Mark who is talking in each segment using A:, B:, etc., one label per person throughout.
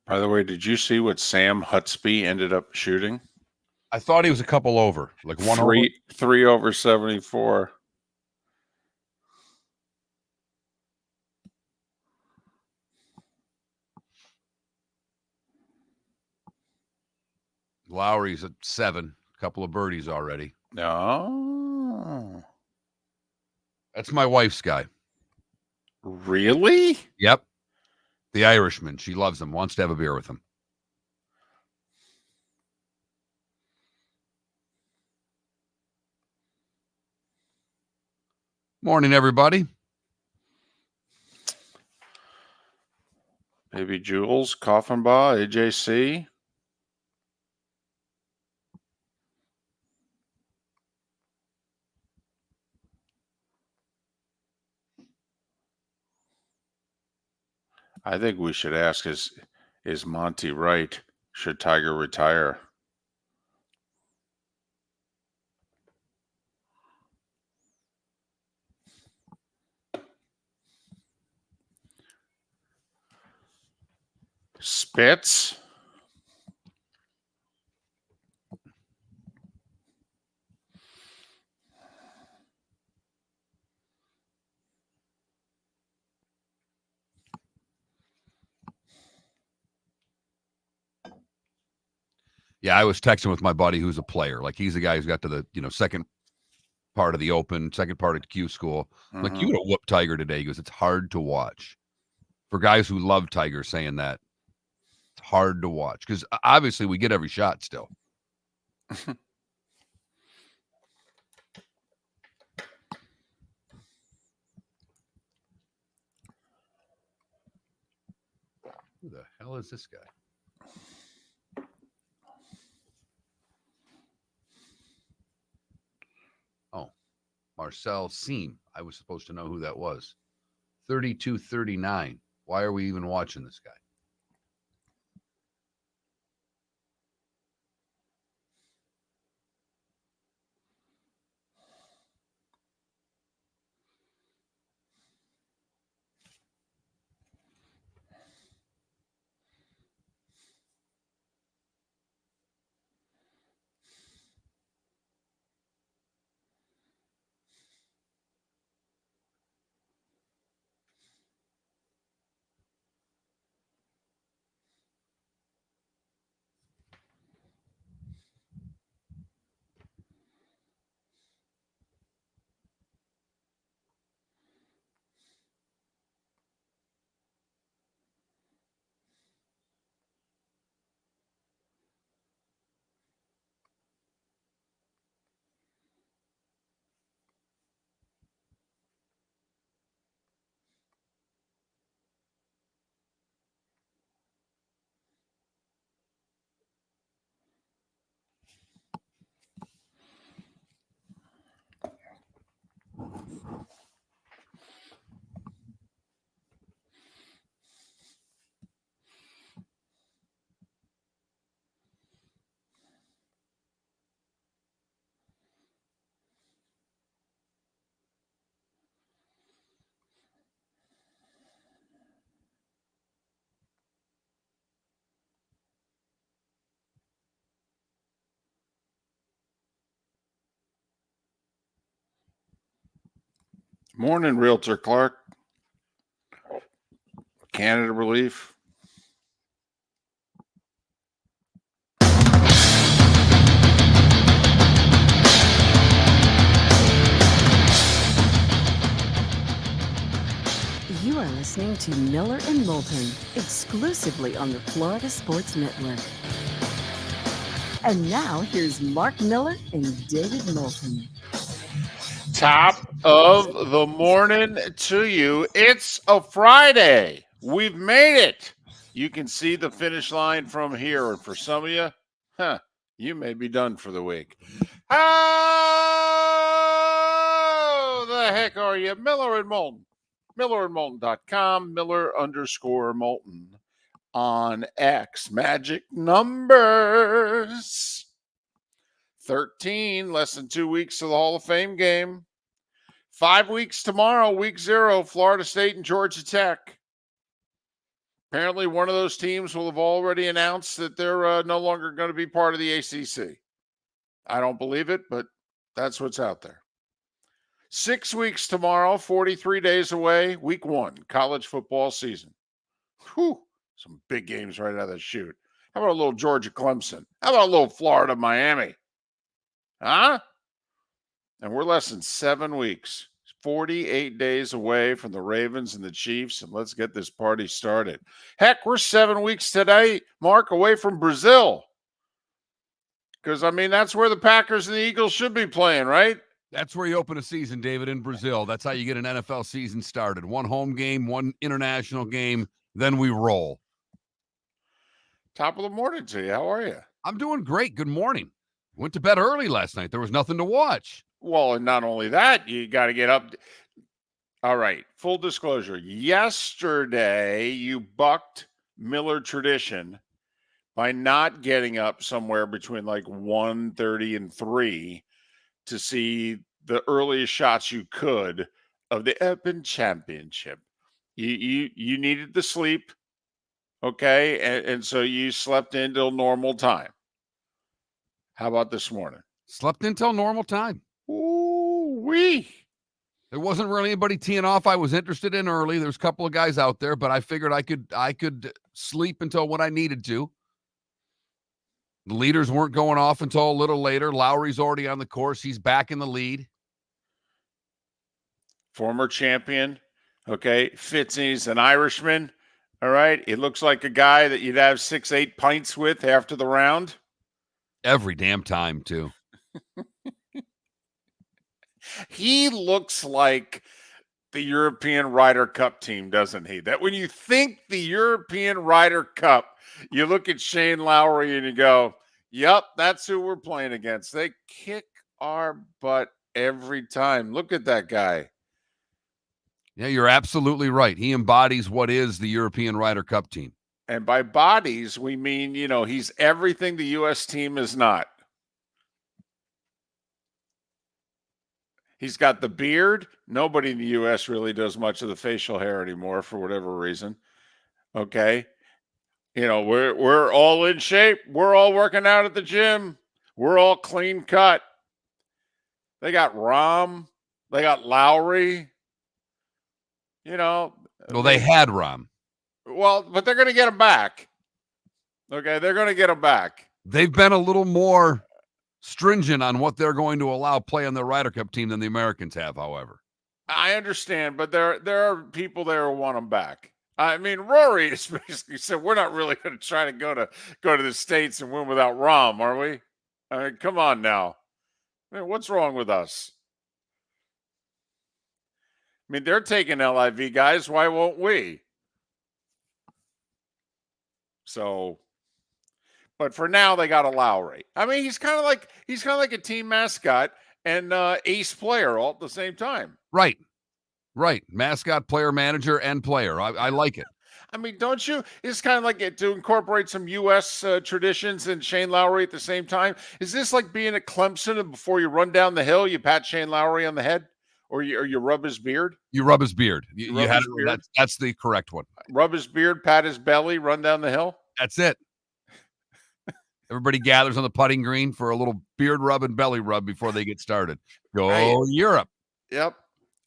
A: By the way, did you see what Sam Hutsby ended up shooting?
B: I thought he was a couple over, like one over.
A: Three over 74.
B: Lowry's at 7, a couple of birdies already.
A: No.
B: That's my wife's guy.
A: Really?
B: Yep. The Irishman. She loves him, wants to have a beer with him. Morning, everybody.
A: Maybe Jules, Coffenbaugh, AJC. I think we should ask, is Monty right? Should Tiger retire? Spitz?
B: Yeah, I was texting with my buddy who's a player. Like, he's the guy who's got to the, second part of the Open, second part of Q School.
A: Mm-hmm.
B: Like, you would have whooped Tiger today. He goes, it's hard to watch. For guys who love Tiger saying that, it's hard to watch. Because obviously we get every shot still. Who the hell is this guy? Oh, Marcel Seam. I was supposed to know who that was. 32-39. Why are we even watching this guy?
A: Morning, Realtor Clark. Canada Relief.
C: You are listening to Miller and Moulton, exclusively on the Florida Sports Network. And now, here's Mark Miller and David Moulton.
A: Top of the morning to you. It's a Friday. We've made it. You can see the finish line from here. And for some of you, you may be done for the week. How the heck are you? Miller and Moulton. MillerandMoulton.com. Miller_Moulton on X. Magic numbers. 13, less than 2 weeks to the Hall of Fame game. 5 weeks tomorrow, week 0, Florida State and Georgia Tech. Apparently, one of those teams will have already announced that they're no longer going to be part of the ACC. I don't believe it, but that's what's out there. 6 weeks tomorrow, 43 days away, week 1, college football season. Whew, some big games right out of the chute. How about a little Georgia Clemson? How about a little Florida Miami? Huh? And we're less than 7 weeks, 48 days away from the Ravens and the Chiefs, and let's get this party started. Heck, we're 7 weeks today, Mark, away from Brazil. Because, I mean, that's where the Packers and the Eagles should be playing, right?
B: That's where you open a season, David, in Brazil. That's how you get an NFL season started. One home game, one international game, then we roll.
A: Top of the morning to you. How are you?
B: I'm doing great. Good morning. Went to bed early last night. There was nothing to watch.
A: Well, and not only that, you got to get up. All right, full disclosure. Yesterday, you bucked Miller tradition by not getting up somewhere between like 1:30 and 3 to see the earliest shots you could of the Open Championship. You needed the sleep, okay? And so you slept in till normal time. How about this morning?
B: Slept until normal time.
A: Ooh-wee.
B: There wasn't really anybody teeing off I was interested in early. There's a couple of guys out there, but I figured I could sleep until when I needed to. The leaders weren't going off until a little later. Lowry's already on the course. He's back in the lead.
A: Former champion, okay? Fitzy's an Irishman, all right? It looks like a guy that you'd have 6-8 pints with after the round.
B: Every damn time, too.
A: He looks like the European Ryder Cup team, doesn't he? That when you think the European Ryder Cup, you look at Shane Lowry and you go, yep, that's who we're playing against. They kick our butt every time. Look at that guy.
B: Yeah, you're absolutely right. He embodies what is the European Ryder Cup team.
A: And by bodies, we mean, he's everything the U.S. team is not. He's got the beard. Nobody in the U.S. really does much of the facial hair anymore for whatever reason. Okay. We're all in shape. We're all working out at the gym. We're all clean cut. They got Rahm. They got Lowry.
B: Well, they had Rahm.
A: Well, but they're going to get him back. Okay. They're going to get him back.
B: They've been a little more stringent on what they're going to allow play on the Ryder Cup team than the Americans have, however.
A: I understand, but there are people there who want him back. I mean, Rory has basically said we're not really going to try to go to the States and win without Rahm, are we? I mean, come on now. I mean, what's wrong with us? I mean, they're taking LIV guys. Why won't we? So, but for now, they got a Lowry. I mean, he's kind of like a team mascot and ace player all at the same time.
B: Right. Mascot, player, manager, and player. I like it.
A: I mean, don't you? It's kind of like it to incorporate some U.S. Traditions and Shane Lowry at the same time. Is this like being at Clemson and before you run down the hill, you pat Shane Lowry on the head, or you rub his beard?
B: You rub his beard. You
A: rub
B: had
A: his beard?
B: That's the correct one.
A: Rub his beard, pat his belly, run down the hill.
B: That's it. Everybody gathers on the putting green for a little beard rub and belly rub before they get started. Go Europe.
A: Yep.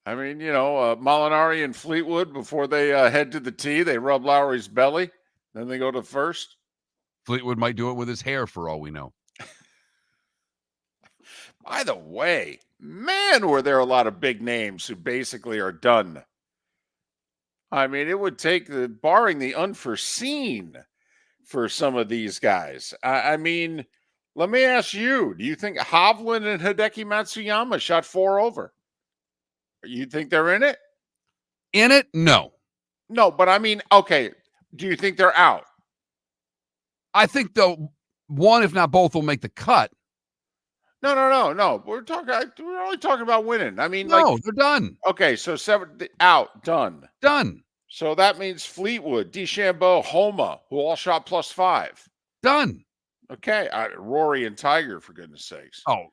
A: I mean, Molinari and Fleetwood, before they head to the tee, they rub Lowry's belly. Then they go to first.
B: Fleetwood might do it with his hair for all we know.
A: By the way, man, were there a lot of big names who basically are done. I mean, it would take barring the unforeseen for some of these guys. I mean, let me ask you, do you think Hovland and Hideki Matsuyama shot 4 over? You think they're in it?
B: In it? No.
A: No, but I mean, okay, do you think they're out?
B: I think, though, one, if not both, will make the cut.
A: No. We're only talking about winning. I mean,
B: no, they're done.
A: Okay, so 7 out, done. So that means Fleetwood, DeChambeau, Homa, who all shot +5.
B: Done.
A: Okay, Rory and Tiger, for goodness sakes.
B: Oh,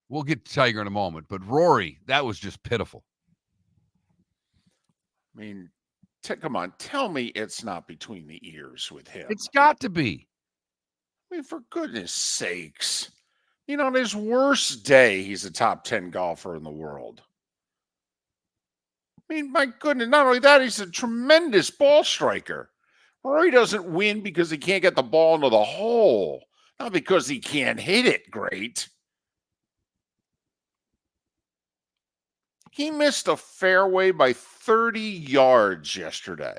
B: we'll get to Tiger in a moment, but Rory, that was just pitiful.
A: I mean, come on, tell me it's not between the ears with him.
B: It's got to be.
A: I mean, for goodness sakes. On his worst day, he's a top 10 golfer in the world. I mean, my goodness, not only that, he's a tremendous ball striker. Rory doesn't win because he can't get the ball into the hole, not because he can't hit it great. He missed a fairway by 30 yards yesterday.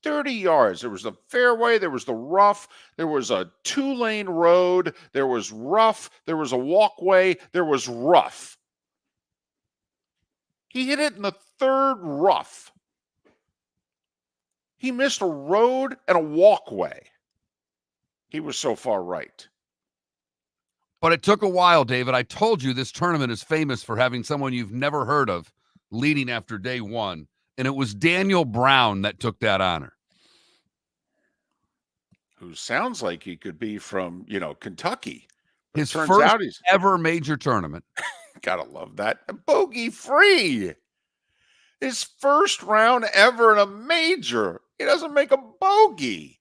A: 30 yards. There was the fairway, there was the rough, there was a 2-lane road, there was rough, there was a walkway, there was rough. He hit it in the third rough. He missed a road and a walkway. He was so far right.
B: But it took a while, David. I told you this tournament is famous for having someone you've never heard of leading after day one. And it was Daniel Brown that took that honor.
A: Who sounds like he could be from, Kentucky. But
B: His
A: turns
B: first
A: out he's
B: ever major tournament.
A: gotta love that. Bogey free. His first round ever in a major. He doesn't make a bogey.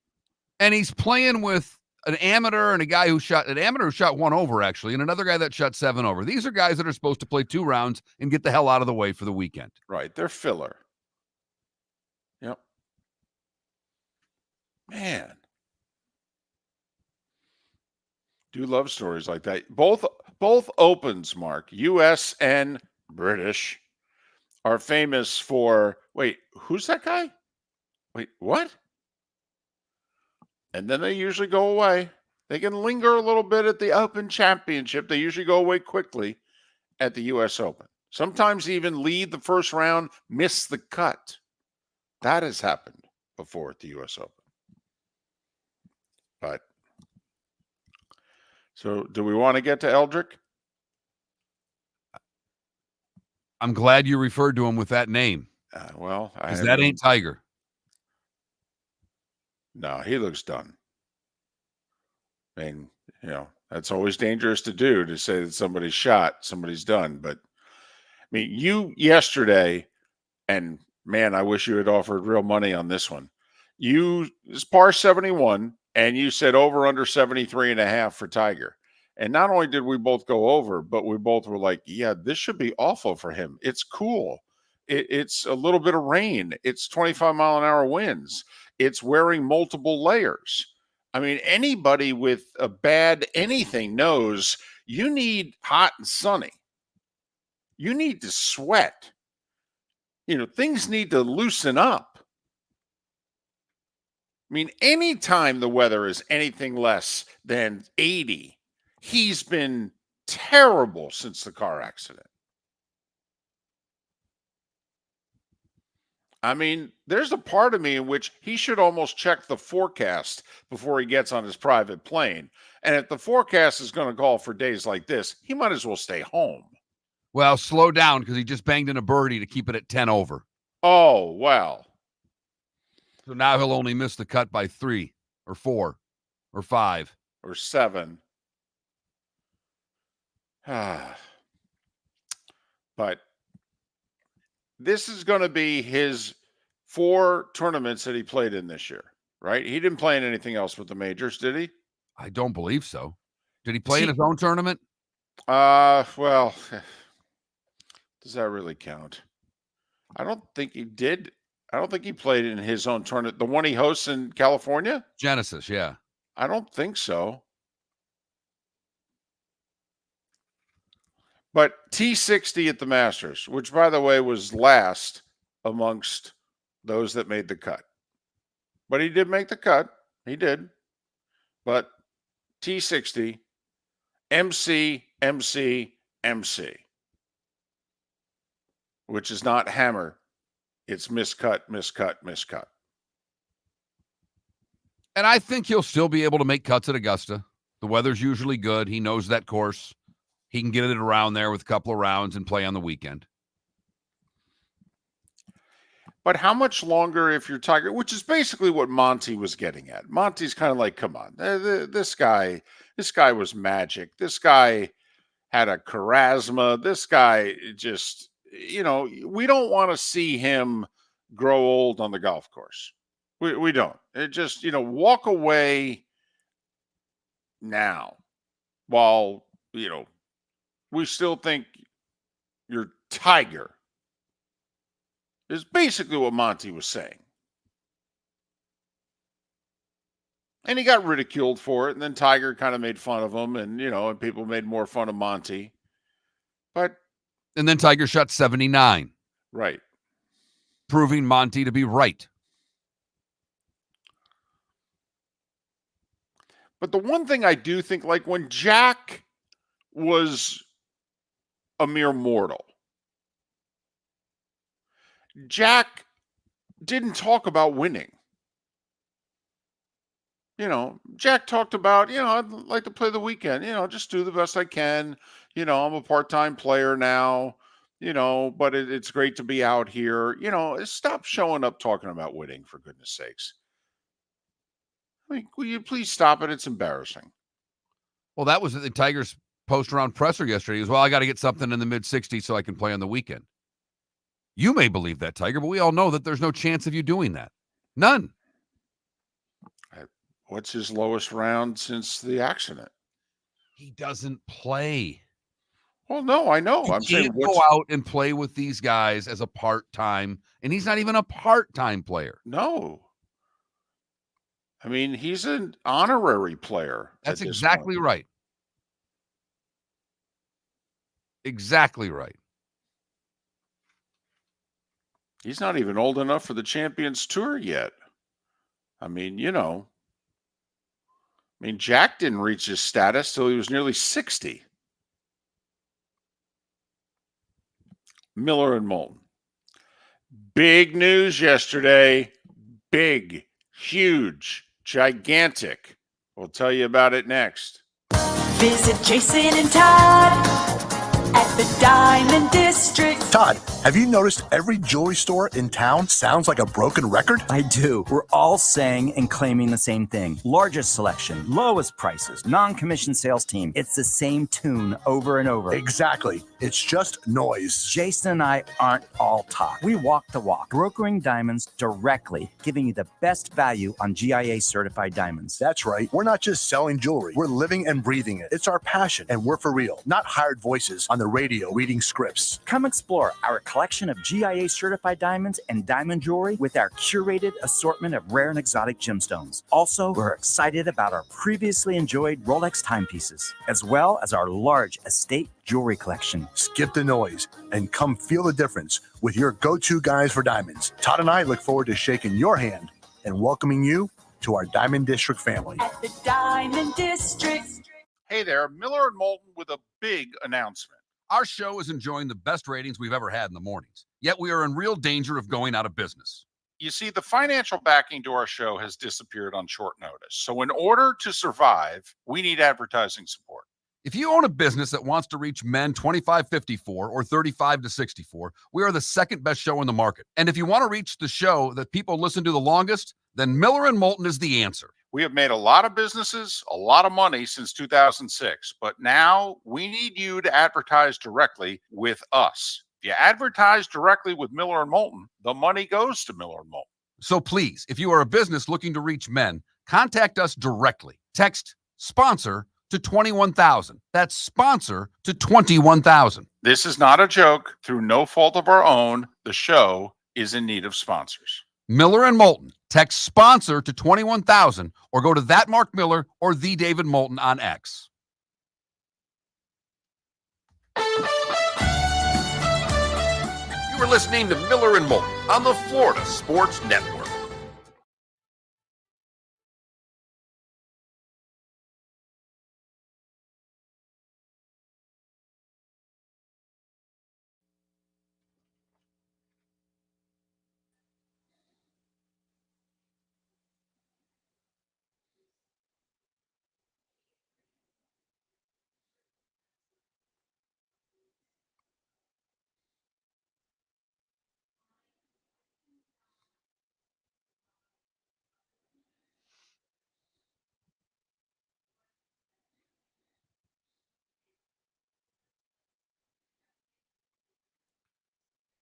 B: And he's playing with an amateur and an amateur who shot 1 over, actually, and another guy that shot 7 over. These are guys that are supposed to play 2 rounds and get the hell out of the way for the weekend.
A: Right. They're filler. Yep. Man. Do love stories like that. Both opens, Mark, U.S. and British, are famous for, wait, who's that guy? Wait, what? And then they usually go away. They can linger a little bit at the Open Championship. They usually go away quickly at the U.S. Open. Sometimes even lead the first round, miss the cut. That has happened before at the U.S. Open. But, so do we want to get to Eldrick?
B: I'm glad you referred to him with that name.
A: Well,
B: because that ain't Tiger.
A: No, he looks done. I mean, that's always dangerous to do, to say that somebody's shot, somebody's done. But, I mean, you yesterday, and man, I wish you had offered real money on this one. It's par 71, and you said over under 73.5 for Tiger. And not only did we both go over, but we both were like, yeah, this should be awful for him. It's cool. It's a little bit of rain. It's 25-mile-an-hour winds. It's wearing multiple layers. I mean, anybody with a bad anything knows you need hot and sunny. You need to sweat. Things need to loosen up. I mean, anytime the weather is anything less than 80, he's been terrible since the car accident. I mean, there's a part of me in which he should almost check the forecast before he gets on his private plane. And if the forecast is going to call for days like this, he might as well stay home.
B: Well, slow down because he just banged in a birdie to keep it at 10 over.
A: Oh, well.
B: So now he'll only miss the cut by 3 or 4 or 5
A: or 7. But this is going to be his 4 tournaments that he played in this year, right? He didn't play in anything else with the majors, did he?
B: I don't believe so. Did he play in his own tournament?
A: Well, does that really count? I don't think he did. I don't think he played in his own tournament. The one he hosts in California?
B: Genesis, yeah.
A: I don't think so. But T60 at the Masters, which, by the way, was last amongst those that made the cut. But he did make the cut. He did. But T60, MC, MC, MC, which is not hammer. It's miscut, miscut, miscut.
B: And I think he'll still be able to make cuts at Augusta. The weather's usually good. He knows that course. He can get it around there with a couple of rounds and play on the weekend.
A: But how much longer if you're Tiger, which is basically what Monty was getting at. Monty's kind of like, come on, this guy was magic. This guy had a charisma. This guy just, we don't want to see him grow old on the golf course. We don't. It just, walk away now while, we still think you're Tiger, is basically what Monty was saying. And he got ridiculed for it, and then Tiger kind of made fun of him, and and people made more fun of Monty.
B: And then Tiger shot 79.
A: Right.
B: Proving Monty to be right.
A: But the one thing I do think, like when Jack was a mere mortal, Jack didn't talk about winning. Jack talked about, I'd like to play the weekend, just do the best I can. I'm a part-time player now, but it's great to be out here. Stop showing up talking about winning, for goodness sakes. Will you please stop it? It's embarrassing.
B: Well, that was the Tigers post-round presser yesterday. He was, I got to get something in the mid-60s so I can play on the weekend. You may believe that, Tiger, but we all know that there's no chance of you doing that. None.
A: What's his lowest round since the accident?
B: He doesn't play.
A: Well, no, I know.
B: I'm saying go out and play with these guys as a part-time, and he's not even a part-time player.
A: No. I mean, he's an honorary player.
B: That's exactly right. Exactly right.
A: He's not even old enough for the Champions Tour yet. I mean, Jack didn't reach his status till he was nearly 60. Miller and Moulton. Big news yesterday. Big, huge, gigantic. We'll tell you about it next.
D: Visit Jason and Todd at the Diamond District.
E: Todd, have you noticed every jewelry store in town sounds like a broken record?
F: I do. We're all saying and claiming the same thing. Largest selection, lowest prices, non-commissioned sales team. It's the same tune over and over.
E: Exactly. It's just noise.
F: Jason and I aren't all talk. We walk the walk, brokering diamonds directly, giving you the best value on GIA certified diamonds.
E: That's right. We're not just selling jewelry. We're living and breathing it. It's our passion, and we're for real, not hired voices on the radio reading scripts.
F: Come explore our collection of GIA certified diamonds and diamond jewelry with our curated assortment of rare and exotic gemstones. Also, we're excited about our previously enjoyed Rolex timepieces, as well as our large estate jewelry collection.
E: Skip the noise and come feel the difference with your go-to guys for diamonds. Todd and I look forward to shaking your hand and welcoming you to our Diamond District family.
D: At the Diamond District.
A: Hey there, Miller and Moulton with a big announcement.
B: Our show is enjoying the best ratings we've ever had in the mornings, yet we are in real danger of going out of business.
A: You see, the financial backing to our show has disappeared on short notice. So in order to survive, we need advertising support.
B: If you own a business that wants to reach men 25-54 or 35-64, we are the second best show in the market. And if you want to reach the show that people listen to the longest, then Miller and Moulton is the answer.
A: We have made a lot of businesses, a lot of money since 2006, but now we need you to advertise directly with us. If you advertise directly with Miller and Moulton, the money goes to Miller and Moulton.
B: So please, if you are a business looking to reach men, contact us directly. Text sponsor to 21,000. That's sponsor to 21,000.
A: This is not a joke. Through no fault of our own, the show is in need of sponsors.
B: Miller and Moulton. Text sponsor to 21,000 or go to that Mark Miller or the David Moulton on X. You are listening to Miller and Moulton on the Florida Sports Network.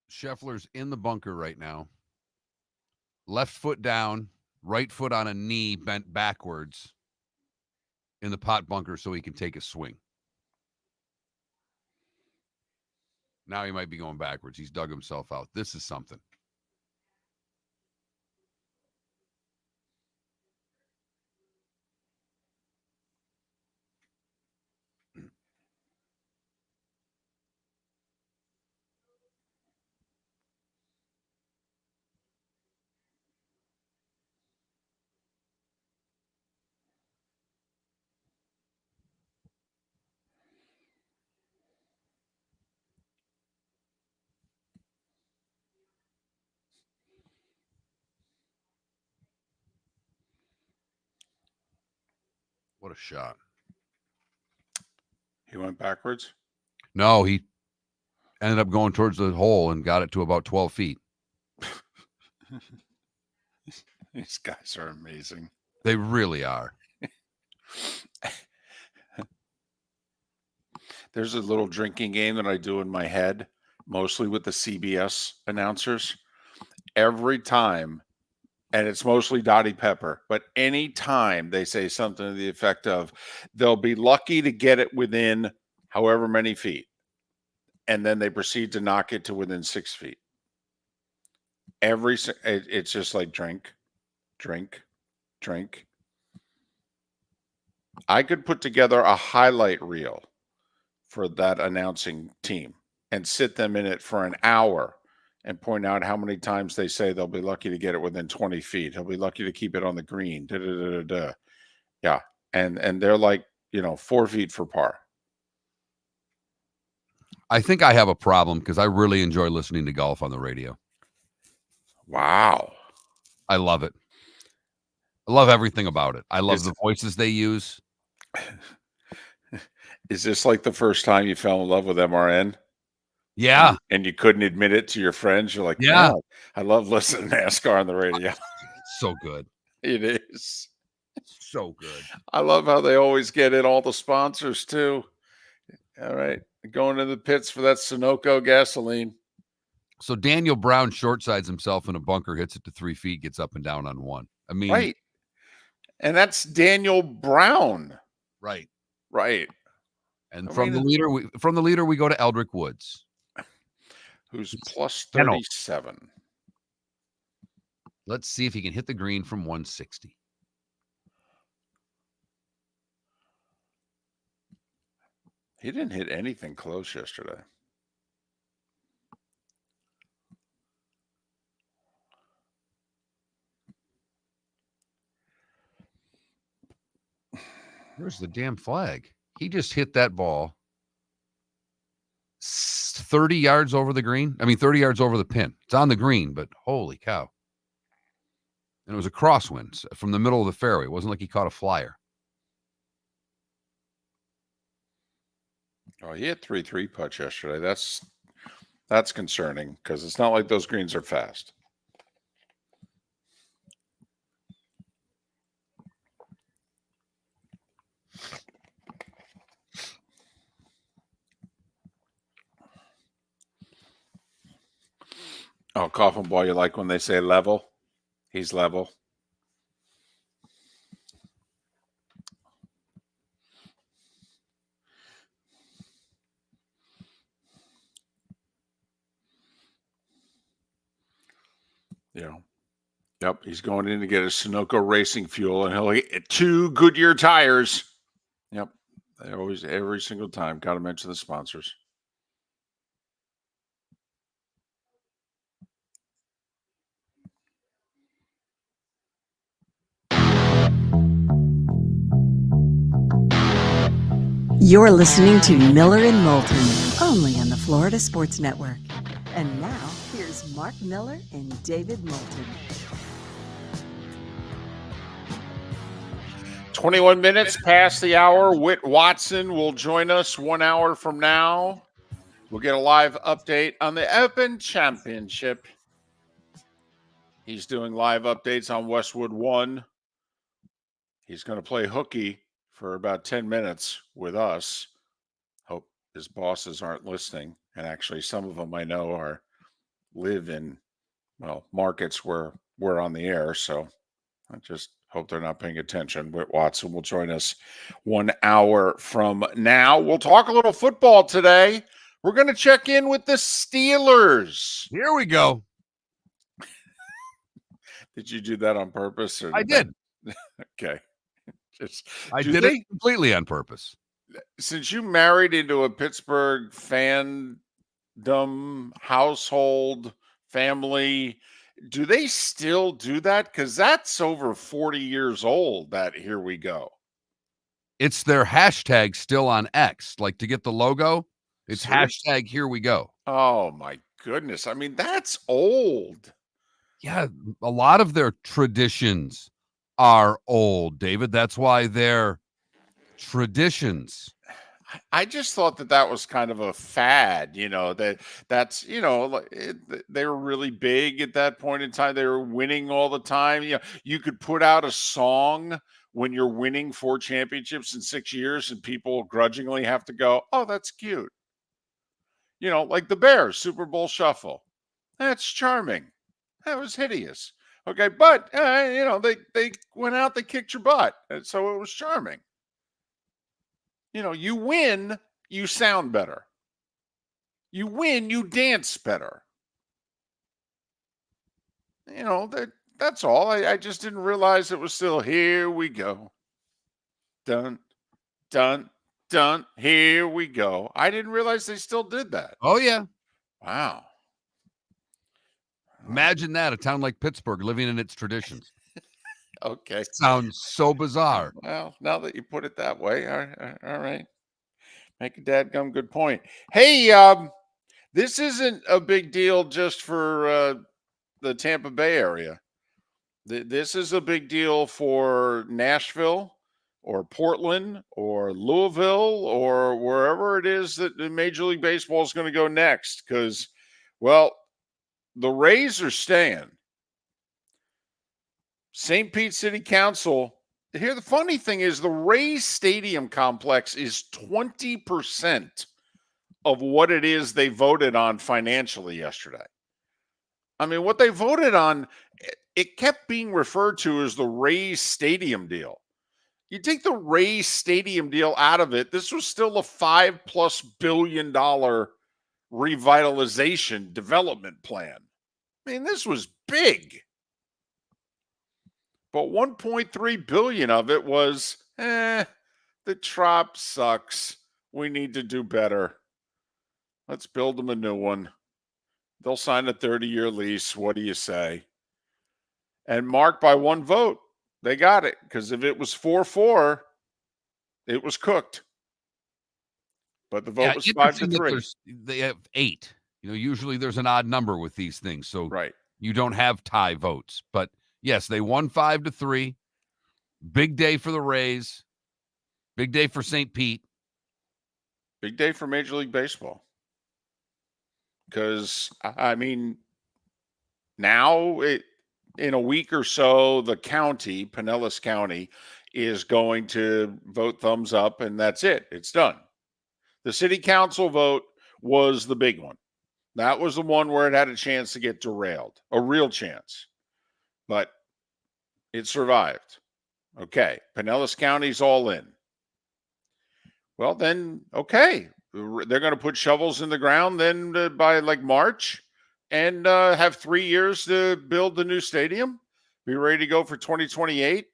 B: Scheffler's in the bunker right now. left foot down, right foot on a knee bent backwards in the pot bunker so he can take a swing. Now he might be going backwards. He's dug himself out. This is something. What a shot.
A: He went backwards?
B: No, he ended up going towards the hole and got it to about 12 feet.
A: These guys are amazing.
B: They really are.
A: There's a little drinking game that I do in my head, mostly with the CBS announcers. Every time, and it's mostly Dottie Pepper, but any time they say something to the effect of, they'll be lucky to get it within however many feet. And then they proceed to knock it to within 6 feet. It's just like drink. I could put together a highlight reel for that announcing team and sit them in it for an hour and point out how many times they say they'll be lucky to get it within 20 feet. He'll be lucky to keep it on the green. Yeah. And they're like, 4 feet for par.
B: I think I have a problem because I really enjoy listening to golf on the radio.
A: Wow.
B: I love it. I love everything about it. I love the voices they use.
A: Is this like the first time you fell in love with MRN?
B: Yeah.
A: And you couldn't admit it to your friends? You're like,
B: yeah,
A: I love listening to NASCAR on the radio.
B: So good.
A: It is.
B: So good.
A: I love how they always get in all the sponsors too. All right. Going to the pits for that Sunoco gasoline.
B: So Daniel Brown short sides himself in a bunker, hits it to 3 feet, gets up and down on one. I mean,
A: right. And that's Daniel Brown.
B: Right. And from the leader, we go to Eldrick Woods,
A: who's plus 37.
B: Let's see if he can hit the green from 160.
A: He didn't hit anything close yesterday.
B: Where's the damn flag? He just hit that ball 30 yards over the green. 30 yards over the pin. It's on the green, but holy cow. And it was a crosswind from the middle of the fairway. It wasn't like he caught a flyer.
A: Oh, he hit 3-3 putts yesterday. That's concerning because it's not like those greens are fast. Oh, Coffin Boy, you like when they say level? He's level. Yep, he's going in to get a Sunoco racing fuel, and he'll get 2 Goodyear tires. Yep, they always, every single time, got to mention the sponsors.
C: You're listening to Miller and Moulton, only on the Florida Sports Network. And now, here's Mark Miller and David Moulton.
A: 21 minutes past the hour. Whit Watson will join us 1 hour from now. We'll get a live update on the Open Championship. He's doing live updates on Westwood 1. He's going to play hooky for about 10 minutes with us. Hope his bosses aren't listening. And actually, some of them I know live in, markets where we're on the air, so I just hope they're not paying attention. Whit Watson will join us 1 hour from now. We'll talk a little football today. We're going to check in with the Steelers.
B: Here we go.
A: Did you do that on purpose? Or
B: I did.
A: Okay. Just
B: I
A: do
B: did
A: they-
B: it completely on purpose.
A: Since you married into a Pittsburgh fandom household family, do they still do that? Because that's over 40 years old, that here we go.
B: It's their hashtag still on X. Like to get the logo, it's
A: Seriously?
B: hashtag here we go.
A: Oh my goodness. I mean, that's old.
B: Yeah, a lot of their traditions are old, David. That's why they're traditions.
A: I just thought that was kind of a fad, that's, they were really big at that point in time. They were winning all the time. You could put out a song when you're winning 4 championships in 6 years and people grudgingly have to go, oh, that's cute. Like the Bears Super Bowl Shuffle. That's charming. That was hideous. Okay. But, they went out, they kicked your butt. And so it was charming. You win, you sound better. You win, you dance better. That's all. I just didn't realize it was still here we go. Dun, dun, dun. Here we go. I didn't realize they still did that.
B: Oh, yeah.
A: Wow.
B: Imagine that, a town like Pittsburgh living in its traditions.
A: Okay.
B: Sounds so bizarre.
A: Well, now that you put it that way, all right. Make a dadgum good point. Hey, this isn't a big deal just for the Tampa Bay area. This is a big deal for Nashville or Portland or Louisville or wherever it is that the Major League Baseball is going to go next. Because, well, the Rays are staying. St. Pete City Council. Here, the funny thing is the Rays Stadium complex is 20% of what it is they voted on financially yesterday. I mean, what they voted on, it kept being referred to as the Rays Stadium deal. You take the Rays Stadium deal out of it, this was still a $5+ billion revitalization development plan. I mean, this was big. But 1.3 billion of it was, the Trop sucks. We need to do better. Let's build them a new one. They'll sign a 30-year lease. What do you say? And marked by 1 vote. They got it. Because if it was 4-4, it was cooked. But the vote was 5-3.
B: They have 8. Usually there's an odd number with these things. So
A: right.
B: You don't have tie votes. But yes, they won 5-3. Big day for the Rays. Big day for St. Pete.
A: Big day for Major League Baseball. Because, I mean, now in a week or so, the county, Pinellas County, is going to vote thumbs up, and that's it. It's done. The city council vote was the big one. That was the one where it had a chance to get derailed, a real chance. But it survived. Okay, Pinellas County's all in. Well, then, okay. They're going to put shovels in the ground then by like March and have 3 years to build the new stadium. Be ready to go for 2028.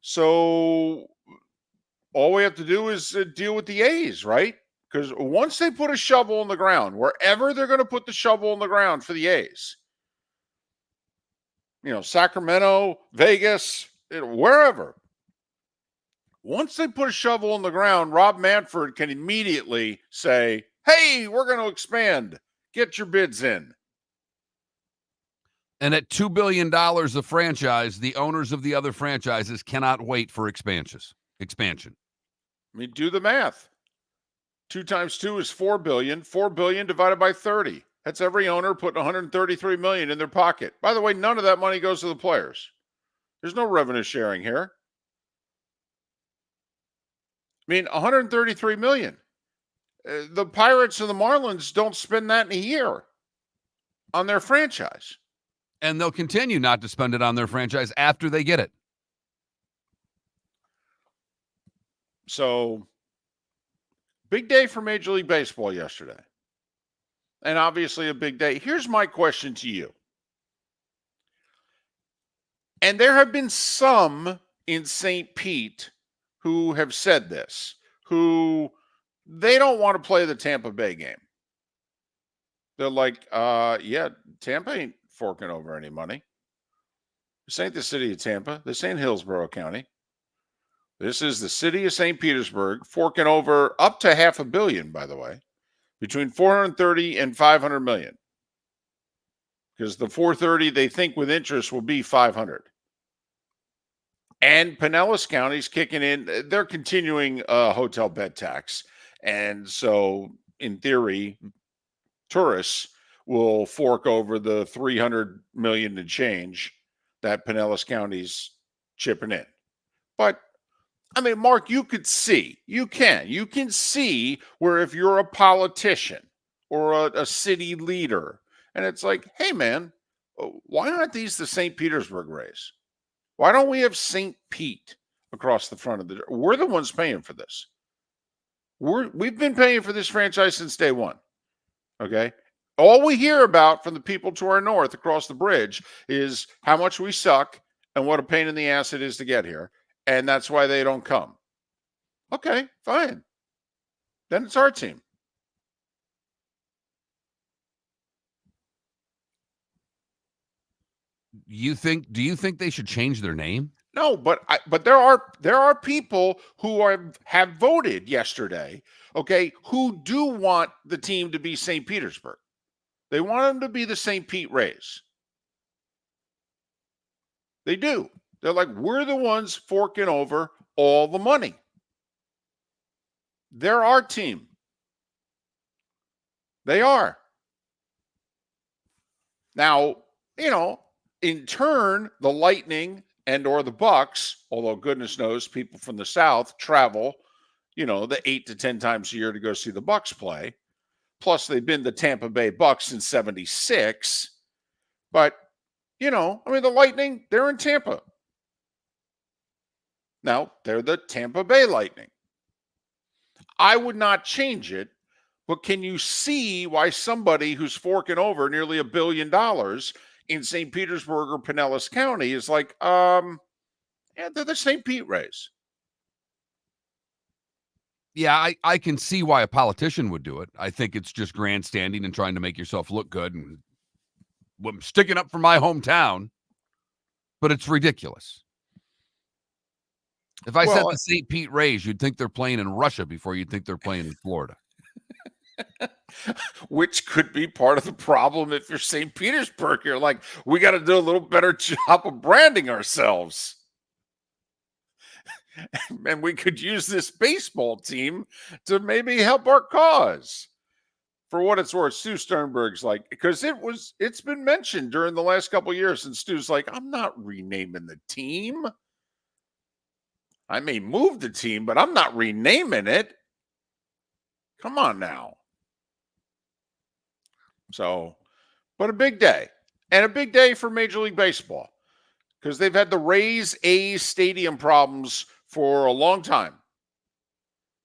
A: So all we have to do is deal with the A's, right? Because once they put a shovel in the ground, wherever they're going to put the shovel in the ground for the A's, Sacramento, Vegas, wherever. Once they put a shovel in the ground, Rob Manfred can immediately say, hey, we're going to expand. Get your bids in.
B: And at $2 billion a franchise, the owners of the other franchises cannot wait for expansion.
A: I mean, do the math. 2 times 2 is $4 billion. $4 billion divided by 30. That's every owner putting $133 million in their pocket. By the way, none of that money goes to the players. There's no revenue sharing here. I mean, $133 million. The Pirates and the Marlins don't spend that in a year on their franchise.
B: And they'll continue not to spend it on their franchise after they get it.
A: So, big day for Major League Baseball yesterday. And obviously a big day. Here's my question to you. And there have been some in St. Pete who have said this, who they don't want to play the Tampa Bay game. They're like, yeah, Tampa ain't forking over any money. This ain't the city of Tampa. This ain't Hillsborough County. This is the city of St. Petersburg, forking over up to $500 million, by the way, between 430 and 500 million. Because the 430 they think with interest will be 500. And Pinellas County's kicking in. They're continuing hotel bed tax. And so, in theory, tourists will fork over the 300 million and change that Pinellas County's chipping in. But I mean, Mark, you can see where if you're a politician or a city leader, and it's like, hey man, why aren't these the St. Petersburg Rays? Why don't we have St. Pete across the front of the? We're the ones paying for this. We've been paying for this franchise since day one. Okay. All we hear about from the people to our north across the bridge is how much we suck and what a pain in the ass it is to get here. And that's why they don't come. Okay, fine. Then it's our team.
B: Do you think they should change their name?
A: No, but there are people who have voted yesterday, okay, who do want the team to be St. Petersburg. They want them to be the St. Pete Rays. They do. They're like, we're the ones forking over all the money. They're our team. They are. Now, in turn, the Lightning and or the Bucks, although goodness knows people from the South travel, the 8 to 10 times a year to go see the Bucks play. Plus, they've been the Tampa Bay Bucks since '76. But, the Lightning, they're in Tampa. Now, they're the Tampa Bay Lightning. I would not change it, but can you see why somebody who's forking over nearly $1 billion in St. Petersburg or Pinellas County is like, yeah, they're the St. Pete Rays.
B: Yeah, I can see why a politician would do it. I think it's just grandstanding and trying to make yourself look good and I'm sticking up for my hometown, but it's ridiculous. If I said the St. Pete Rays, you'd think they're playing in Russia before you'd think they're playing in Florida.
A: Which could be part of the problem if you're St. Petersburg. You're like, we got to do a little better job of branding ourselves. And we could use this baseball team to maybe help our cause. For what it's worth, Stu Sternberg's like, because it's been mentioned during the last couple of years, and Stu's like, I'm not renaming the team. I may move the team, but I'm not renaming it. Come on now. So, but a big day. And a big day for Major League Baseball. Because they've had the Rays-A's stadium problems for a long time.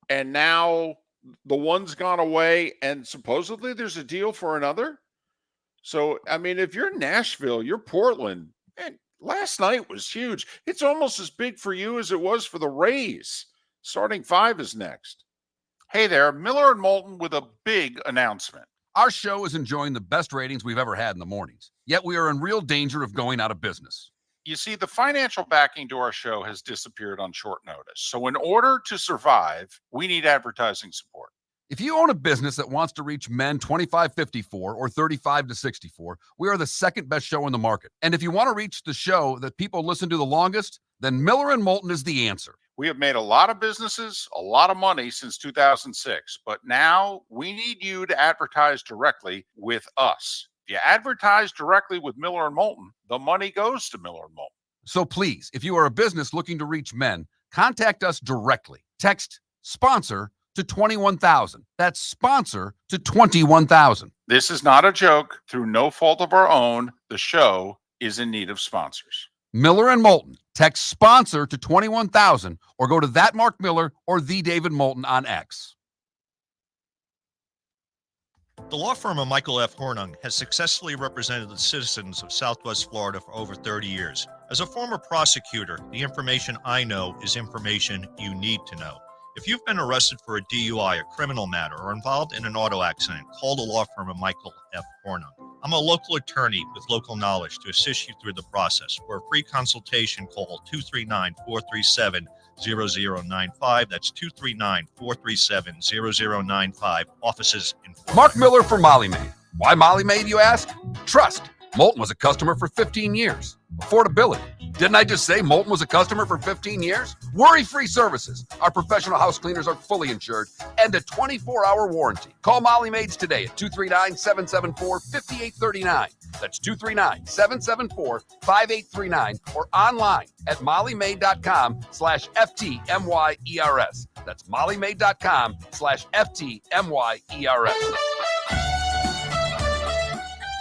A: And now the one's gone away, and supposedly there's a deal for another. So, I mean, if you're Nashville, you're Portland, man, last night was huge. It's almost as big for you as it was for the Rays. Starting 5 is next. Hey there, Miller and Moulton with a big announcement.
B: Our show is enjoying the best ratings we've ever had in the mornings, yet we are in real danger of going out of business.
A: You see, the financial backing to our show has disappeared on short notice. So in order to survive, we need advertising support.
B: If you own a business that wants to reach men 25-54 or 35-64, we are the second best show in the market. And if you want to reach the show that people listen to the longest, then Miller and Moulton is the answer.
A: We have made a lot of businesses, a lot of money since 2006, but now we need you to advertise directly with us. If you advertise directly with Miller and Moulton, the money goes to Miller and Moulton.
B: So please, if you are a business looking to reach men, contact us directly. Text sponsor to 21,000. That's sponsor to 21,000.
A: This is not a joke. Through no fault of our own, the show is in need of sponsors.
B: Miller and Moulton. Text sponsor to 21,000 or go to that Mark Miller or the David Moulton on X.
G: The law firm of Michael F. Hornung has successfully represented the citizens of Southwest Florida for over 30 years. As a former prosecutor, the information I know is information you need to know. If you've been arrested for a DUI, a criminal matter, or involved in an auto accident, call the law firm of Michael F. Hornung. I'm a local attorney with local knowledge to assist you through the process. For a free consultation, call 239-437-0095. That's 239-437-0095. Offices in Florida.
B: Mark Miller for Molly Maid. Why Molly Maid, you ask? Trust. Moulton was a customer for 15 years. Affordability. Didn't I just say Moulton was a customer for 15 years? Worry-free services. Our professional house cleaners are fully insured and a 24-hour warranty. Call Molly Maids today at 239-774-5839. That's 239-774-5839 or online at mollymaid.com/FTMYERS. That's mollymaid.com/FTMYERS.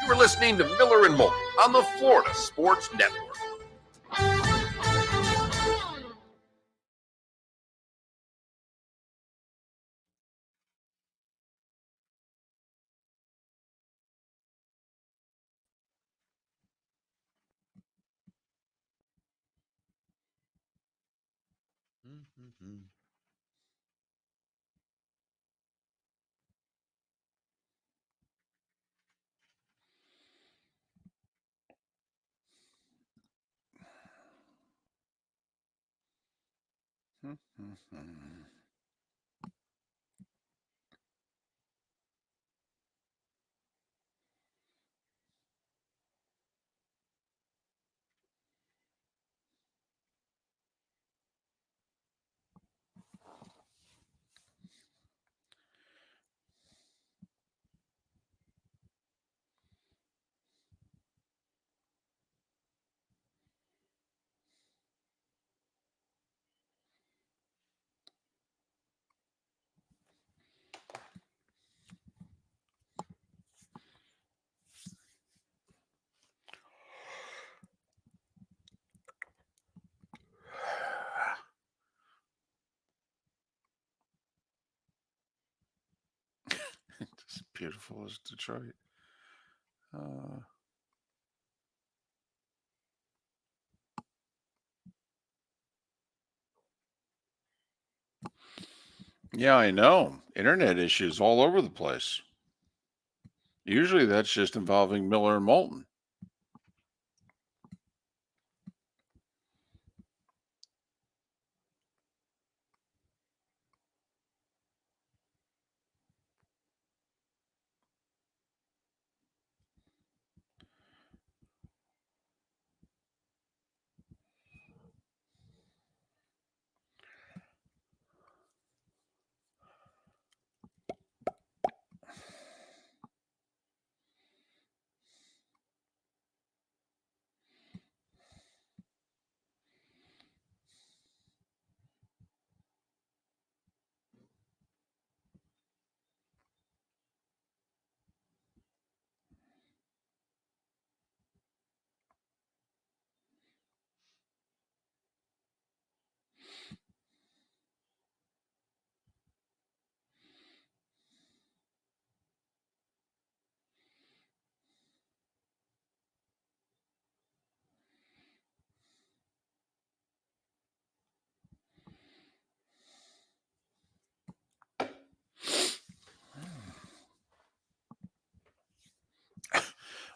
B: You are listening to Miller and Moulton on the Florida Sports Network.
A: It's beautiful as Detroit. Yeah, I know. Internet issues all over the place. Usually that's just involving Miller and Moulton.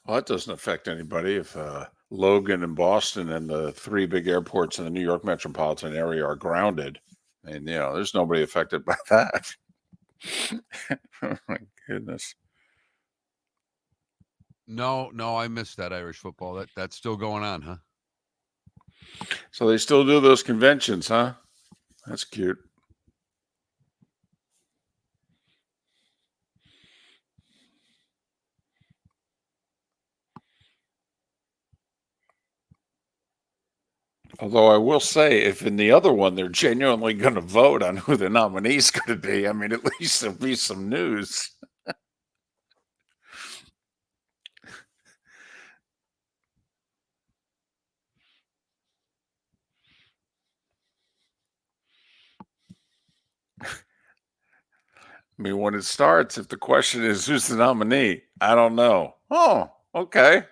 A: Well, that doesn't affect anybody if Logan and Boston and the three big airports in the New York metropolitan area are grounded. And, there's nobody affected by that. Oh, my goodness.
B: No, I missed that Irish football. That's still going on, huh?
A: So they still do those conventions, huh? That's cute. Although I will say, if in the other one they're genuinely going to vote on who the nominee's going to be, I mean, at least there'll be some news. me when it starts. If the question is who's the nominee, I don't know. Oh, okay.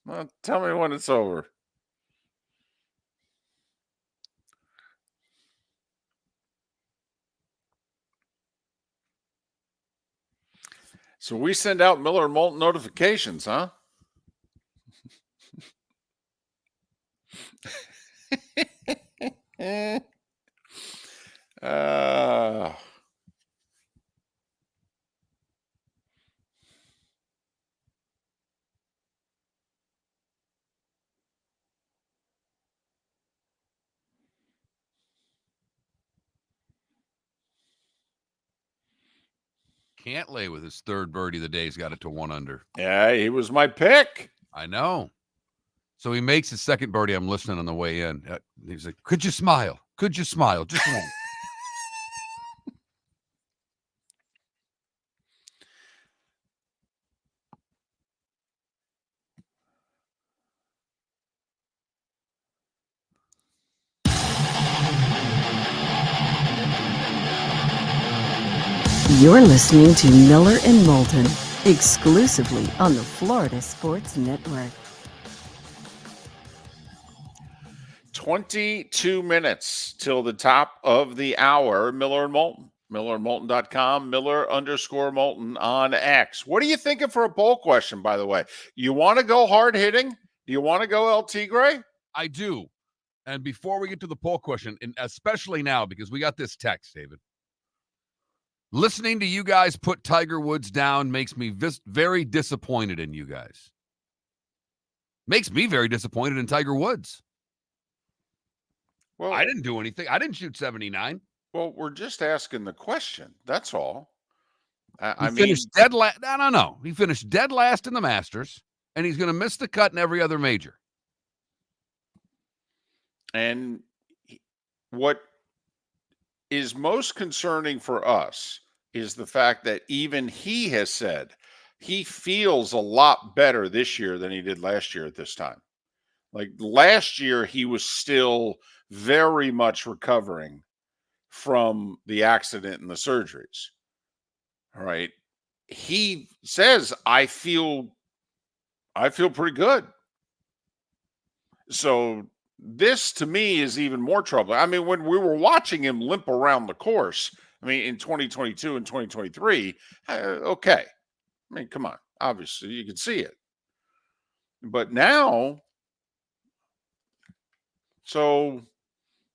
A: Well, tell me when it's over. So we send out Miller and Moulton notifications, huh? uh,
B: Cantlay with his third birdie of the day. He's got it to 1 under.
A: yeah, he was my pick.
B: I know. So he makes his second birdie. I'm listening on the way in. He's like, could you smile? Could you smile? Just one.
C: You're listening to Miller and Moulton, exclusively on the Florida Sports Network.
A: 22 minutes till the top of the hour. Miller and Moulton. MillerandMoulton.com, Miller_Moulton on X. What are you thinking for a poll question, by the way? You want to go hard hitting? Do you want to go El Tigre?
B: I do. And before we get to the poll question, and especially now, because we got this text, David. Listening to you guys put Tiger Woods down makes me very disappointed in you guys. Makes me very disappointed in Tiger Woods.
A: Well,
B: I didn't do anything. I didn't shoot 79.
A: Well, we're just asking the question. That's all.
B: He finished dead last. No. He finished dead last in the Masters, and he's going to miss the cut in every other major.
A: And what is most concerning for us is the fact that even he has said he feels a lot better this year than he did last year at this time. Like last year, he was still very much recovering from the accident and the surgeries. All right. He says, I feel pretty good. So this to me is even more troubling. I mean, when we were watching him limp around the course, I mean, in 2022 and 2023, okay. I mean, come on. Obviously, you can see it. But now, so,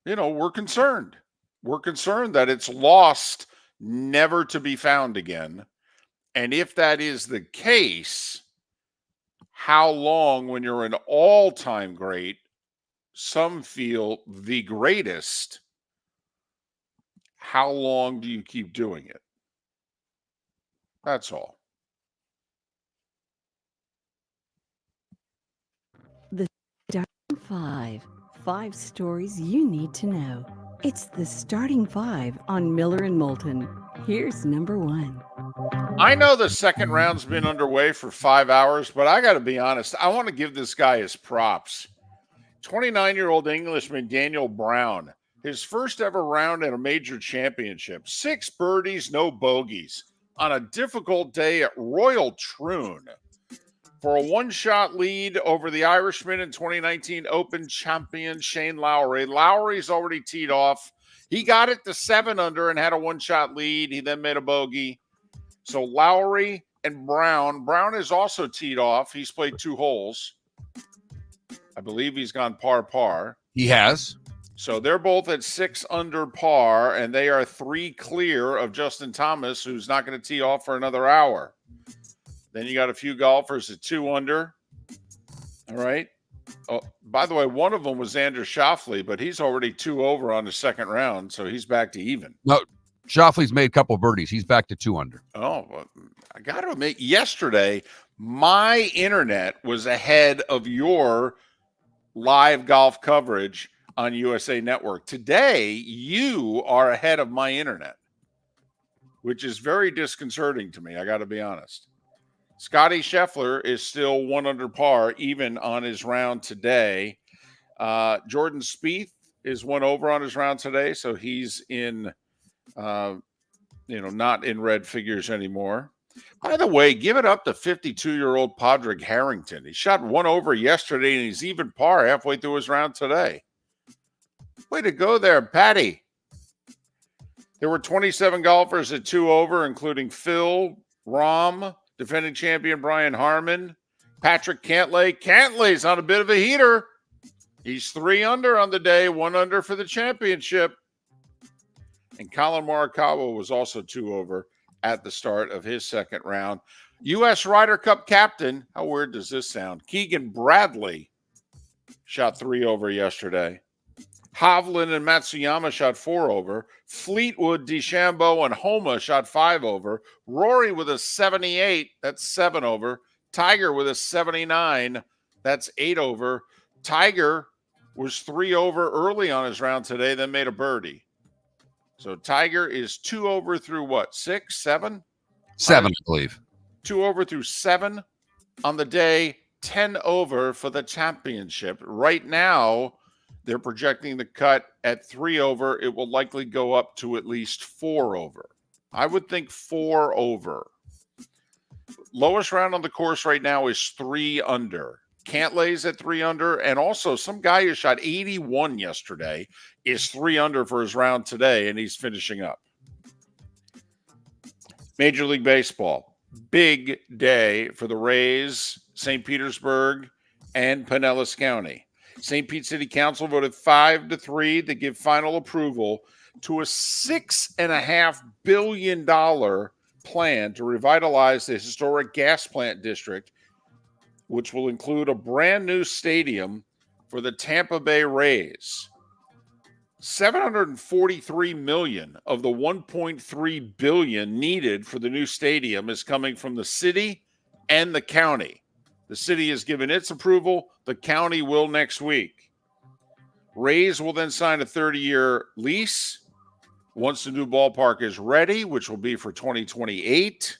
A: we're concerned. We're concerned that it's lost, never to be found again. And if that is the case, how long, when you're an all-time great, some feel the greatest, how long do you keep doing it? That's all.
C: The Starting Five stories you need to know. It's the Starting Five on Miller and Moulton. Here's number 1.
A: I know the second round's been underway for 5 hours, but I got to be honest. I want to give this guy his props. 29-year-old Englishman Daniel Brown, his first ever round at a major championship. 6 birdies, no bogeys on a difficult day at Royal Troon for a one-shot lead over the Irishman and 2019 Open champion Shane Lowry. Lowry's already teed off. He got it to 7 under and had a one-shot lead. He then made a bogey. So Lowry and Brown. Brown is also teed off. He's played 2 holes. I believe he's gone par.
B: He has.
A: So they're both at 6 under par, and they are 3 clear of Justin Thomas, who's not going to tee off for another hour. Then you got a few golfers at 2 under. All right. Oh, by the way, one of them was Xander Schauffele, but he's already 2 over on the second round, so he's back to even.
B: No, Schauffele's made a couple of birdies. He's back to 2 under.
A: Oh, well, I got to admit, yesterday, my internet was ahead of your live golf coverage on USA Network. Today, you are ahead of my internet, which is very disconcerting to me. I got to be honest. Scotty Scheffler is still 1 under par, even on his round today. Jordan Spieth is 1 over on his round today, so he's in not in red figures anymore. By the way, give it up to 52-year-old Padraig Harrington. He shot 1 over yesterday, and he's even par halfway through his round today. Way to go there, Patty. There were 27 golfers at 2 over, including Phil, Rahm, defending champion Brian Harmon, Patrick Cantlay. Cantlay's on a bit of a heater. He's 3 under on the day, 1 under for the championship. And Colin Morikawa was also 2 over at the start of his second round. U.S. Ryder Cup captain, how weird does this sound? Keegan Bradley shot 3 over yesterday. Hovland and Matsuyama shot 4 over. Fleetwood, DeChambeau, and Homa shot 5 over. Rory with a 78, that's 7 over. Tiger with a 79, that's 8 over. Tiger was 3 over early on his round today, then made a birdie. So Tiger is 2 over through what, 6, 7?
B: 7, I believe.
A: 2 over through 7 on the day, 10 over for the championship. Right now, they're projecting the cut at 3 over. It will likely go up to at least 4 over. I would think 4 over. Lowest round on the course right now is 3 under. Cantlay's at 3 under, and also some guy who shot 81 yesterday is 3 under for his round today, and he's finishing up. Major League Baseball, big day for the Rays, St. Petersburg, and Pinellas County. St. Pete City Council voted 5-3 to give final approval to a $6.5 billion plan to revitalize the historic gas plant district, which will include a brand new stadium for the Tampa Bay Rays. $743 million of the $1.3 billion needed for the new stadium is coming from the city and the county. The city has given its approval. The county will next week. Rays will then sign a 30-year lease once the new ballpark is ready, which will be for 2028.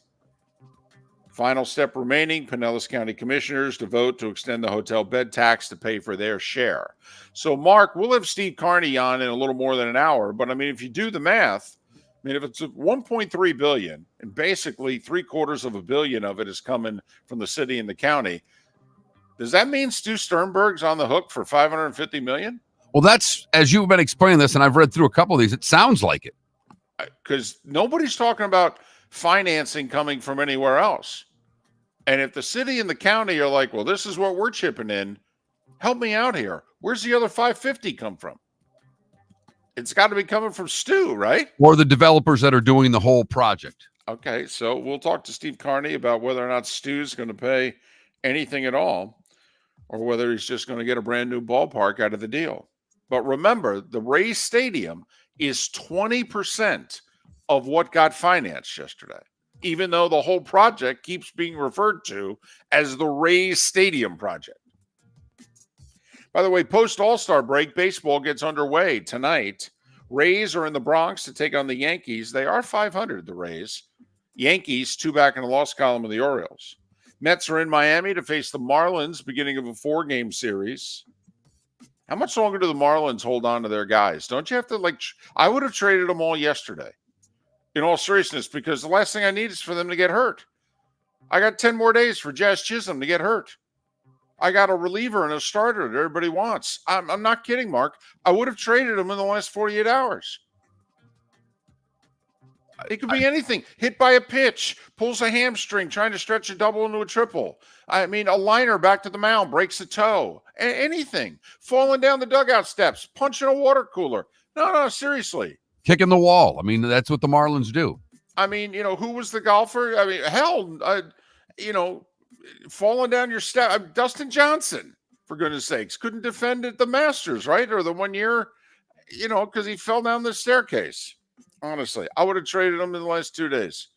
A: Final step remaining, Pinellas County Commissioners to vote to extend the hotel bed tax to pay for their share. So, Mark, we'll have Steve Carney on in a little more than an hour. But, I mean, if you do the math, if it's $1.3 billion and basically $750 million of it is coming from the city and the county, does that mean Stu Sternberg's on the hook for $550 million?
B: Well, that's, as you've been explaining this, and I've read through a couple of these, it sounds like it.
A: Because nobody's talking about financing coming from anywhere else. And if the city and the county are like, well, this is what we're chipping in, help me out here. Where's the other 550 come from? It's got to be coming from Stu, right?
B: Or the developers that are doing the whole project.
A: Okay, so we'll talk to Steve Carney about whether or not Stu's going to pay anything at all, or whether he's just going to get a brand new ballpark out of the deal. But remember, the Rays Stadium is 20% of what got financed yesterday, even though the whole project keeps being referred to as the Rays Stadium project. By the way, post All-Star break, baseball gets underway tonight. Rays are in the Bronx to take on the Yankees. They are 500, the Rays. Yankees, 2 back in the loss column of the Orioles. Mets are in Miami to face the Marlins, beginning of a 4-game series. How much longer do the Marlins hold on to their guys? Don't you have to, I would have traded them all yesterday, in all seriousness, because the last thing I need is for them to get hurt. I got 10 more days for Jazz Chisholm to get hurt. I got a reliever and a starter that everybody wants. I'm not kidding, Mark. I would have traded him in the last 48 hours. It could be anything. Hit by a pitch, pulls a hamstring, trying to stretch a double into a triple. I mean, a liner back to the mound, breaks a toe. Anything. Falling down the dugout steps, punching a water cooler. No, seriously.
B: Kicking the wall. I mean, that's what the Marlins do.
A: I mean, who was the golfer? I mean, hell, falling down your step. Dustin Johnson, for goodness sakes, couldn't defend at the Masters, right? Or the 1 year, because he fell down the staircase. Honestly, I would have traded him in the last 2 days.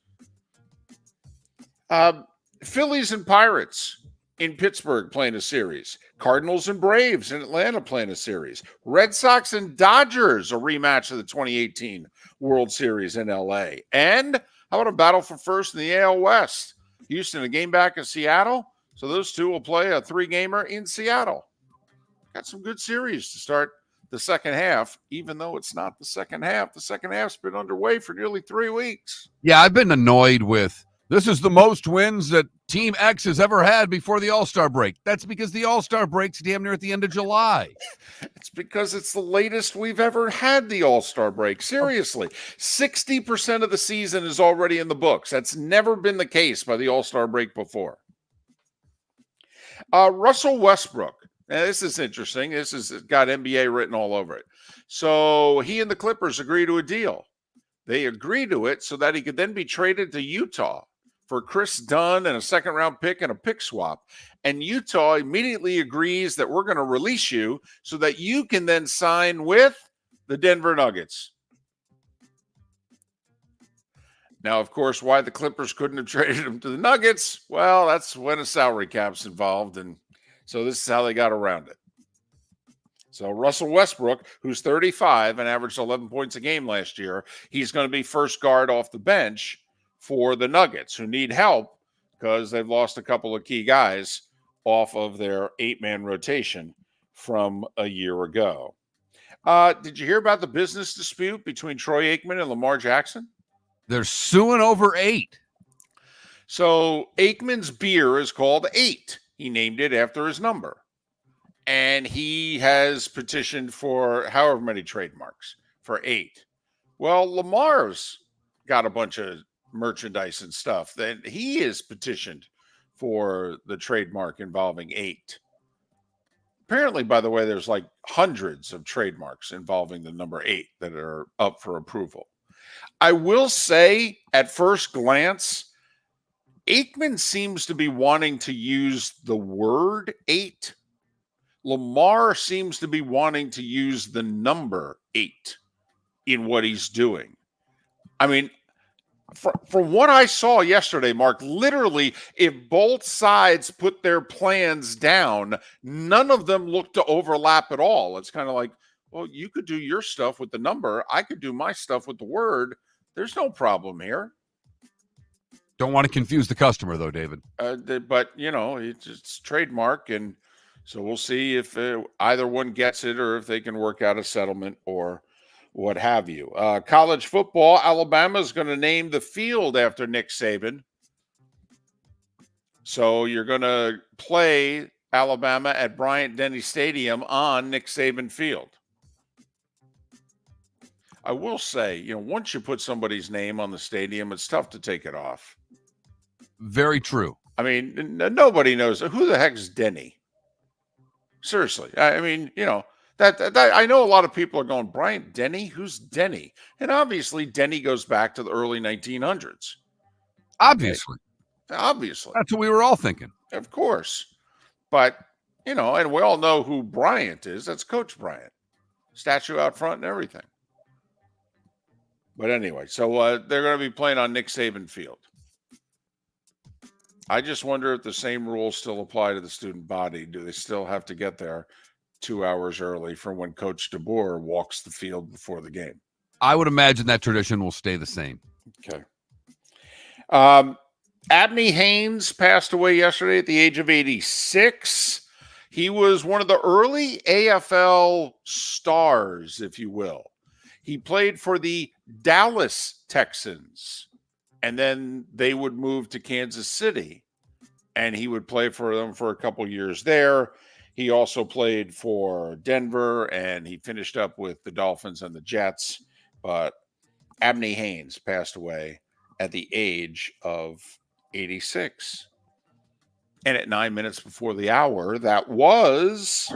A: Phillies and Pirates in Pittsburgh playing a series. Cardinals and Braves in Atlanta playing a series. Red Sox and Dodgers, a rematch of the 2018 World Series in L.A. And how about a battle for first in the AL West? Houston, a game back in Seattle. So those two will play a 3-gamer in Seattle. Got some good series to start the second half, even though it's not the second half. The second half's been underway for nearly 3 weeks.
B: Yeah, I've been annoyed with this is the most wins that Team X has ever had before the All-Star break. That's because the All-Star break's damn near at the end of July.
A: It's because it's the latest we've ever had the All-Star break. Seriously, 60% of the season is already in the books. That's never been the case by the All-Star break before. Russell Westbrook. Now, this is interesting. This has got NBA written all over it. So he and the Clippers agree to a deal. They agree to it so that he could then be traded to Utah for Chris Dunn and a second-round pick and a pick swap. And Utah immediately agrees that we're going to release you so that you can then sign with the Denver Nuggets. Now, of course, why the Clippers couldn't have traded him to the Nuggets, well, that's when a salary cap's involved, and so this is how they got around it. So Russell Westbrook, who's 35 and averaged 11 points a game last year, he's going to be first guard off the bench for the Nuggets, who need help because they've lost a couple of key guys off of their 8-man rotation from a year ago. Did you hear about the business dispute between Troy Aikman and Lamar Jackson?
B: They're suing over 8.
A: So Aikman's beer is called 8. He named it after his number. And he has petitioned for however many trademarks for 8. Well, Lamar's got a bunch of merchandise and stuff that he is petitioned for the trademark involving 8. Apparently, by the way, there's like hundreds of trademarks involving the number 8 that are up for approval. I will say at first glance, Aikman seems to be wanting to use the word 8. Lamar seems to be wanting to use the number 8 in what he's doing. I mean, from what I saw yesterday, Mark, literally, if both sides put their plans down, none of them look to overlap at all. It's kind of like, well, you could do your stuff with the number. I could do my stuff with the word. There's no problem here.
B: Don't want to confuse the customer, though, David.
A: But, you know, it's trademark, and so we'll see if either one gets it or if they can work out a settlement or what have you. College football, Alabama is going to name the field after Nick Saban. So you're going to play Alabama at Bryant-Denny Stadium on Nick Saban Field. I will say, you know, once you put somebody's name on the stadium, it's tough to take it off.
B: Very true.
A: I mean, nobody knows who the heck's Denny. Seriously. I mean, you know, that I know a lot of people are going, Bryant Denny? Who's Denny? And obviously, Denny goes back to the early 1900s.
B: Obviously.
A: Okay? Obviously.
B: That's what we were all thinking.
A: Of course. But, you know, and we all know who Bryant is. That's Coach Bryant. Statue out front and everything. But anyway, so they're going to be playing on Nick Saban Field. I just wonder if the same rules still apply to the student body. Do they still have to get there 2 hours early from when Coach DeBoer walks the field before the game?
B: I would imagine that tradition will stay the same.
A: Okay. Abney Haynes passed away yesterday at the age of 86. He was one of the early AFL stars, if you will. He played for the Dallas Texans, and then they would move to Kansas City, and he would play for them for a couple years there. He also played for Denver, and he finished up with the Dolphins and the Jets. But Abney Haynes passed away at the age of 86. And at 9 minutes before the hour, that was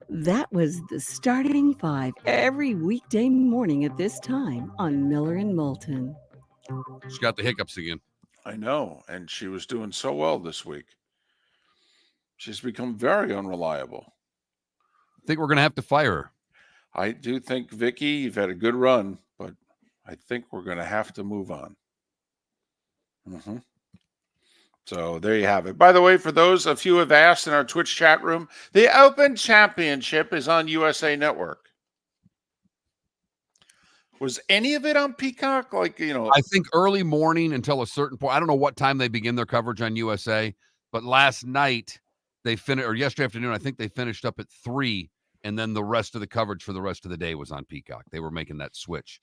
C: the starting 5 every weekday morning at this time on Miller and Moulton.
B: She's got the hiccups again.
A: I know, and she was doing so well this week. She's become very unreliable.
B: I think we're going to have to fire her.
A: I do think, Vicky, you've had a good run, but I think we're going to have to move on. So there you have it. By the way, for those of you who have asked in our Twitch chat room, the Open Championship is on USA Network. Was any of it on Peacock? Like, you know,
B: I think early morning until a certain point. I don't know what time they begin their coverage on USA, but last night they finished, or yesterday afternoon, I think they finished up at 3 and then the rest of the coverage for the rest of the day was on Peacock. They were making that switch.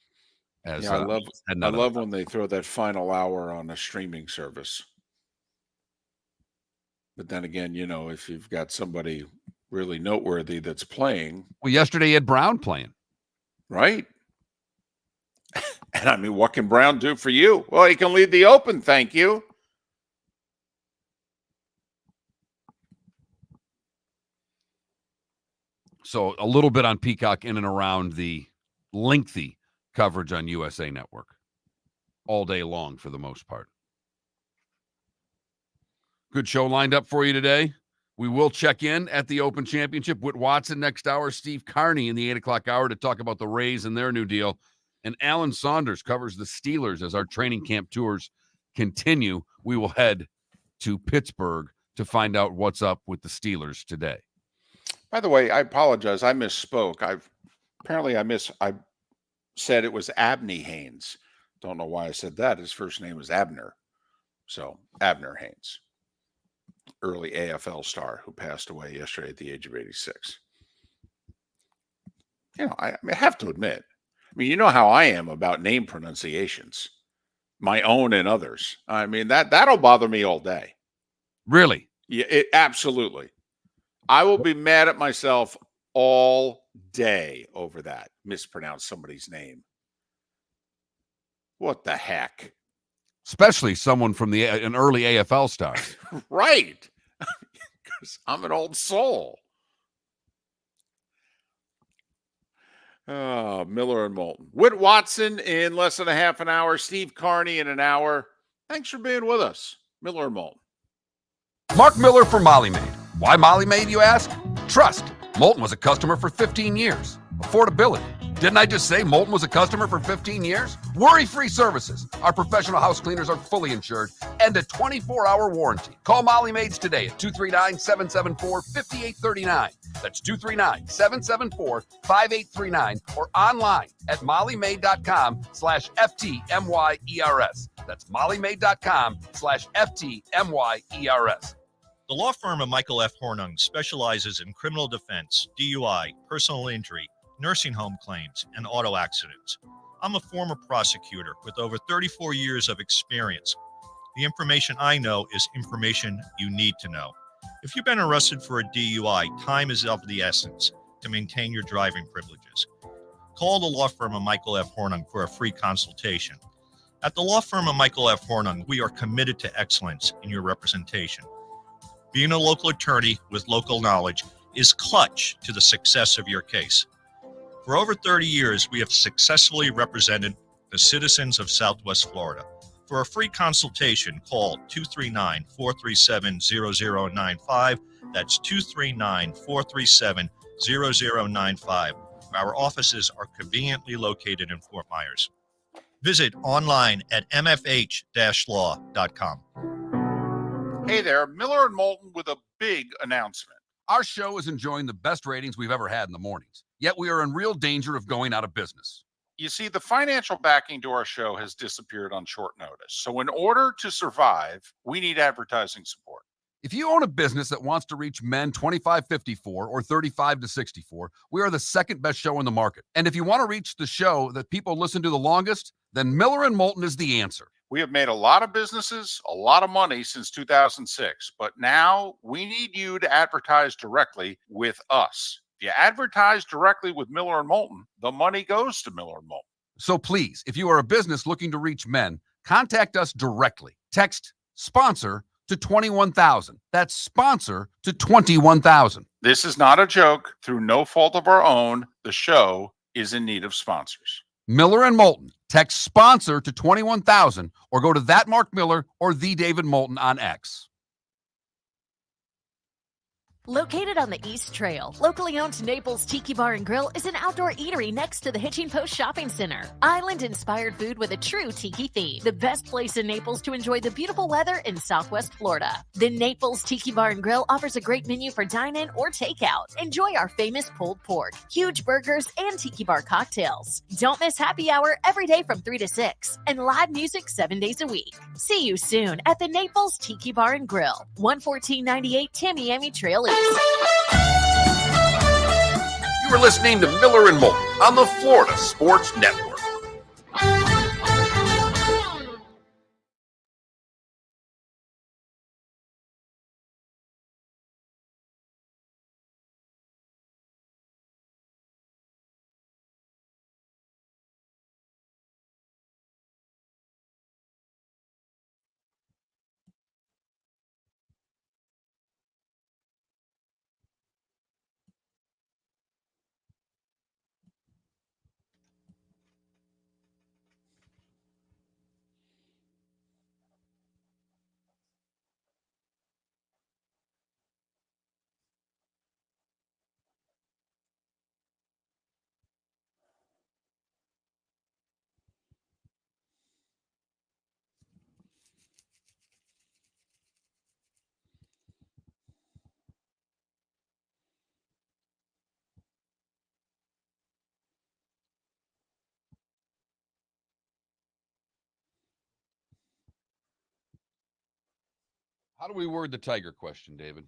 B: I
A: love when they throw that final hour on a streaming service. But then again, if you've got somebody really noteworthy that's playing.
B: Well, yesterday you had Brown playing.
A: Right. And I mean, what can Brown do for you? Well, he can lead the Open, thank you.
B: So a little bit on Peacock in and around the lengthy coverage on USA Network all day long for the most part. Good show lined up for you today. We will check in at the Open Championship. Whit Watson next hour, Steve Carney in the 8 o'clock hour to talk about the Rays and their new deal. And Alan Saunders covers the Steelers as our training camp tours continue. We will head to Pittsburgh to find out what's up with the Steelers today.
A: By the way, I apologize. I misspoke. I said it was Abney Haynes. Don't know why I said that. His first name was Abner. So Abner Haynes, early AFL star who passed away yesterday at the age of 86. I have to admit, you know how I am about name pronunciations, my own and others. I mean, that'll bother me all day.
B: Really?
A: Yeah, absolutely. I will be mad at myself all day over that. Mispronounce somebody's name. What the heck?
B: Especially someone from an early AFL star.
A: Right. Because I'm an old soul. Oh, Miller and Moulton. Whit Watson in less than a half an hour. Steve Carney in an hour. Thanks for being with us. Miller and Moulton.
B: Mark Miller for Molly Maid. Why Molly Maid, you ask? Trust. Moulton was a customer for 15 years. Affordability. Didn't I just say Moulton was a customer for 15 years? Worry-free services. Our professional house cleaners are fully insured and a 24-hour warranty. Call Molly Maids today at 239-774-5839. That's 239-774-5839 or online at mollymaid.com/FTMYERS. That's mollymaid.com/FTMYERS.
G: The law firm of Michael F. Hornung specializes in criminal defense, DUI, personal injury, nursing home claims, and auto accidents. I'm a former prosecutor with over 34 years of experience. The information I know is information you need to know. If you've been arrested for a DUI, time is of the essence to maintain your driving privileges. Call the law firm of Michael F. Hornung for a free consultation. At the law firm of Michael F. Hornung, we are committed to excellence in your representation. Being a local attorney with local knowledge is clutch to the success of your case. For over 30 years, we have successfully represented the citizens of Southwest Florida. For a free consultation, call 239-437-0095. That's 239-437-0095. Our offices are conveniently located in Fort Myers. Visit online at mfh-law.com.
A: Hey there, Miller and Moulton with a big announcement.
B: Our show is enjoying the best ratings we've ever had in the mornings, yet we are in real danger of going out of business.
A: You see, the financial backing to our show has disappeared on short notice. So in order to survive, we need advertising support.
B: If you own a business that wants to reach men 25-54 or 35-64, we are the second best show in the market. And if you want to reach the show that people listen to the longest, then Miller and Moulton is the answer.
A: We have made a lot of businesses, a lot of money since 2006, but now we need you to advertise directly with us. If you advertise directly with Miller and Moulton, the money goes to Miller and Moulton.
B: So please, if you are a business looking to reach men, contact us directly. Text sponsor to 21,000. That's sponsor to 21,000.
A: This is not a joke. Through no fault of our own, the show is in need of sponsors.
B: Miller and Moulton. Text sponsor to 21,000 or go to that Mark Miller or the David Moulton on X.
H: Located on the East Trail, locally owned Naples Tiki Bar and Grill is an outdoor eatery next to the Hitching Post Shopping Center. Island-inspired food with a true tiki theme. The best place in Naples to enjoy the beautiful weather in Southwest Florida. The Naples Tiki Bar and Grill offers a great menu for dine-in or takeout. Enjoy our famous pulled pork, huge burgers, and tiki bar cocktails. Don't miss happy hour every day from 3 to 6 and live music 7 days a week. See you soon at the Naples Tiki Bar and Grill, 11498 Tamiami Trail East.
I: You are listening to Miller and Moulton on the Florida Sports Network.
B: How do we word the Tiger question, David?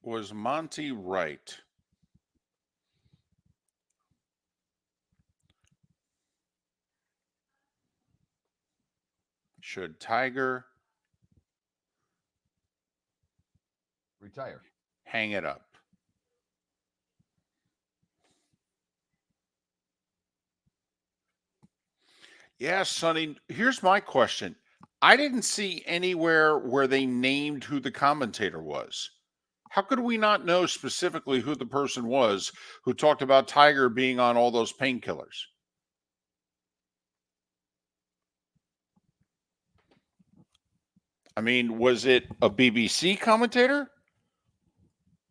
A: Was Monty right? Should Tiger
B: Retire.
A: hang it up? Yeah, Sonny, here's my question. I didn't see anywhere where they named who the commentator was. How could we not know specifically who the person was who talked about Tiger being on all those painkillers? I mean, was it a BBC commentator?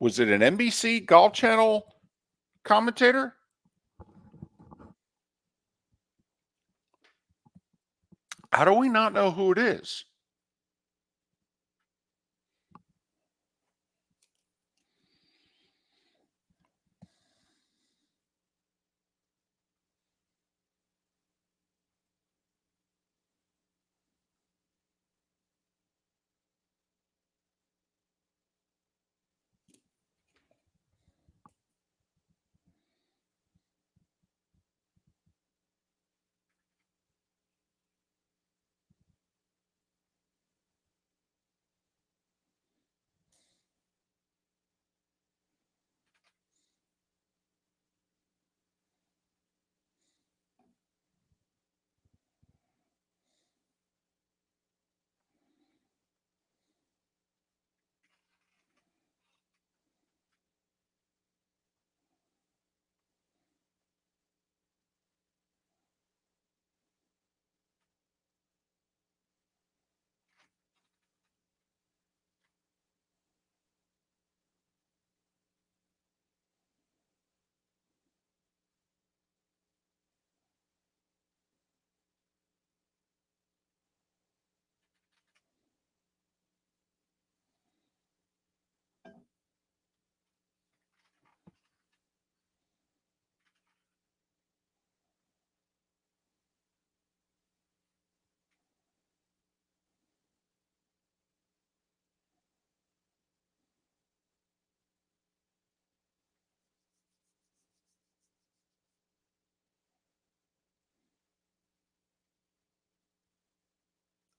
A: Was it an NBC Golf Channel commentator? How do we not know who it is?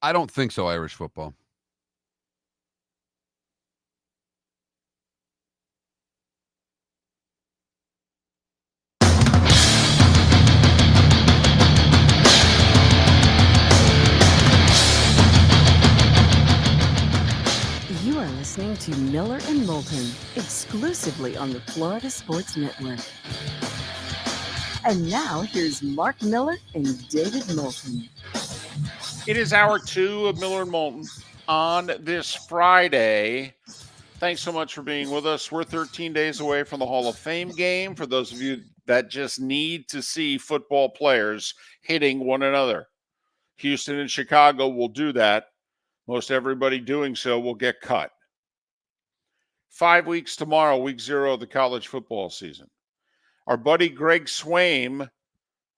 B: I don't think so, Irish football.
C: You are listening to Miller and Moulton, exclusively on the Florida Sports Network. And now, here's Mark Miller and David Moulton.
A: It is hour 2 of Miller and Moulton on this Friday. Thanks so much for being with us. We're 13 days away from the Hall of Fame game for those of you that just need to see football players hitting one another. Houston and Chicago will do that. Most everybody doing so will get cut. 5 weeks tomorrow, week 0 of the college football season. Our buddy Greg Swaim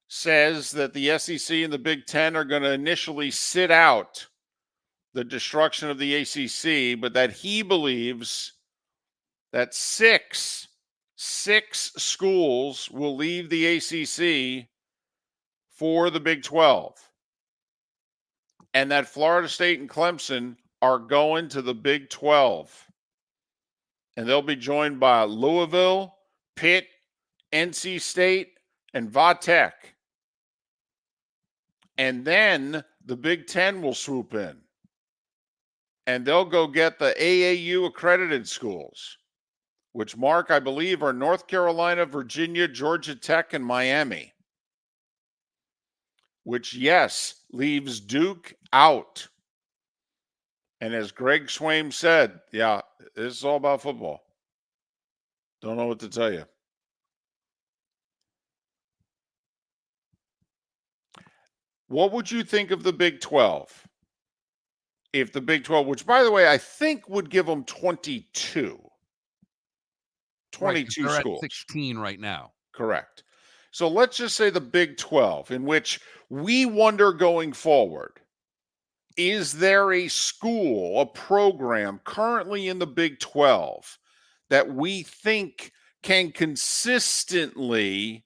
A: says that the SEC and the Big Ten are going to initially sit out the destruction of the ACC, but that he believes that six schools will leave the ACC for the Big 12, and that Florida State and Clemson are going to the Big 12. And they'll be joined by Louisville, Pitt, NC State, and Vatech. And then the Big 10 will swoop in. And they'll go get the AAU accredited schools, which, Mark, I believe are North Carolina, Virginia, Georgia Tech, and Miami. Which, yes, leaves Duke out. And as Greg Swaim said, yeah, this is all about football. Don't know what to tell you. What would you think of the Big 12? If the Big 12, which, by the way, I think would give them 22. 22
B: they're
A: schools.
B: At 16 right now.
A: Correct. So let's just say the Big 12, in which we wonder going forward, is there a school, a program currently in the Big 12 that we think can consistently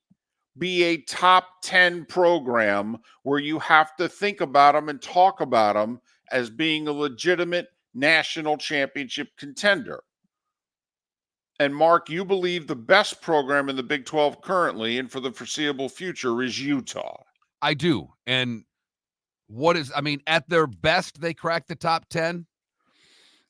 A: be a top 10 program where you have to think about them and talk about them as being a legitimate national championship contender? And Mark, you believe the best program in the Big 12 currently and for the foreseeable future is Utah.
B: I do. And at their best, they crack the top 10.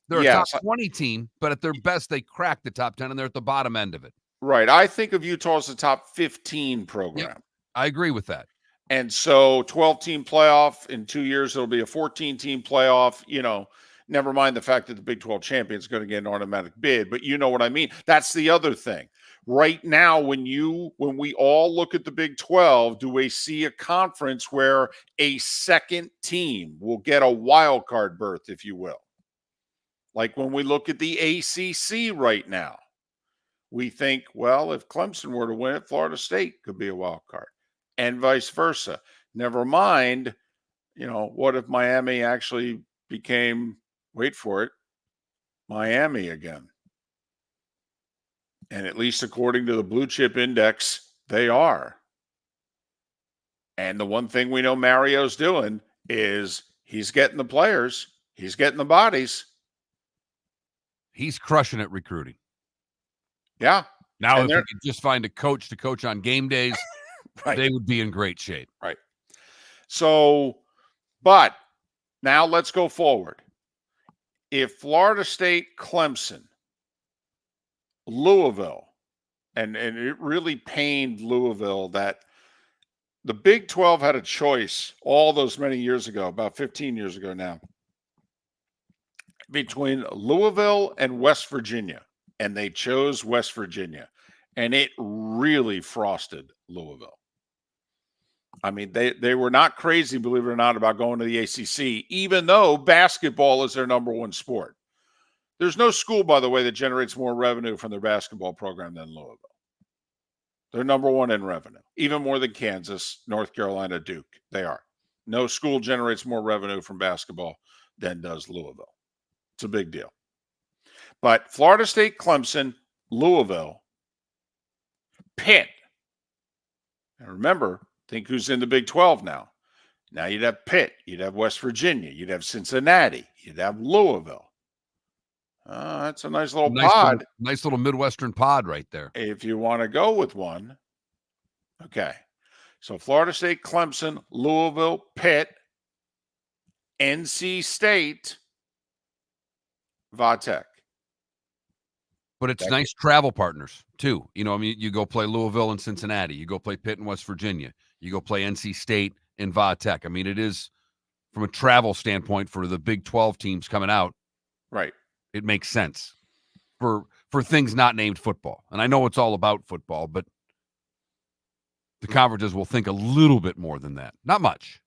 B: They're a top 20 team, but at their best, they crack the top 10, and they're at the bottom end of it.
A: Right. I think of Utah as the top 15 program.
B: Yep. I agree with that.
A: And so 12-team playoff in 2 years, it'll be a 14-team playoff. Never mind the fact that the Big 12 champion is going to get an automatic bid, but you know what I mean? That's the other thing. Right now, when we all look at the Big 12, do we see a conference where a second team will get a wild card berth, if you will? Like when we look at the ACC right now, we think, well, if Clemson were to win it, Florida State could be a wild card, and vice versa. Never mind, what if Miami actually became, wait for it, Miami again? And at least according to the Blue Chip Index, they are. And the one thing we know Mario's doing is he's getting the players, he's getting the bodies.
B: He's crushing at recruiting.
A: Yeah.
B: Now, if we could just find a coach to coach on game days,
A: right,
B: they would be in great shape.
A: Right. So, but now let's go forward. If Florida State, Clemson, Louisville, and it really pained Louisville that the Big 12 had a choice all those many years ago, about 15 years ago now, between Louisville and West Virginia, and they chose West Virginia, and it really frosted Louisville. I mean, they were not crazy, believe it or not, about going to the ACC, even though basketball is their number one sport. There's no school, by the way, that generates more revenue from their basketball program than Louisville. They're number one in revenue, even more than Kansas, North Carolina, Duke. They are. No school generates more revenue from basketball than does Louisville. It's a big deal. But Florida State, Clemson, Louisville, Pitt. And remember, think who's in the Big 12 now. Now you'd have Pitt, you'd have West Virginia, you'd have Cincinnati, you'd have Louisville. That's a nice little pod.
B: Nice little Midwestern pod right there.
A: If you want to go with one. Okay. So Florida State, Clemson, Louisville, Pitt, NC State, Vatech.
B: But it's nice travel partners, too. You go play Louisville and Cincinnati. You go play Pitt and West Virginia. You go play NC State and Vatech. I mean, it is, from a travel standpoint for the Big 12 teams coming out.
A: Right.
B: It makes sense for things not named football. And I know it's all about football, but the conferences will think a little bit more than that. Not much.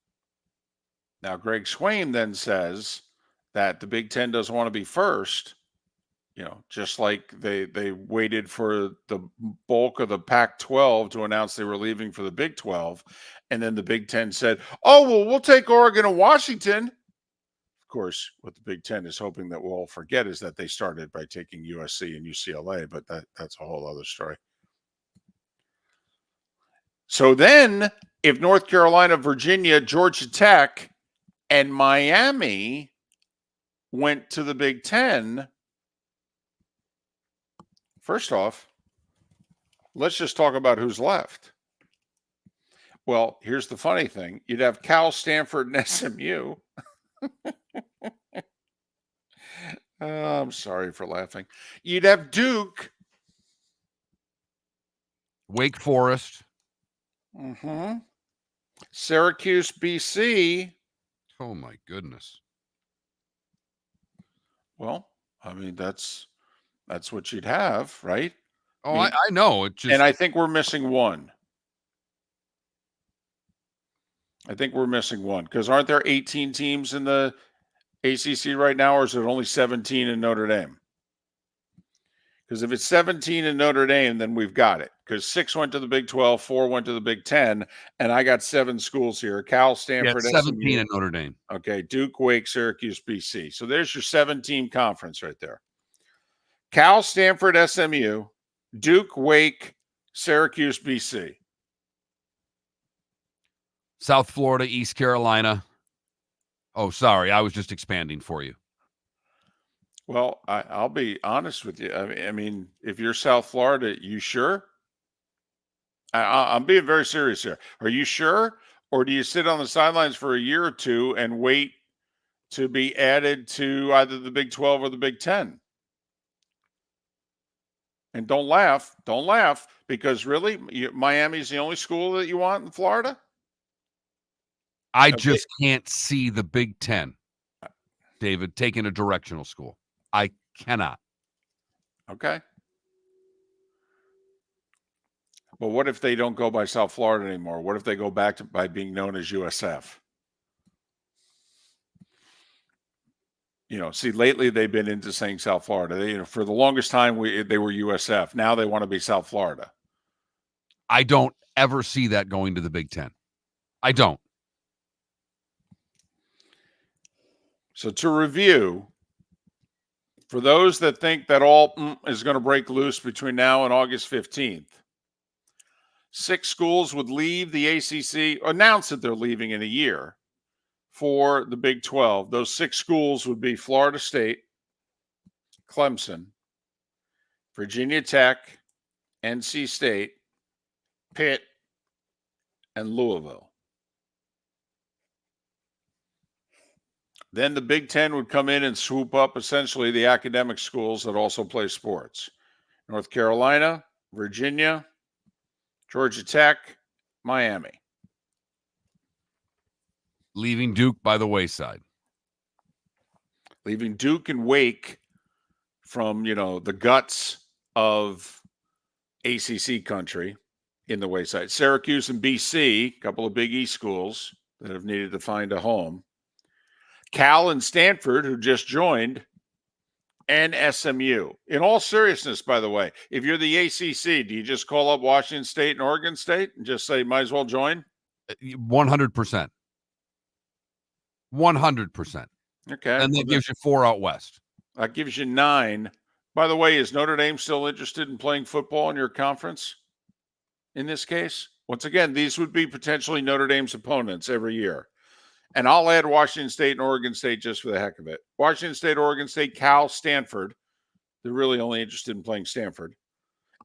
A: Now, Greg Swaim then says that the Big 10 doesn't want to be first, just like they waited for the bulk of the Pac-12 to announce they were leaving for the Big 12. And then the Big 10 said, oh, well, we'll take Oregon and Washington. Of course, what the Big Ten is hoping that we'll all forget is that they started by taking USC and UCLA, but that's a whole other story. So then, if North Carolina, Virginia, Georgia Tech, and Miami went to the Big Ten, first off, let's just talk about who's left. Well, here's the funny thing. You'd have Cal, Stanford, and SMU. I'm sorry for laughing. You'd have Duke.
B: Wake Forest.
A: Mm-hmm. Syracuse, BC.
B: Oh, my goodness.
A: Well, I mean, that's what you'd have, right?
B: Oh, I know. It just,
A: and I think we're missing one. Because aren't there 18 teams in the ACC right now, or is it only 17 in Notre Dame? Because if it's 17 in Notre Dame, then we've got it. Because 6 went to the Big 12, 4 went to the Big 10, and I got 7 schools here: Cal, Stanford,
B: 17
A: SMU.
B: in Notre Dame.
A: Okay, Duke, Wake, Syracuse, BC. So there's your 7-team conference right there. Cal, Stanford, SMU, Duke, Wake, Syracuse, BC.
B: South Florida, East Carolina. Oh, sorry. I was just expanding for you.
A: Well, I'll be honest with you. I mean, if you're South Florida, you sure? I'm being very serious here. Are you sure? Or do you sit on the sidelines for a year or two and wait to be added to either the Big 12 or the Big 10? And don't laugh, because really, Miami's the only school that you want in Florida?
B: I just can't see the Big 10, David, taking a directional school. I cannot.
A: Okay. But what if they don't go by South Florida anymore? What if they go back to by being known as USF? See, lately they've been into saying South Florida. They, for the longest time, they were USF. Now they want to be South Florida.
B: I don't ever see that going to the Big 10. I don't.
A: So to review, for those that think that all is going to break loose between now and August 15th, 6 schools would leave the ACC, announce that they're leaving in a year for the Big 12. Those 6 schools would be Florida State, Clemson, Virginia Tech, NC State, Pitt, and Louisville. Then the Big 10 would come in and swoop up essentially the academic schools that also play sports. North Carolina, Virginia, Georgia Tech, Miami.
B: Leaving Duke by the wayside.
A: Leaving Duke and Wake from, the guts of ACC country in the wayside. Syracuse and BC, a couple of Big East schools that have needed to find a home. Cal and Stanford, who just joined, and SMU. In all seriousness, by the way, if you're the ACC, do you just call up Washington State and Oregon State and just say, might as well join?
B: 100%. 100%.
A: Okay.
B: And that gives you 4 out west.
A: That gives you 9. By the way, is Notre Dame still interested in playing football in your conference in this case? Once again, these would be potentially Notre Dame's opponents every year. And I'll add Washington State and Oregon State just for the heck of it. Washington State, Oregon State, Cal, Stanford. They're really only interested in playing Stanford.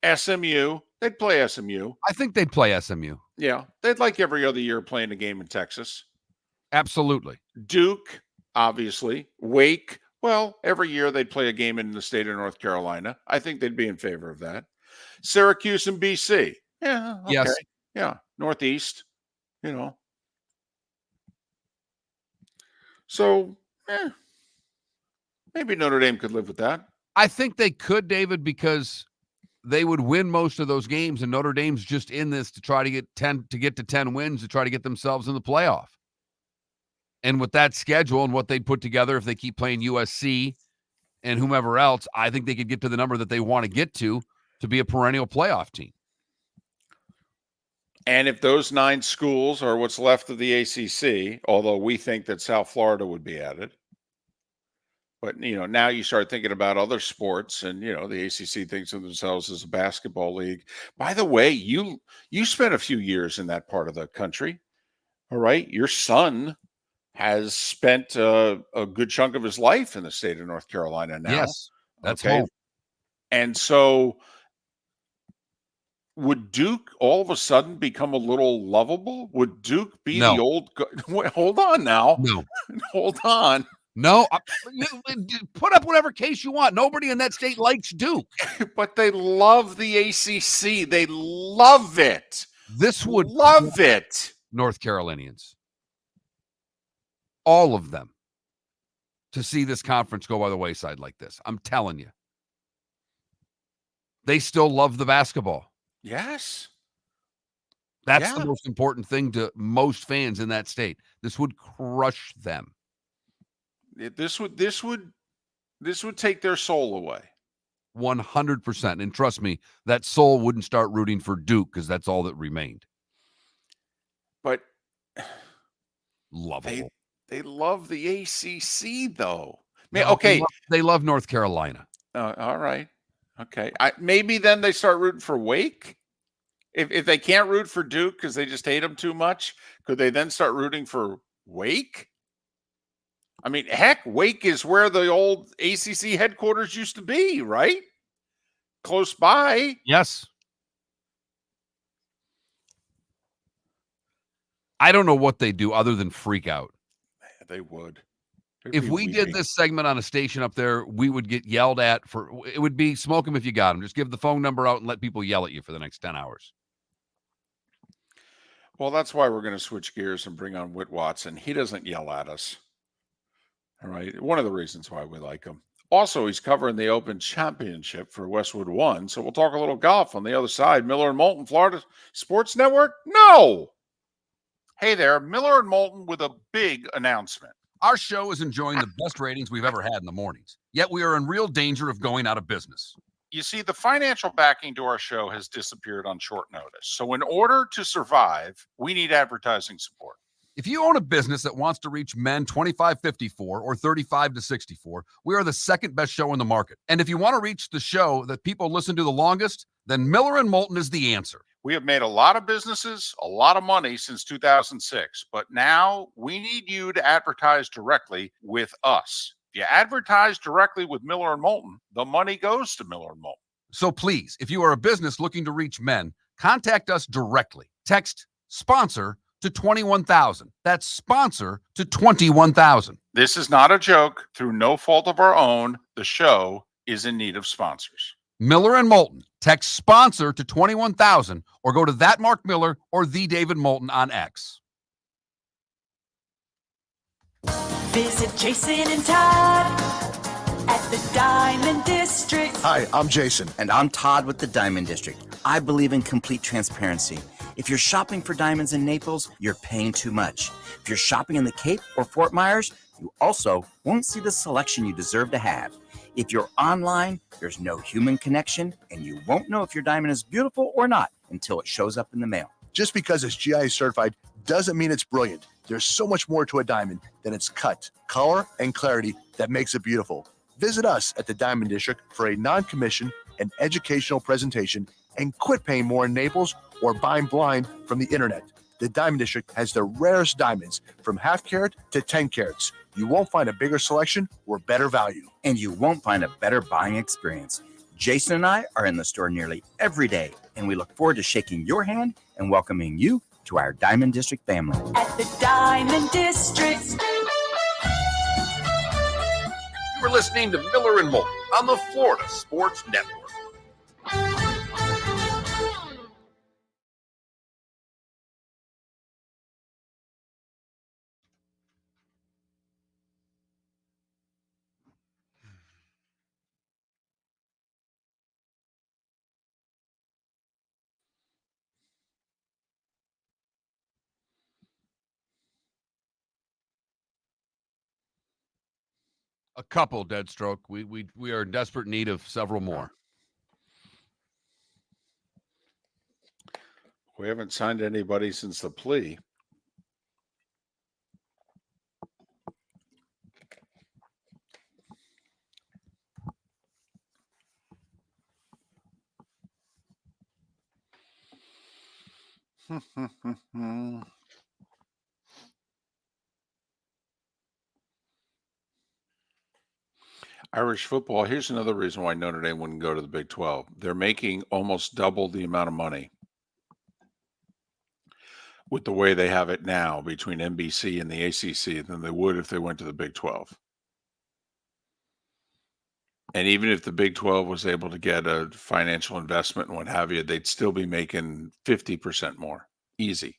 A: SMU, they'd play SMU.
B: I think they'd play SMU.
A: Yeah, they'd like every other year playing a game in Texas.
B: Absolutely.
A: Duke, obviously. Wake, well, every year they'd play a game in the state of North Carolina. I think they'd be in favor of that. Syracuse and BC. Yeah, okay.
B: Yes.
A: Yeah, Northeast, So, maybe Notre Dame could live with that.
B: I think they could, David, because they would win most of those games, and Notre Dame's just in this to try to get to 10 wins to try to get themselves in the playoff. And with that schedule and what they'd put together, if they keep playing USC and whomever else, I think they could get to the number that they want to get to be a perennial playoff team.
A: And if those 9 schools are what's left of the ACC, although we think that South Florida would be added, But now you start thinking about other sports, and the ACC thinks of themselves as a basketball league. By the way, you spent a few years in that part of the country. All right, your son has spent a good chunk of his life in the state of North Carolina now.
B: Yes, that's
A: okay,
B: home.
A: and so would Duke all of a sudden become a little lovable? Would Duke be
B: No.
A: the old? Wait, hold on now.
B: No.
A: Hold on.
B: No, put up whatever case you want. Nobody in that state likes Duke.
A: But they love the ACC. They love it.
B: This would
A: love it.
B: North Carolinians, all of them, to see this conference go by the wayside like this. I'm telling you. They still love the basketball.
A: Yes.
B: That's the most important thing to most fans in that state. This would crush them.
A: This would take their soul away.
B: 100%. And trust me, that soul wouldn't start rooting for Duke because that's all that remained.
A: But
B: lovable.
A: They love the ACC though. Man,
B: No,
A: okay.
B: They love North Carolina.
A: All right. Okay. Maybe then they start rooting for Wake. If they can't root for Duke because they just hate them too much, could they then start rooting for Wake? I mean, heck, Wake is where the old ACC headquarters used to be, right? Close by.
B: Yes. I don't know what they do other than freak out.
A: They would.
B: If we did this segment on a station up there, we would get yelled at it would be smoke them if you got them. Just give the phone number out and let people yell at you for the next 10 hours.
A: Well, that's why we're going to switch gears and bring on Whit Watson. He doesn't yell at us. All right. One of the reasons why we like him. Also, he's covering the Open Championship for Westwood One. So we'll talk a little golf on the other side. Miller and Moulton, Florida Sports Network? No. Hey there, Miller and Moulton with a big announcement.
B: Our show is enjoying the best ratings we've ever had in the mornings, yet we are in real danger of going out of business.
A: You see, the financial backing to our show has disappeared on short notice. So in order to survive, we need advertising support.
B: If you own a business that wants to reach men 25-54 or 35-64, we are the second best show in the market. And if you want to reach the show that people listen to the longest, then Miller and Moulton is the answer.
A: We have made a lot of businesses, a lot of money since 2006, but now we need you to advertise directly with us. If you advertise directly with Miller and Moulton, the money goes to Miller and Moulton.
B: So please, if you are a business looking to reach men, contact us directly. Text sponsor to 21,000. That's sponsor to 21,000.
A: This is not a joke. Through no fault of our own, the show is in need of sponsors.
B: Miller and Moulton. Text sponsor to 21,000 or go to that Mark Miller or the David Moulton on X.
D: Visit Jason and Todd at the Diamond District.
E: Hi, I'm Jason.
F: And I'm Todd with the Diamond District. I believe in complete transparency. If you're shopping for diamonds in Naples, you're paying too much. If you're shopping in the Cape or Fort Myers, you also won't see the selection you deserve to have. If you're online, there's no human connection, and you won't know if your diamond is beautiful or not until it shows up in the mail.
E: Just because it's GIA certified doesn't mean it's brilliant. There's so much more to a diamond than its cut, color, and clarity that makes it beautiful. Visit us at the Diamond District for a non-commission and educational presentation, and quit paying more in Naples or buying blind from the internet. The Diamond District has the rarest diamonds from 1/2 carat to 10 carats. You won't find a bigger selection or better value.
F: And you won't find a better buying experience. Jason and I are in the store nearly every day, and we look forward to shaking your hand and welcoming you to our Diamond District family.
D: At the Diamond District.
I: You are listening to Miller and Moulton on the Florida Sports Network.
B: A couple, Deadstroke. We are in desperate need of several more.
A: We haven't signed anybody since the plea. Irish football, here's another reason why Notre Dame wouldn't go to the Big 12. They're making almost double the amount of money with the way they have it now between NBC and the ACC than they would if they went to the Big 12. And even if the Big 12 was able to get a financial investment and what have you, they'd still be making 50% more easy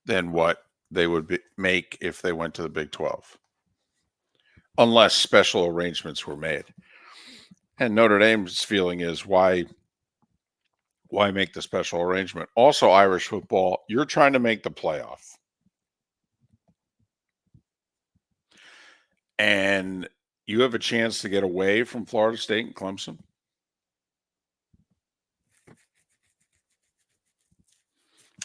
A: than what they would make if they went to the Big 12, unless special arrangements were made. And Notre Dame's feeling is why make the special arrangement? Also, Irish football, you're trying to make the playoff. And you have a chance to get away from Florida State and Clemson.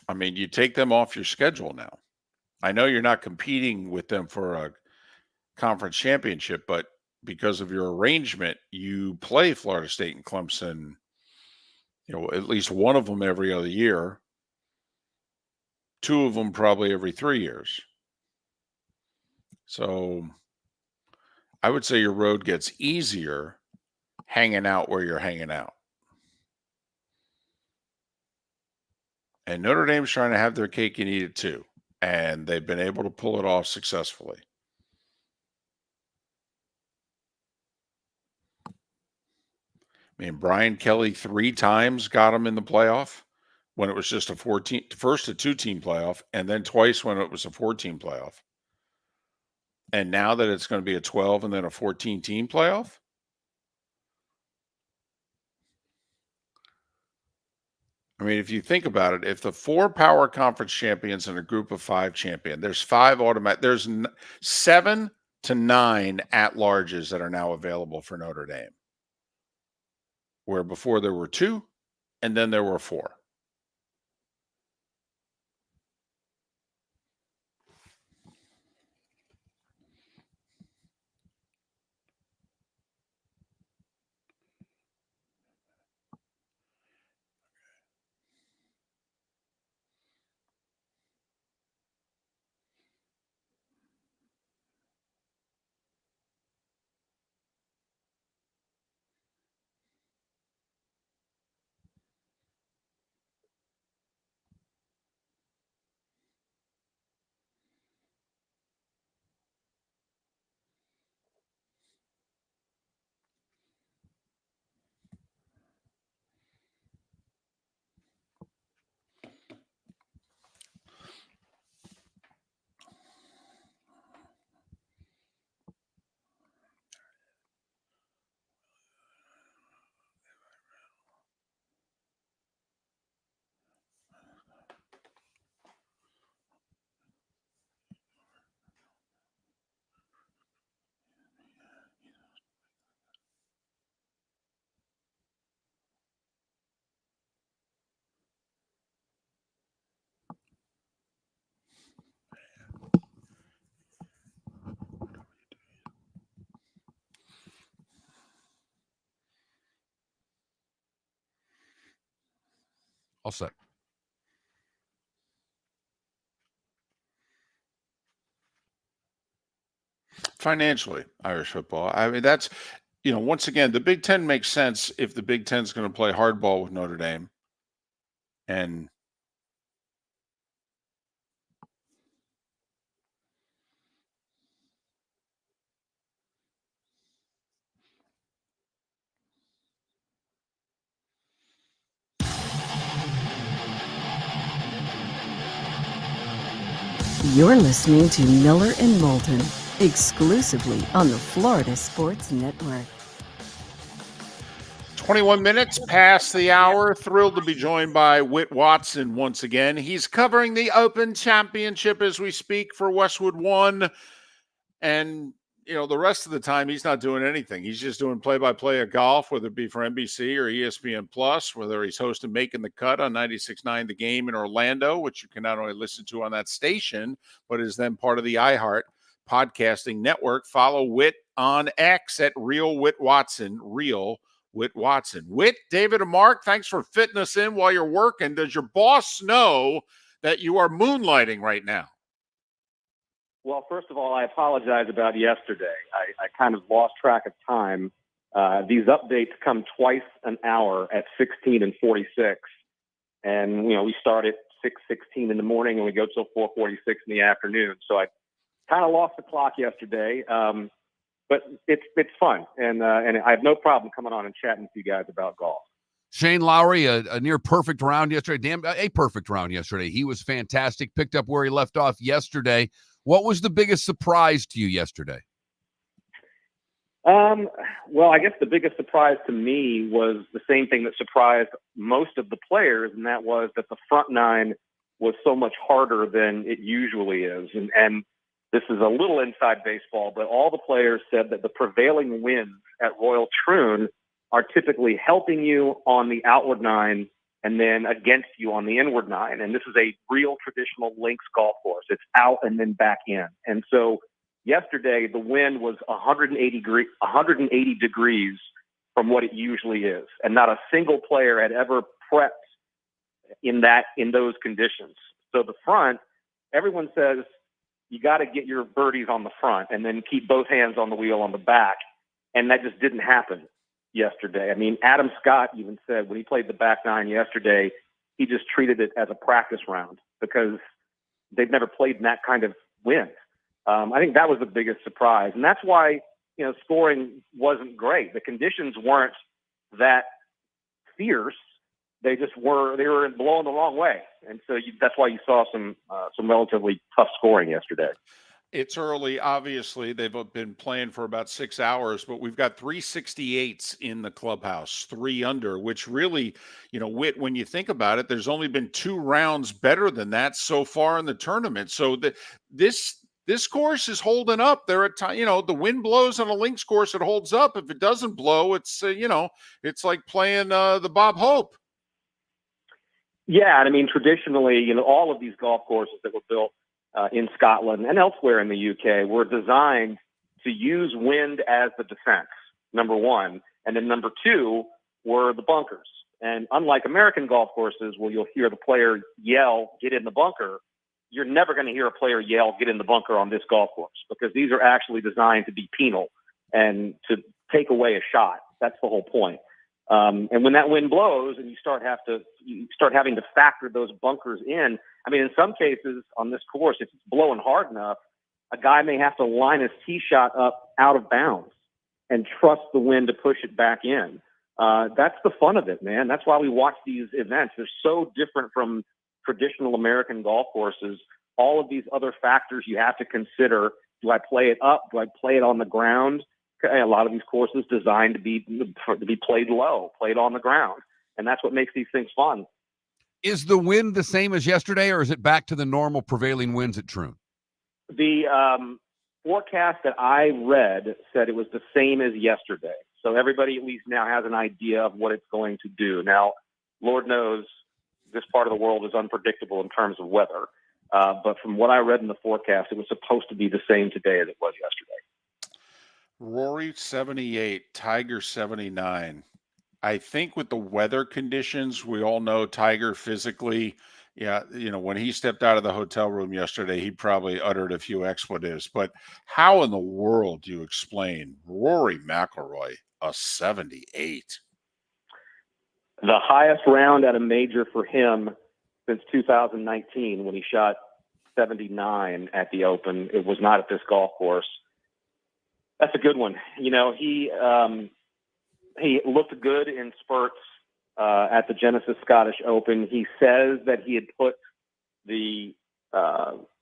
A: I mean, you take them off your schedule now. I know you're not competing with them for a conference championship, but because of your arrangement, you play Florida State and Clemson, at least one of them every other year, two of them probably every 3 years. So I would say your road gets easier hanging out where you're hanging out. And Notre Dame's trying to have their cake and eat it too. And they've been able to pull it off successfully. I mean, Brian Kelly 3 times got them in the playoff when it was just first a 2-team playoff, and then twice when it was a 4-team playoff. And now that it's going to be a 12 and then a 14-team playoff, I mean, if you think about it, if the 4 power conference champions and a group of 5 champion, there's 5 automatic, there's 7 to 9 at-larges that are now available for Notre Dame, where before there were 2 and then there were 4.
B: All set.
A: Financially, Irish football. I mean, that's, once again, the Big Ten makes sense if the Big Ten's going to play hardball with Notre Dame. And
C: You're listening to Miller and Moulton, exclusively on the Florida Sports Network.
A: 21 minutes past the hour. Thrilled to be joined by Whit Watson once again. He's covering the Open Championship as we speak for Westwood One. And, the rest of the time, he's not doing anything. He's just doing play-by-play of golf, whether it be for NBC or ESPN Plus, whether he's hosting Making the Cut on 96.9 The Game in Orlando, which you can not only listen to on that station, but is then part of the iHeart podcasting network. Follow Whit on X at Real Whit Watson, Real Whit Watson. Whit, David, and Mark, thanks for fitting us in while you're working. Does your boss know that you are moonlighting right now?
J: Well, first of all, I apologize about yesterday. I kind of lost track of time. These updates come twice an hour at 16 and 46. And, we start at 6:16 in the morning and we go till 4:46 in the afternoon. So I kind of lost the clock yesterday. But it's fun. And I have no problem coming on and chatting with you guys about golf.
B: Shane Lowry, a near perfect round yesterday. A perfect round yesterday. He was fantastic. Picked up where he left off yesterday. What was the biggest surprise to you yesterday?
J: Well, I guess the biggest surprise to me was the same thing that surprised most of the players, and that was that the front nine was so much harder than it usually is. And this is a little inside baseball, but all the players said that the prevailing winds at Royal Troon are typically helping you on the outward nine and then against you on the inward nine. And this is a real traditional links golf course. It's out and then back in. And so yesterday, the wind was 180 degrees from what it usually is. And not a single player had ever prepped in those conditions. So the front, everyone says you got to get your birdies on the front and then keep both hands on the wheel on the back. And that just didn't happen yesterday. I mean, Adam Scott even said when he played the back nine yesterday, he just treated it as a practice round because they've never played in that kind of wind. I think that was the biggest surprise. And that's why, scoring wasn't great. The conditions weren't that fierce. They just were, they were blowing the wrong way. And so that's why you saw some relatively tough scoring yesterday.
A: It's early. Obviously, they've been playing for about 6 hours, but we've got 368s in the clubhouse, 3 under, which really, Whit, when you think about it, there's only been 2 rounds better than that so far in the tournament. So this course is holding up. There at time, the wind blows on a links course, it holds up. If it doesn't blow, it's it's like playing the Bob Hope.
J: Yeah, and I mean traditionally, all of these golf courses that were built in Scotland and elsewhere in the UK were designed to use wind as the defense, number one. And then number two were the bunkers. And unlike American golf courses where you'll hear the player yell, get in the bunker, you're never going to hear a player yell, get in the bunker on this golf course because these are actually designed to be penal and to take away a shot. That's the whole point. And when that wind blows and you start having to factor those bunkers in, I mean, in some cases on this course, if it's blowing hard enough, a guy may have to line his tee shot up out of bounds and trust the wind to push it back in. That's the fun of it, man. That's why we watch these events. They're so different from traditional American golf courses. All of these other factors you have to consider. Do I play it up? Do I play it on the ground? A lot of these courses designed to be played low, played on the ground. And that's what makes these things fun.
B: Is the wind the same as yesterday, or is it back to the normal prevailing winds at Troon?
J: The forecast that I read said it was the same as yesterday. So everybody at least now has an idea of what it's going to do. Now, Lord knows this part of the world is unpredictable in terms of weather. But from what I read in the forecast, it was supposed to be the same today as it was yesterday.
A: Rory 78, Tiger 79. I think with the weather conditions, we all know Tiger physically, when he stepped out of the hotel room yesterday, he probably uttered a few expletives. But how in the world do you explain Rory McIlroy, a 78?
J: The highest round at a major for him since 2019 when he shot 79 at the Open. It was not at this golf course. That's a good one. He looked good in spurts at the Genesis Scottish Open. He says that he had put the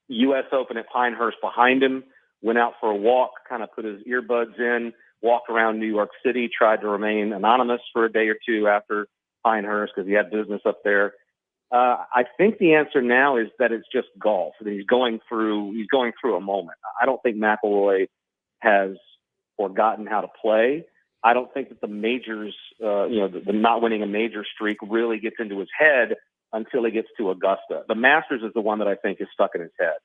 J: U.S. Open at Pinehurst behind him, went out for a walk, kind of put his earbuds in, walked around New York City, tried to remain anonymous for a day or two after Pinehurst because he had business up there. I think the answer now is that it's just golf. That he's going through a moment. I don't think McIlroy has forgotten how to play. I don't think that the majors, the not winning a major streak really gets into his head until he gets to Augusta. The Masters is the one that I think is stuck in his head.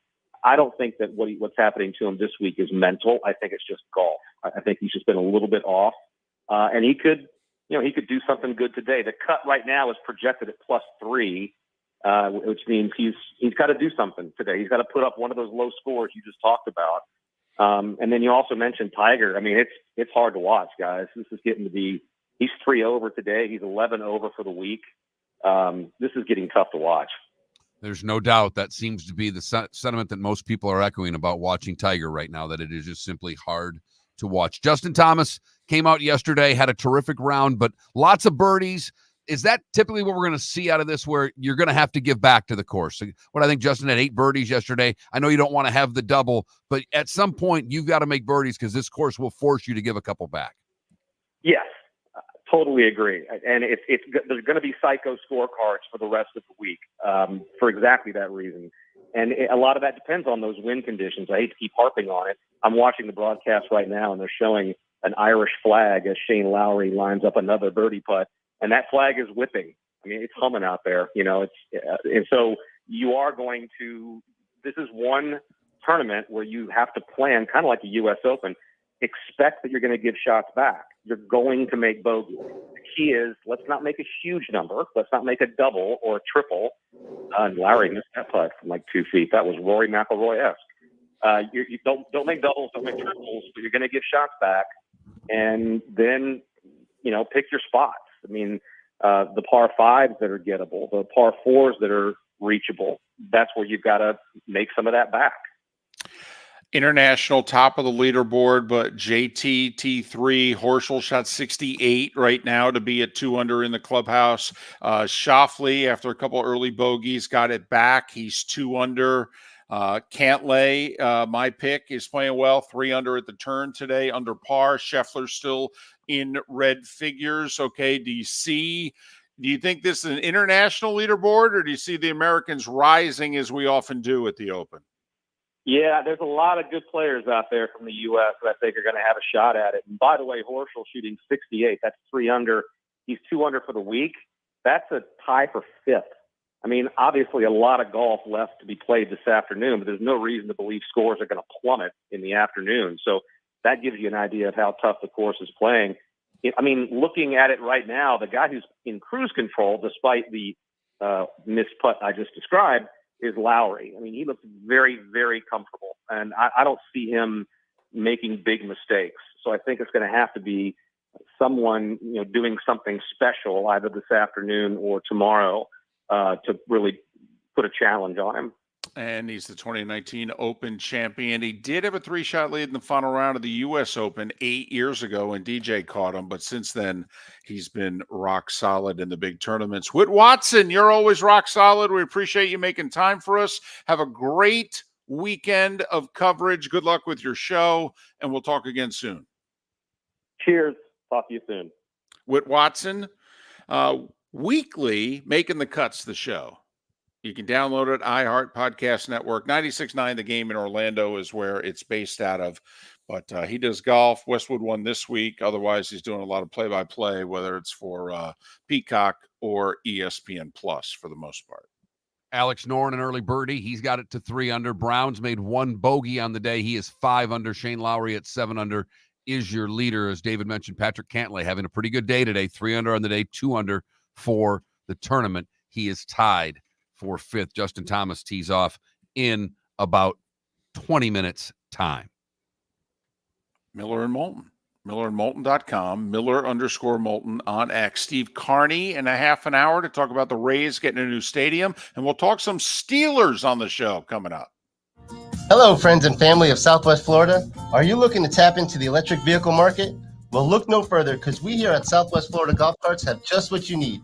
J: I don't think that what's happening to him this week is mental. I think it's just golf. I think he's just been a little bit off. And he could he could do something good today. The cut right now is projected at +3, which means he's got to do something today. He's got to put up one of those low scores you just talked about. And then you also mentioned Tiger. I mean, it's hard to watch, guys. This is getting to be. He's 3 over today. He's 11 over for the week. This is getting tough to watch.
B: There's no doubt that seems to be the sentiment that most people are echoing about watching Tiger right now, that it is just simply hard to watch. Justin Thomas came out yesterday, had a terrific round, but lots of birdies. Is that typically what we're going to see out of this, where you're going to have to give back to the course? What I think Justin had 8 birdies yesterday. I know you don't want to have the double, but at some point you've got to make birdies because this course will force you to give a couple back.
J: Yes, totally agree. And there's going to be psycho scorecards for the rest of the week for exactly that reason. And a lot of that depends on those wind conditions. I hate to keep harping on it. I'm watching the broadcast right now, and they're showing an Irish flag as Shane Lowry lines up another birdie putt. And that flag is whipping. I mean, it's humming out there, and so you are going to, this is one tournament where you have to plan, kind of like the U.S. Open, expect that you're going to give shots back. You're going to make bogeys. The key is, let's not make a huge number. Let's not make a double or a triple. And Lowry missed that putt from like 2 feet. That was Rory McIlroy-esque. You don't make doubles, don't make triples, but you're going to give shots back. And then, pick your spots. I mean, the par 5s that are gettable, the par 4s that are reachable, that's where you've got to make some of that back.
A: International top of the leaderboard, but JT T3 Horschel shot 68 right now to be at 2 under in the clubhouse. Schauffele, after a couple early bogeys, got it back. He's 2 under. Cantlay, my pick, is playing well, 3 under at the turn today, under par. Scheffler's still in red figures. Okay, do you think this is an international leaderboard, or do you see the Americans rising as we often do at the Open?
J: Yeah, there's a lot of good players out there from the U.S. that I think are going to have a shot at it. And by the way, Horschel shooting 68, that's 3 under. He's 2 under for the week. That's a tie for 5th. I mean, obviously a lot of golf left to be played this afternoon, but there's no reason to believe scores are going to plummet in the afternoon. So that gives you an idea of how tough the course is playing. I mean, looking at it right now, the guy who's in cruise control, despite the missed putt I just described, is Lowry. I mean, he looks very, very comfortable, and I don't see him making big mistakes. So I think it's going to have to be someone, doing something special either this afternoon or tomorrow to really put a challenge on him.
A: And he's the 2019 Open champion. He did have a 3-shot lead in the final round of the U.S. Open 8 years ago, and DJ caught him. But since then, he's been rock solid in the big tournaments. Whit Watson, you're always rock solid. We appreciate you making time for us. Have a great weekend of coverage. Good luck with your show, and we'll talk again soon.
J: Cheers. Talk to you soon.
A: Whit Watson, weekly, making the cuts, the show. You can download it, iHeart Podcast Network. 96.9 The Game in Orlando is where it's based out of. But he does golf. Westwood won this week. Otherwise, he's doing a lot of play-by-play, whether it's for Peacock or ESPN Plus for the most part.
B: Alex Noren, an early birdie. He's got it to 3 under. Browns made 1 bogey on the day. He is 5 under. Shane Lowry at 7 under is your leader. As David mentioned, Patrick Cantlay having a pretty good day today. 3 under on the day, 2 under for the tournament. He is tied for 5th. Justin Thomas tees off in about 20 minutes time.
A: Miller and Moulton. MillerandMoulton.com, Miller_Moulton on X. Steve Carney in a half an hour to talk about the Rays getting a new stadium. And we'll talk some Steelers on the show coming up.
K: Hello, friends and family of Southwest Florida. Are you looking to tap into the electric vehicle market? Well, look no further, because we here at Southwest Florida Golf Carts have just what you need.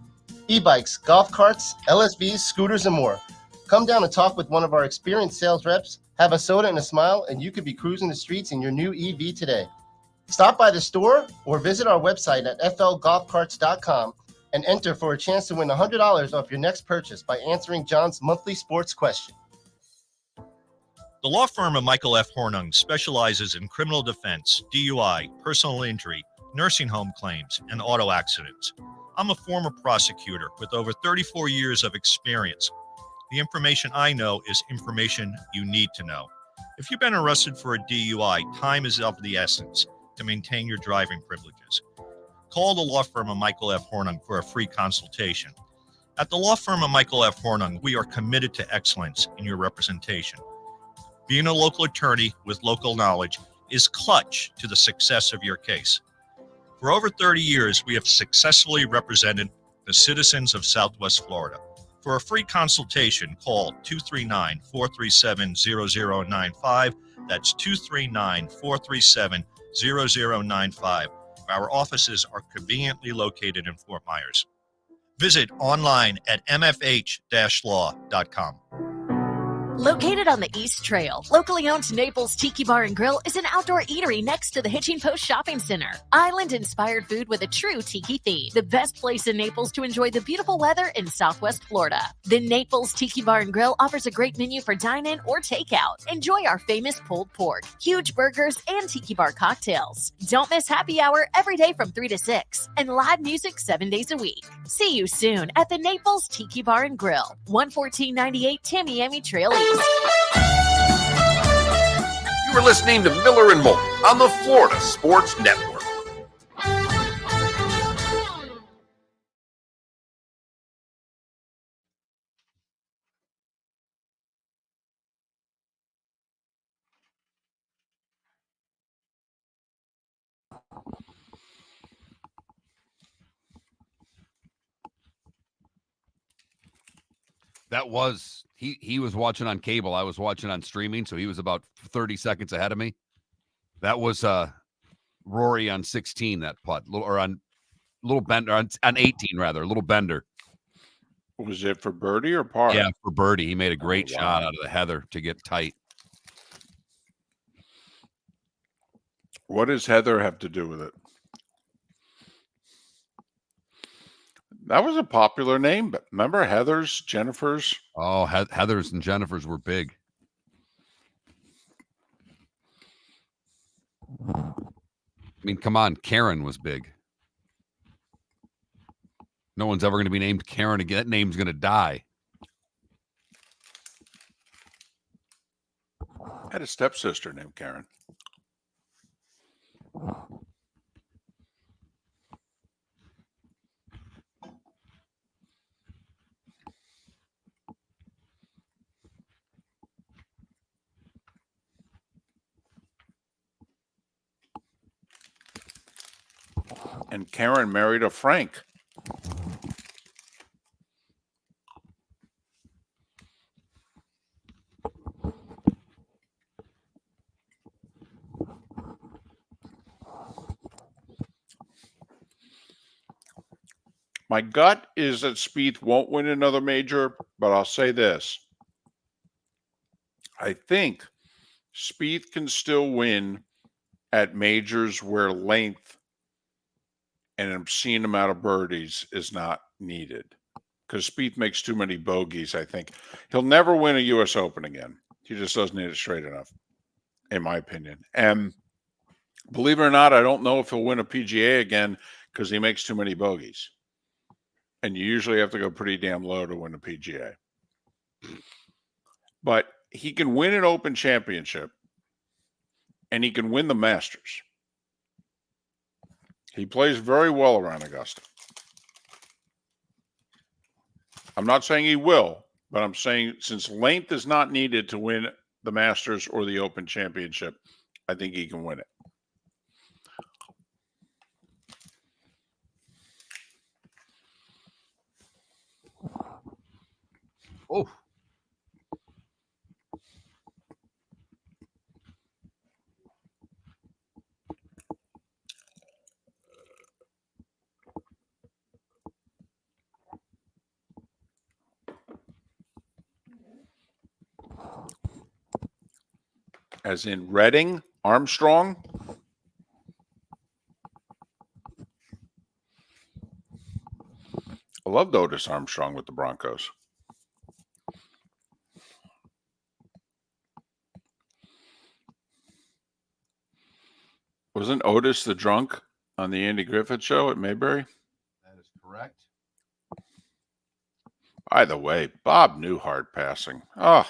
K: E-bikes, golf carts, LSVs, scooters, and more. Come down and talk with one of our experienced sales reps, have a soda and a smile, and you could be cruising the streets in your new EV today. Stop by the store or visit our website at flgolfcarts.com and enter for a chance to win $100 off your next purchase by answering John's monthly sports question.
G: The law firm of Michael F. Hornung specializes in criminal defense, DUI, personal injury, nursing home claims, and auto accidents. I'm a former prosecutor with over 34 years of experience. The information I know is information you need to know. If you've been arrested for a DUI, time is of the essence to maintain your driving privileges. call the law firm of Michael F. Hornung for a free consultation. At the law firm of Michael F. Hornung, we are committed to excellence in your representation. Being a local attorney with local knowledge is clutch to the success of your case. For over 30 years, we have successfully represented the citizens of Southwest Florida. For a free consultation, call 239-437-0095. That's 239-437-0095. Our offices are conveniently located in Fort Myers. Visit online at mfh-law.com.
H: Located on the East Trail, locally owned Naples Tiki Bar and Grill is an outdoor eatery next to the Hitching Post Shopping Center. Island-inspired food with a true tiki theme. The best place in Naples to enjoy the beautiful weather in Southwest Florida. The Naples Tiki Bar and Grill offers a great menu for dine-in or takeout. Enjoy our famous pulled pork, huge burgers, and tiki bar cocktails. Don't miss happy hour every day from 3 to 6 and live music 7 days a week. See you soon at the Naples Tiki Bar and Grill, 11498 Tamiami Trail East.
I: You are listening to Miller and Moulton on the Florida Sports Network.
B: That was he was watching on cable. I was watching on streaming, so he was about 30 seconds ahead of me. That was Rory on 16, that putt, or on little bender on 18 rather, little bender.
A: Was it for birdie or par?
B: Yeah, for birdie. He made a great shot out of the heather to get tight.
A: What does Heather have to do with it? That was a popular name, but remember Heather's, Jennifer's?
B: Oh, Heather's and Jennifer's were big. I mean, come on, Karen was big. No one's ever going to be named Karen again. That name's going to die.
A: I had a stepsister named Karen. And Karen married a Frank. My gut is that Spieth won't win another major, but I'll say this. I think Spieth can still win at majors where length and an obscene amount of birdies is not needed. Because Spieth makes too many bogeys, I think. He'll never win a U.S. Open again. He just doesn't hit it straight enough, in my opinion. And believe it or not, I don't know if he'll win a PGA again because he makes too many bogeys. And you usually have to go pretty damn low to win a PGA. But he can win an Open Championship, and he can win the Masters. He plays very well around Augusta. I'm not saying he will, but I'm saying since length is not needed to win the Masters or the Open Championship, I think he can win it.
B: Oh.
A: As in Redding, Armstrong. I loved Otis Armstrong with the Broncos. Wasn't Otis the drunk on the Andy Griffith show at Mayberry?
B: That is correct.
A: By the way, Bob Newhart passing. Oh,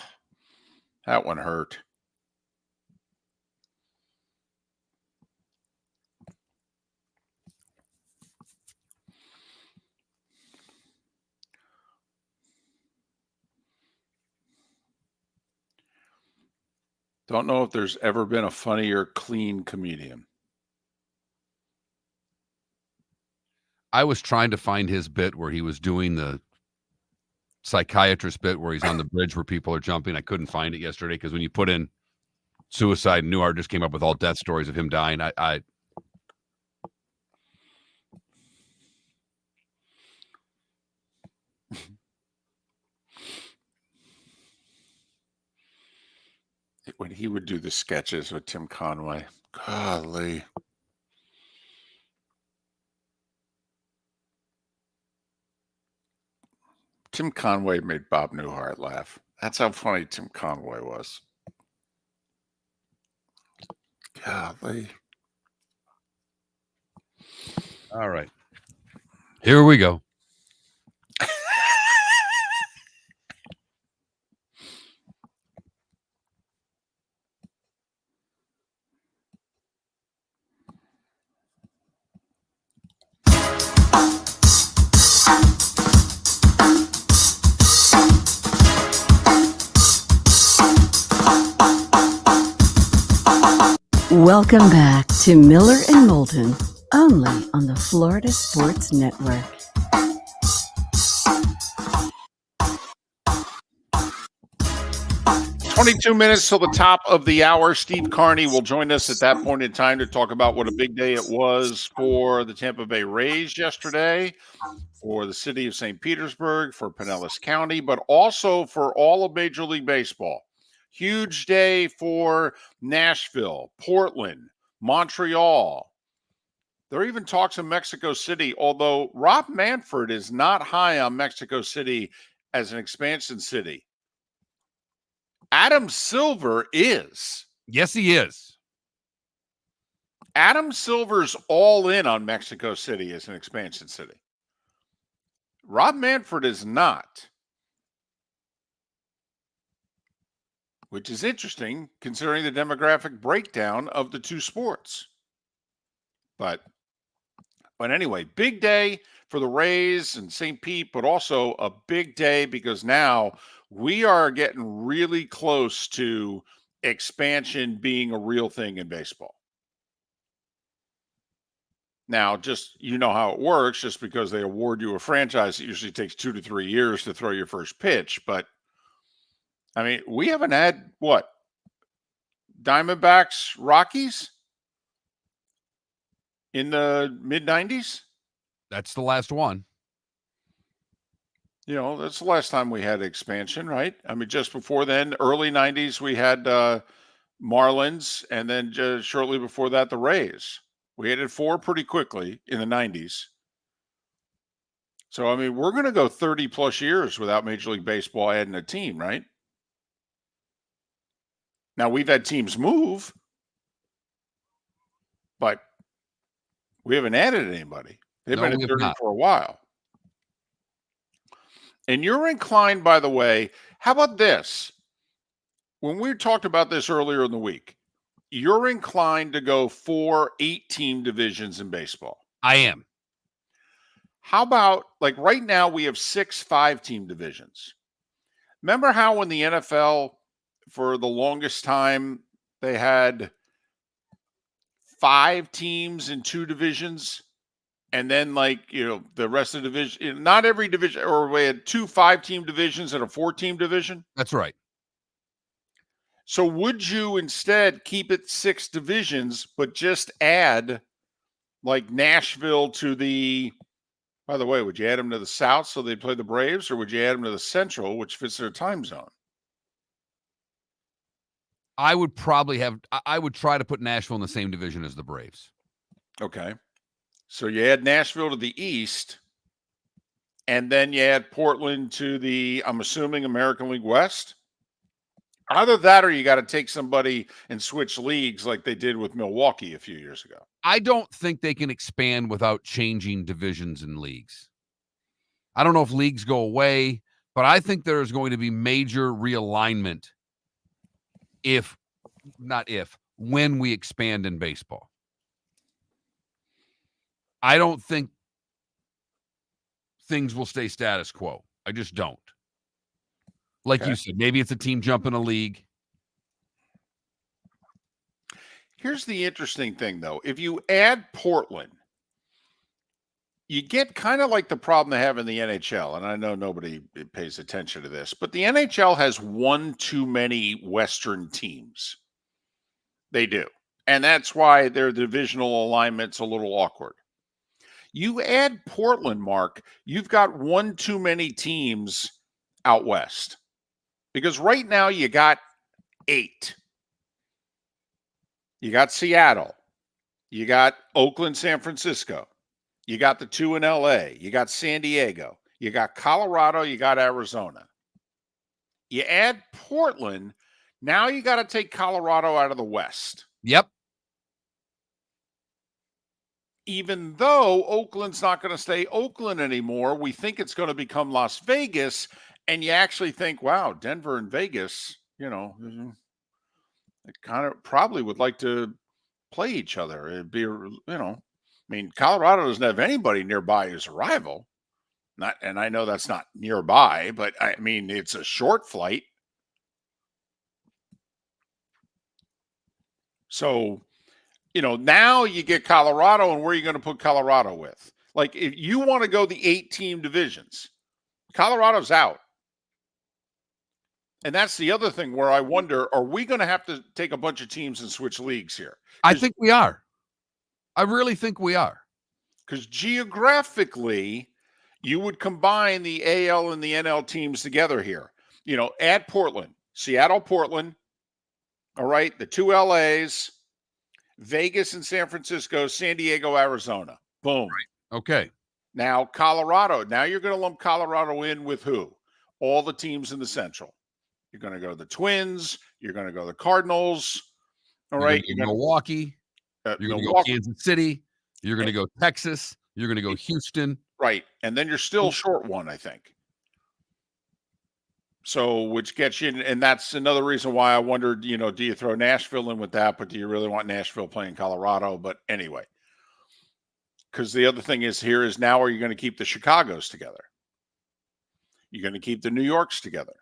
A: that one hurt. Don't know if there's ever been a funnier, clean comedian.
B: I was trying to find his bit where he was doing the psychiatrist bit where he's on the bridge where people are jumping. I couldn't find it yesterday because when you put in suicide, Newhart just came up with all death stories of him dying.
A: When he would do the sketches with Tim Conway, golly. Tim Conway made Bob Newhart laugh. That's how funny Tim Conway was. Golly.
B: All right. Here we go.
C: Welcome back to Miller and Moulton, only on the Florida Sports Network.
A: "22 minutes till the top of the hour." Steve Carney will join us at that point in time to talk about what a big day it was for the Tampa Bay Rays yesterday, for the city of St. Petersburg, for Pinellas County, but also for all of Major League Baseball. Huge day for Nashville, Portland, Montreal. There are even talks of Mexico City, although Rob Manfred is not high on Mexico City as an expansion city. Adam Silver is.
B: Yes, he is.
A: Adam Silver's all in on Mexico City as an expansion city. Rob Manfred is not. Which is interesting considering the demographic breakdown of the two sports. But anyway, big day for the Rays and St. Pete, but also a big day because now we are getting really close to expansion being a real thing in baseball. Now, just you know how it works, just because they award you a franchise, it usually takes 2 to 3 years to throw your first pitch. But I mean, we haven't had what? Diamondbacks, Rockies in the mid-90s?
B: That's the last one.
A: You know, that's the last time we had expansion, right? I mean, just before then, early 90s, we had Marlins, and then just shortly before that, the Rays. We had 4 pretty quickly in the 90s. So, I mean, we're going to go 30-plus years without Major League Baseball adding a team, right? Now, we've had teams move, but we haven't added anybody. They've been at 30 for a while. And you're inclined, by the way, how about this? When we talked about this earlier in the week, you're inclined to go 4 8-team divisions in baseball.
B: I am.
A: How about, like right now, we have 6 5-team divisions. Remember how when the NFL, for the longest time, they had 5 teams in 2 divisions? And then, like, you know, the rest of the division, not every division, or we had 2 5-team divisions and a 4-team division.
B: That's right.
A: So would you instead keep it 6 divisions, but just add like Nashville to the, by the way, would you add them to the South so they'd play the Braves, or would you add them to the Central, which fits their time zone?
B: I would try to put Nashville in the same division as the Braves.
A: Okay. So you add Nashville to the East, and then you add Portland to the, I'm assuming, American League West? Either that or you got to take somebody and switch leagues like they did with Milwaukee a few years ago.
B: I don't think they can expand without changing divisions and leagues. I don't know if leagues go away, but I think there's going to be major realignment when we expand in baseball. I don't think things will stay status quo. I just don't. Like you said, maybe it's a team jumping a league.
A: Here's the interesting thing, though. If you add Portland, you get kind of like the problem they have in the NHL. And I know nobody pays attention to this, but the NHL has one too many Western teams. They do. And that's why their divisional alignment's a little awkward. You add Portland, Mark, you've got one too many teams out west. Because right now you got 8. You got Seattle. You got Oakland, San Francisco. You got the 2 in LA. You got San Diego. You got Colorado. You got Arizona. You add Portland. Now you got to take Colorado out of the West.
B: Yep.
A: Even though Oakland's not going to stay Oakland anymore, we think it's going to become Las Vegas. And you actually think, wow, Denver and Vegas, it kind of probably would like to play each other. It'd be, Colorado doesn't have anybody nearby as a rival. And I know that's not nearby, but I mean, it's a short flight. So, now you get Colorado, and where are you going to put Colorado with? Like, if you want to go the 8-team divisions, Colorado's out. And that's the other thing where I wonder, are we going to have to take a bunch of teams and switch leagues here?
B: I think we are. I really think we are.
A: Because geographically, you would combine the AL and the NL teams together here. Add Portland, Seattle, Portland. All right, the 2 LAs, Vegas and San Francisco, San Diego, Arizona. Boom.
B: Right. Okay.
A: Now, Colorado. Now you're going to lump Colorado in with who? All the teams in the Central. You're going to go the Twins. You're going to go the Cardinals. All right.
B: You're going to Milwaukee. You're going to go Kansas City. You're going to go Texas. You're going to go Houston.
A: Right. And then you're still short one, I think. So, which gets you, and that's another reason why I wondered, do you throw Nashville in with that, but do you really want Nashville playing Colorado? But anyway, because the other thing is now, are you going to keep the Chicagos together? You're going to keep the New Yorks together.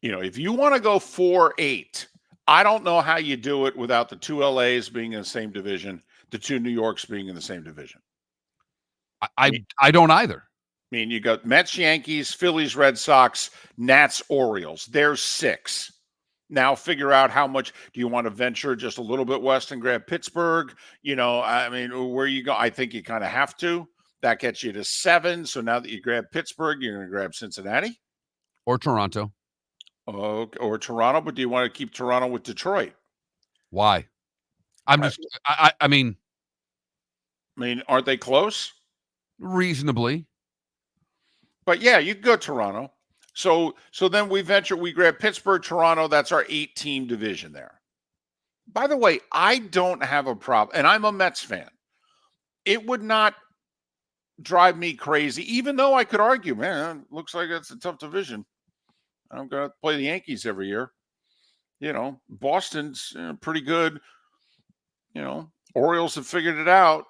A: If you want to go 4-8, I don't know how you do it without the 2 LAs being in the same division, the 2 New Yorks being in the same division.
B: I don't either.
A: I mean, you got Mets, Yankees, Phillies, Red Sox, Nats, Orioles. There's 6. Now figure out how much do you want to venture just a little bit west and grab Pittsburgh? Where you go? I think you kind of have to. That gets you to 7. So now that you grab Pittsburgh, you're going to grab Cincinnati.
B: Or Toronto.
A: Or Toronto, but do you want to keep Toronto with Detroit?
B: Why? I mean,
A: aren't they close?
B: Reasonably.
A: But yeah, you could go Toronto. So then we grab Pittsburgh, Toronto. That's our 8-team division there. By the way, I don't have a problem, and I'm a Mets fan. It would not drive me crazy, even though I could argue, man, looks like it's a tough division. I'm going to play the Yankees every year. Boston's pretty good. Orioles have figured it out.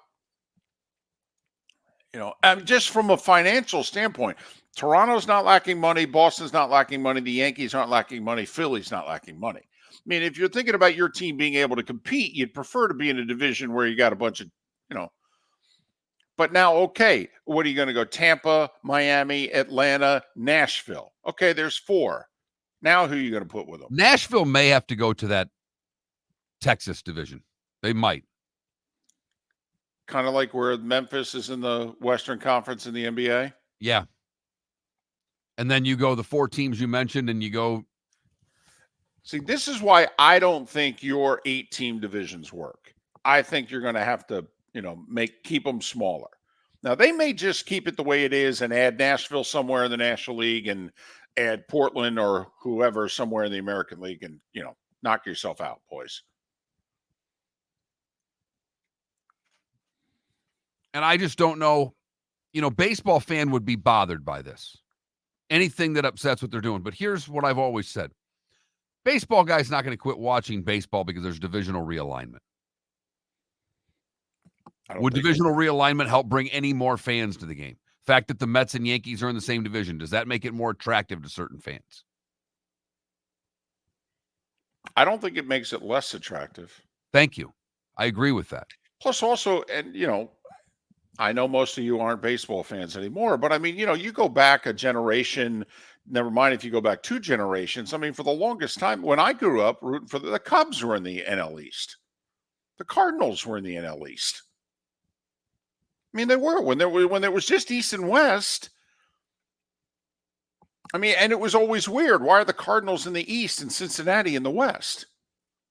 A: Just from a financial standpoint, Toronto's not lacking money. Boston's not lacking money. The Yankees aren't lacking money. Philly's not lacking money. If you're thinking about your team being able to compete, you'd prefer to be in a division where you got a bunch of, But now, okay, what are you going to go? Tampa, Miami, Atlanta, Nashville. Okay, there's 4. Now who are you going to put with them?
B: Nashville may have to go to that Texas division. They might.
A: Kind of like where Memphis is in the Western Conference in the NBA?
B: Yeah. And then you go the 4 teams you mentioned, and you go.
A: See, this is why I don't think your 8-team divisions work. I think you're going to have to, keep them smaller. Now, they may just keep it the way it is and add Nashville somewhere in the National League and add Portland or whoever somewhere in the American League and, knock yourself out, boys.
B: And I just don't know, baseball fan would be bothered by this. Anything that upsets what they're doing. But here's what I've always said. Baseball guy's not going to quit watching baseball because there's divisional realignment. Would divisional realignment help bring any more fans to the game? The fact that the Mets and Yankees are in the same division, does that make it more attractive to certain fans?
A: I don't think it makes it less attractive.
B: Thank you. I agree with that.
A: Plus, also, and I know most of you aren't baseball fans anymore, but I mean, you go back a generation, never mind if you go back 2 generations. I mean, for the longest time, when I grew up rooting for the Cubs were in the NL East. The Cardinals were in the NL East. I mean, they were when there was just East and West. I mean, and it was always weird. Why are the Cardinals in the East and Cincinnati in the West?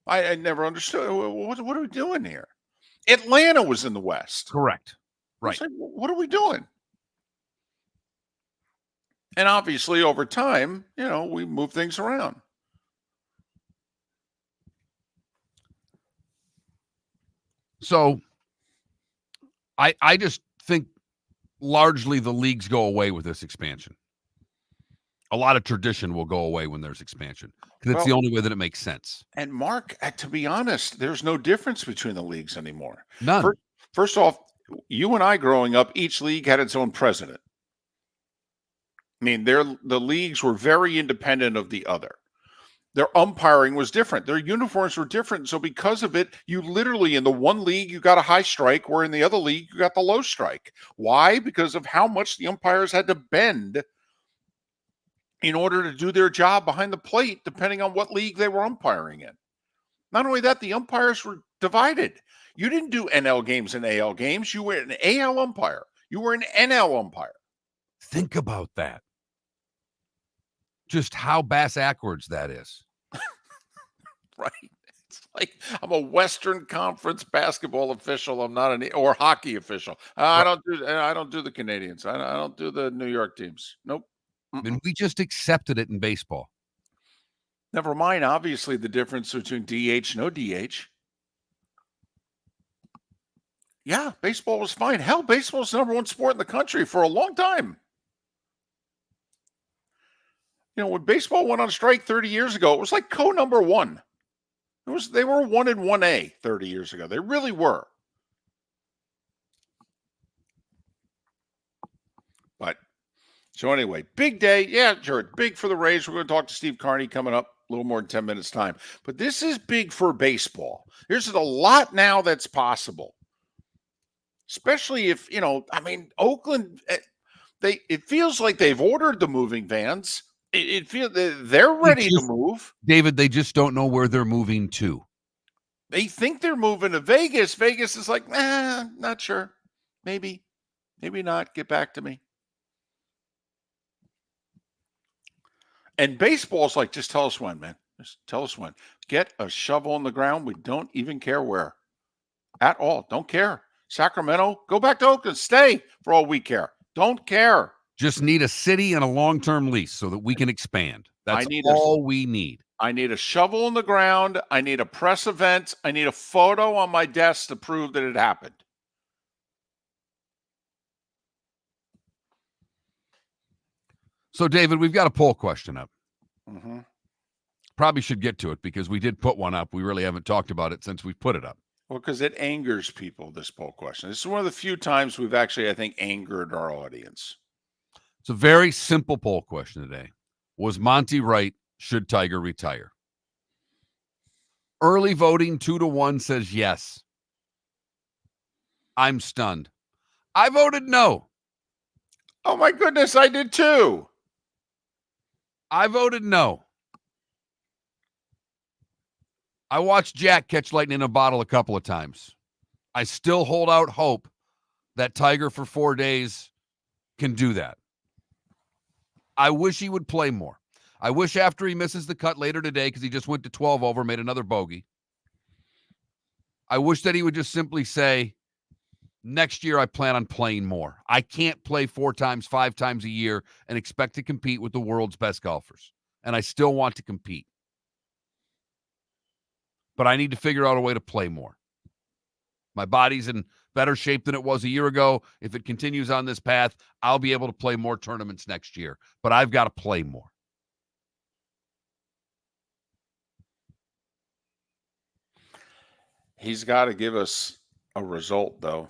A: I never understood. What are we doing here? Atlanta was in the West.
B: Correct. Right.
A: Like, what are we doing? And obviously, over time, we move things around.
B: So I just think largely the leagues go away with this expansion. A lot of tradition will go away when there's expansion because it's the only way that it makes sense.
A: And Mark, to be honest, there's no difference between the leagues anymore.
B: None.
A: First off, you and I growing up, each league had its own president. I mean, the leagues were very independent of the other. Their umpiring was different. Their uniforms were different. So because of it, you literally, in the one league, you got a high strike, where in the other league, you got the low strike. Why? Because of how much the umpires had to bend in order to do their job behind the plate, depending on what league they were umpiring in. Not only that, the umpires were divided. You didn't do NL games and AL games. You were an AL umpire. You were an NL umpire.
B: Think about that. Just how bass-ackwards that is.
A: Right. It's like I'm a Western Conference basketball official. I'm not or hockey official. I don't do the Canadians. I don't do the New York teams. Nope.
B: And we just accepted it in baseball.
A: Never mind, obviously, the difference between DH, no DH. Yeah, baseball was fine. Hell, baseball's the number 1 sport in the country for a long time. When baseball went on strike 30 years ago, it was like number 1. They were 1 and 1A 30 years ago. They really were. But so anyway, big day. Yeah, sure. Big for the Rays. We're going to talk to Steve Carney coming up a little more than 10 minutes time. But this is big for baseball. There's a lot now that's possible. Especially if, Oakland, it feels like they've ordered the moving vans. It feels they're ready to move.
B: David, they just don't know where they're moving to.
A: They think they're moving to Vegas. Vegas is like, not sure. Maybe not. Get back to me. And baseball's like, just tell us when, man. Just tell us when. Get a shovel in the ground. We don't even care where. At all. Don't care. Sacramento, go back to Oakland. Stay for all we care. Don't care.
B: Just need a city and a long-term lease so that we can expand. That's all we need.
A: I need a shovel in the ground. I need a press event. I need a photo on my desk to prove that it happened.
B: So, David, we've got a poll question up.
A: Mm-hmm.
B: Probably should get to it because we did put one up. We really haven't talked about it since we put it up.
A: Well, because it angers people, this poll question. This is one of the few times we've actually, I think, angered our audience.
B: It's a very simple poll question today. Was Monty right? Should Tiger retire? Early voting 2-1 says yes. I'm stunned. I voted no.
A: Oh, my goodness, I did too.
B: I voted no. I watched Jack catch lightning in a bottle a couple of times. I still hold out hope that Tiger for 4 days can do that. I wish he would play more. I wish after he misses the cut later today, because he just went to 12 over, made another bogey. I wish that he would just simply say, next year I plan on playing more. I can't play 4 times, 5 times a year and expect to compete with the world's best golfers. And I still want to compete. But I need to figure out a way to play more. My body's in better shape than it was a year ago. If it continues on this path, I'll be able to play more tournaments next year. But I've got to play more.
A: He's got to give us a result, though.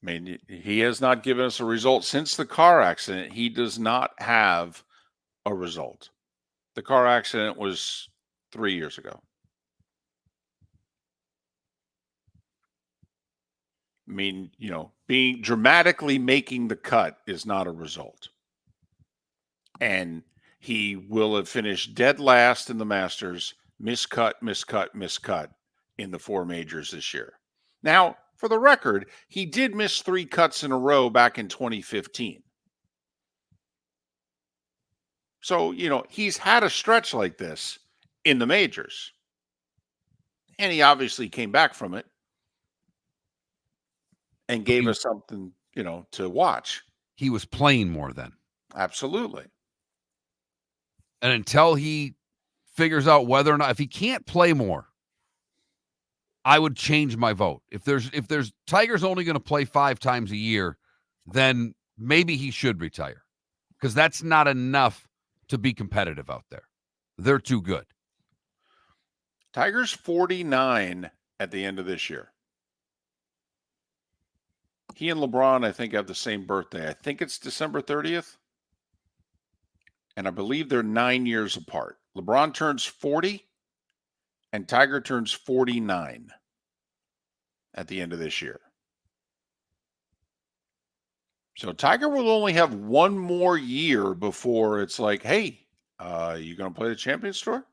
A: I mean, he has not given us a result since the car accident. He does not have a result. The car accident was 3 years ago. I mean, being dramatically making the cut is not a result. And he will have finished dead last in the Masters, miscut in the 4 majors this year. Now, for the record, he did miss 3 cuts in a row back in 2015. So, he's had a stretch like this in the majors. And he obviously came back from it and gave us something, to watch.
B: He was playing more then.
A: Absolutely.
B: And until he figures out whether or not, if he can't play more, I would change my vote. If there's Tiger's only going to play 5 times a year, then maybe he should retire, because that's not enough to be competitive out there. They're too good.
A: Tiger's 49 at the end of this year. He and LeBron, I think, have the same birthday. I think it's December 30th. And I believe they're 9 years apart. LeBron turns 40 and Tiger turns 49 at the end of this year. So Tiger will only have 1 more year before it's like, hey, you going to play the Champions Tour?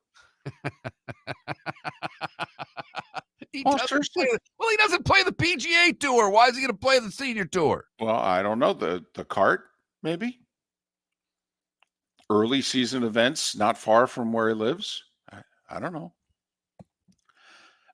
B: He doesn't play the PGA Tour. Why is he going to play the Senior Tour?
A: Well, I don't know. The cart, maybe? Early season events not far from where he lives. I don't know.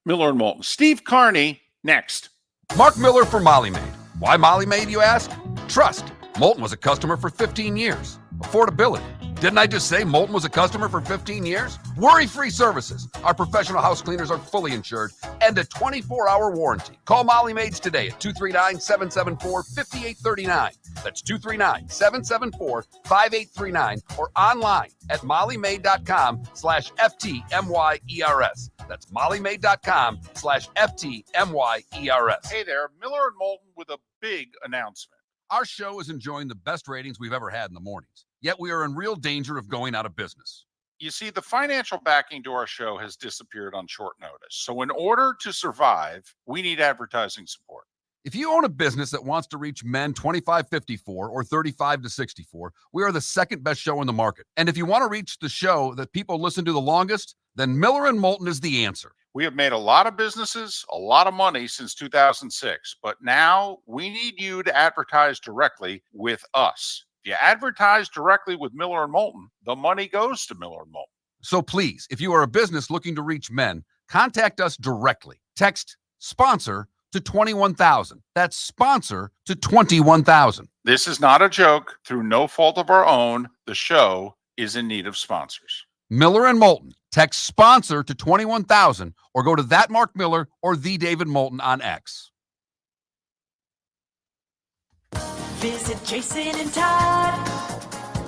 A: Miller and Moulton. Steve Carney, next.
B: Mark Miller for Molly Maid. Why Molly Maid, you ask? Trust. Moulton was a customer for 15 years. Affordability. Didn't I just say Moulton was a customer for 15 years? Worry-free services. Our professional house cleaners are fully insured and a 24-hour warranty. Call Molly Maids today at 239-774-5839. That's 239-774-5839 or online at mollymaid.com/FTMYERS. That's mollymaid.com/FTMYERS.
A: Hey there, Miller and Moulton with a big announcement.
B: Our show is enjoying the best ratings we've ever had in the mornings, yet we are in real danger of going out of business.
A: You see, the financial backing to our show has disappeared on short notice. So in order to survive, we need advertising support.
B: If you own a business that wants to reach men 25-54 or 35-64, we are the second best show in the market. And if you want to reach the show that people listen to the longest, then Miller and Moulton is the answer.
A: We have made a lot of businesses, a lot of money since 2006, but now we need you to advertise directly with us. If you advertise directly with Miller and Moulton, the money goes to Miller and Moulton.
B: So please, if you are a business looking to reach men, contact us directly. Text sponsor to 21,000. That's sponsor to 21,000.
A: This is not a joke. Through no fault of our own, the show is in need of sponsors.
B: Miller and Moulton. Text sponsor to 21,000 or go to that Mark Miller or the David Moulton on X.
D: Visit Jason and Todd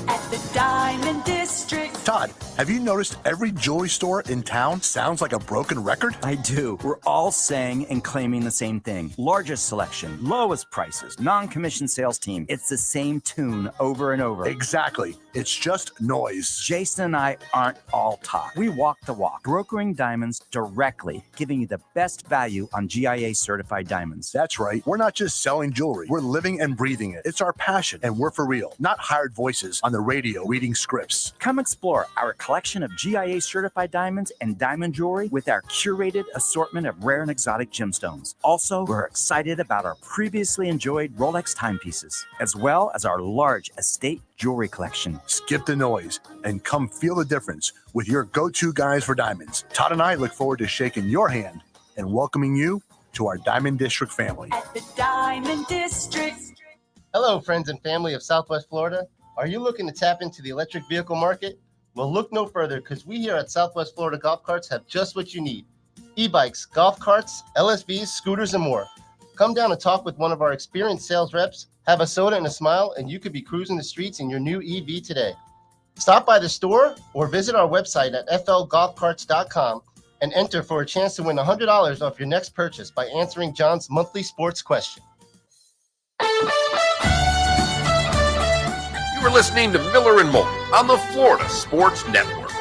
D: at the Diamond District.
E: Todd, have you noticed every jewelry store in town sounds like a broken record?
F: I do. We're all saying and claiming the same thing. Largest selection, lowest prices, non-commissioned sales team. It's the same tune over and over.
E: Exactly. It's just noise.
F: Jason and I aren't all talk. We walk the walk, brokering diamonds directly, giving you the best value on GIA certified diamonds.
E: That's right. We're not just selling jewelry. We're living and breathing it. It's our passion, and we're for real, not hired voices on the radio reading scripts.
F: Come explore our collection of GIA certified diamonds and diamond jewelry with our curated assortment of rare and exotic gemstones. Also, we're excited about our previously enjoyed Rolex timepieces, as well as our large estate jewelry collection.
E: Skip the noise and come feel the difference with your go-to guys for diamonds. Todd and I look forward to shaking your hand and welcoming you to our Diamond District family.
D: At the Diamond District.
K: Hello, friends and family of Southwest Florida. Are you looking to tap into the electric vehicle market? Well, look no further, because we here at Southwest Florida Golf Carts have just what you need. E-bikes, golf carts, LSVs, scooters, and more. Come down and talk with one of our experienced sales reps, have a soda and a smile, and you could be cruising the streets in your new EV today. Stop by the store or visit our website at flgolfcarts.com and enter for a chance to win $100 off your next purchase by answering John's monthly sports question.
I: You were listening to Miller and Moulton on the Florida Sports Network.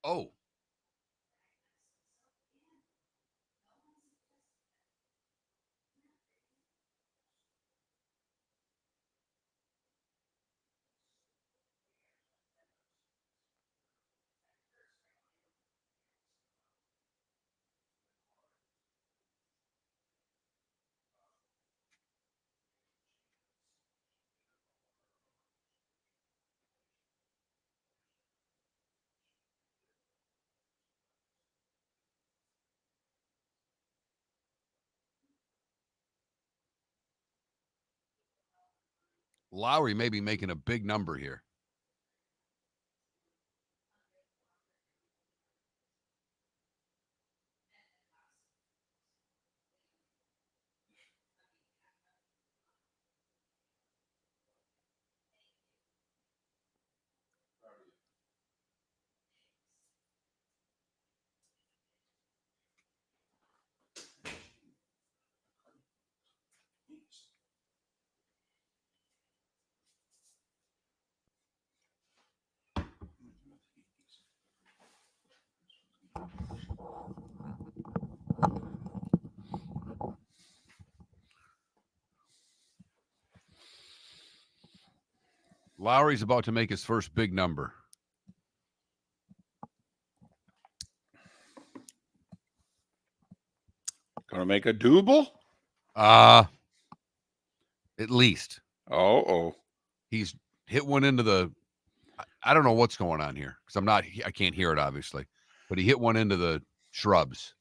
B: Oh. Lowry may be making a big number here. Lowry's about to make his first big number.
A: Gonna make a double?
B: At least.
A: Oh.
B: He's hit one into the, I don't know what's going on here because I can't hear it obviously, but he hit one into the shrubs.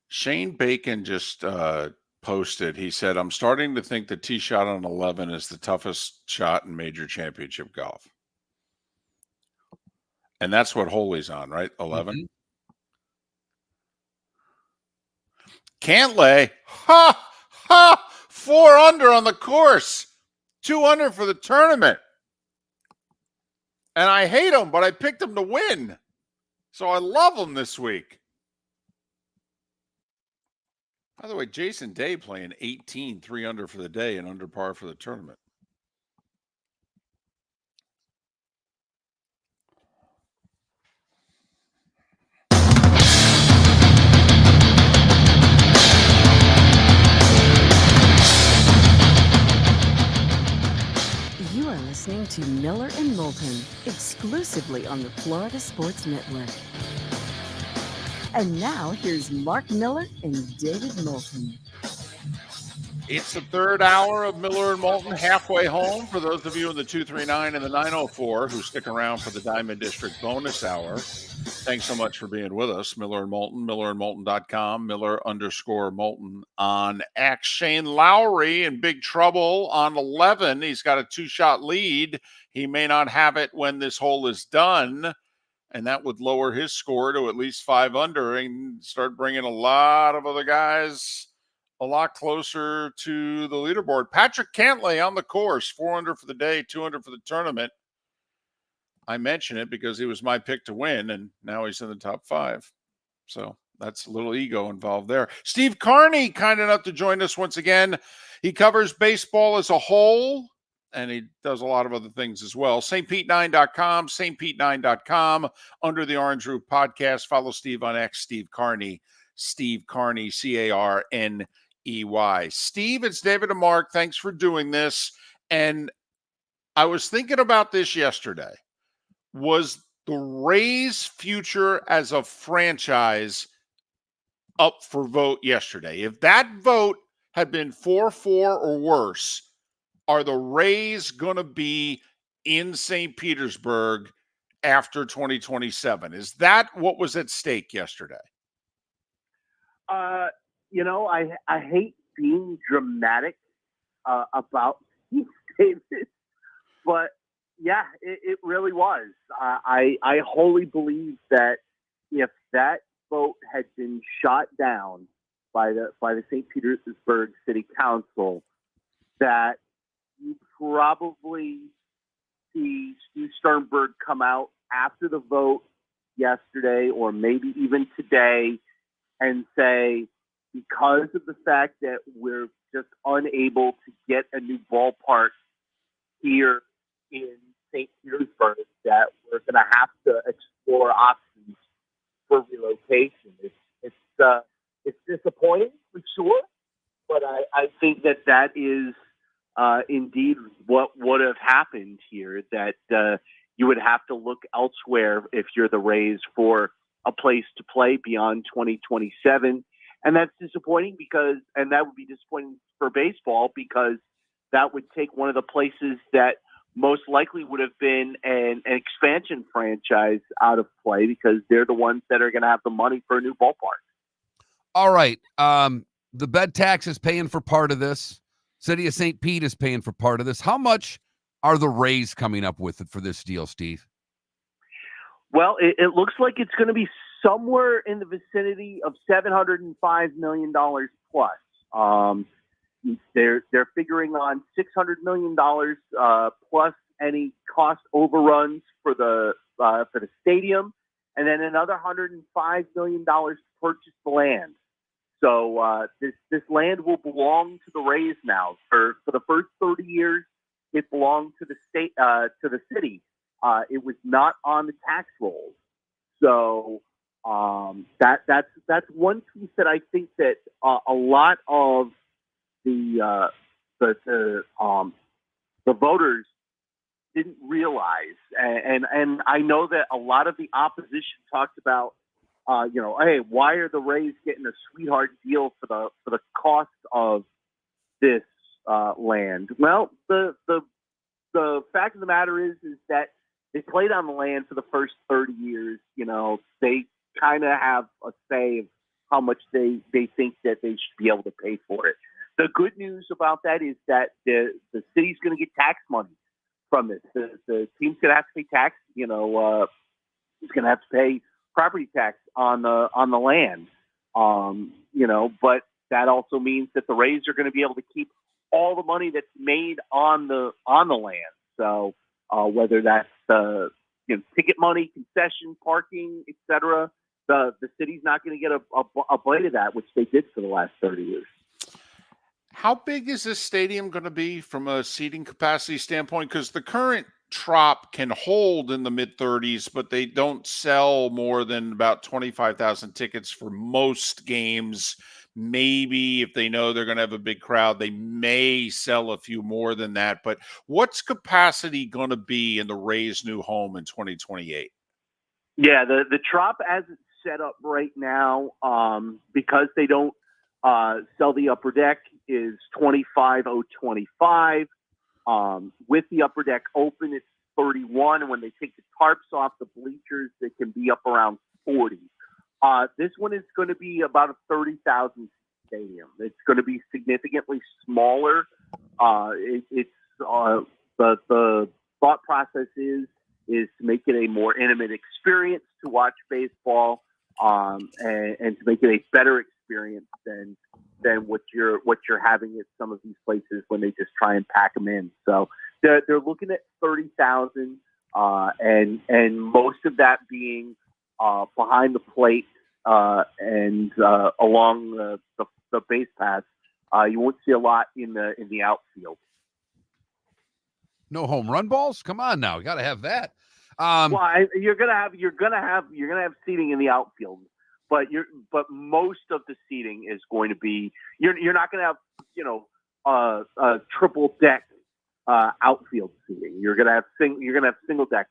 A: Shane Bacon just posted, he said, I'm starting to think the tee shot on 11 is the toughest shot in major championship golf. And that's what hole he's on, right? 11.
B: Mm-hmm.
A: Cantlay, 4 under on the course, 2 under for the tournament. And I hate him, but I picked him to win. So I love him this week. By the way, Jason Day playing 18, 3 under for the day and under par for the tournament.
C: You are listening to Miller and Moulton, exclusively on the Florida Sports Network. And now, here's Mark Miller and David Moulton.
A: It's the third hour of Miller and Moulton, halfway home. For those of you in the 239 and the 904 who stick around for the Diamond District bonus hour, thanks so much for being with us. Miller and Moulton, millerandmoulton.com, Miller_Moulton on X. Shane Lowry in big trouble on 11. He's got a 2-shot lead. He may not have it when this hole is done, and that would lower his score to at least 5 under and start bringing a lot of other guys a lot closer to the leaderboard. Patrick Cantlay on the course, 4 under for the day, 2 under for the tournament. I mention it because he was my pick to win, and now he's in the top 5. So that's a little ego involved there. Steve Carney, kind enough to join us once again. He covers baseball as a whole, and he does a lot of other things as well. stpete9.com, stpete9.com. Under the Orange Roof podcast, follow Steve on X, Steve Carney, Carney, Steve, it's David and Mark. Thanks for doing this. And I was thinking about this yesterday. Was the Rays' future as a franchise up for vote yesterday? If that vote had been 4-4 or worse, are the Rays going to be in St. Petersburg after 2027? Is that what was at stake yesterday?
L: I hate being dramatic about Steve Davis, but yeah, it really was. I wholly believe that if that vote had been shot down by the St. Petersburg City Council, that you probably see Steve Sternberg come out after the vote yesterday, or maybe even today, and say, because of the fact that we're just unable to get a new ballpark here in St. Petersburg that we're going to have to explore options for relocation. It's disappointing for sure, but I think that is indeed what would have happened here, that you would have to look elsewhere if you're the Rays for a place to play beyond 2027. And that's disappointing and that would be disappointing for baseball, because that would take one of the places that most likely would have been an expansion franchise out of play, because they're the ones that are going to have the money for a new ballpark.
B: All right. The bed tax is paying for part of this. City of St. Pete is paying for part of this. How much are the Rays coming up with it for this deal, Steve?
L: Well, it looks like it's going to be somewhere in the vicinity of $705 million plus. They're figuring on $600 million plus any cost overruns for the stadium, and then another $105 million to purchase the land. So this land will belong to the Rays now. For the first 30 years, it belonged to the state, to the city. It was not on the tax rolls. So that's one piece that I think that a lot of the voters didn't realize, and I know that a lot of the opposition talked about, hey, why are the Rays getting a sweetheart deal for the cost of this land? Well, the fact of the matter is that they played on the land for the first 30 years. They kind of have a say of how much they think that they should be able to pay for it. The good news about that is that the city's going to get tax money from this. The team's going to have to pay tax. It's going to have to pay property tax on the land. But that also means that the Rays are going to be able to keep all the money that's made on the land. So whether that's ticket money, concession, parking, etc., the city's not going to get a bite of that, which they did for the last 30 years.
A: How big is this stadium going to be from a seating capacity standpoint? Because the current Trop can hold in the mid-30s, but they don't sell more than about 25,000 tickets for most games. Maybe if they know they're going to have a big crowd, they may sell a few more than that. But what's capacity going to be in the Rays' new home in 2028?
L: Yeah, the Trop as it's set up right now, because they don't sell the upper deck, is 25,025. With the upper deck open, it's 31. And when they take the tarps off the bleachers, they can be up around 40. This one is going to be about a 30,000 stadium. It's going to be significantly smaller. The thought process is to make it a more intimate experience to watch baseball, and to make it a better experience than what you're having at some of these places when they just try and pack them in. So they're looking at 30,000, and most of that being behind the plate and along the base paths. You won't see a lot in the outfield.
B: No home run balls? Come on now, you got to have that.
L: You're gonna have seating in the outfield, but most of the seating is going to be, you're not going to have a triple deck outfield seating. You're gonna have single deck,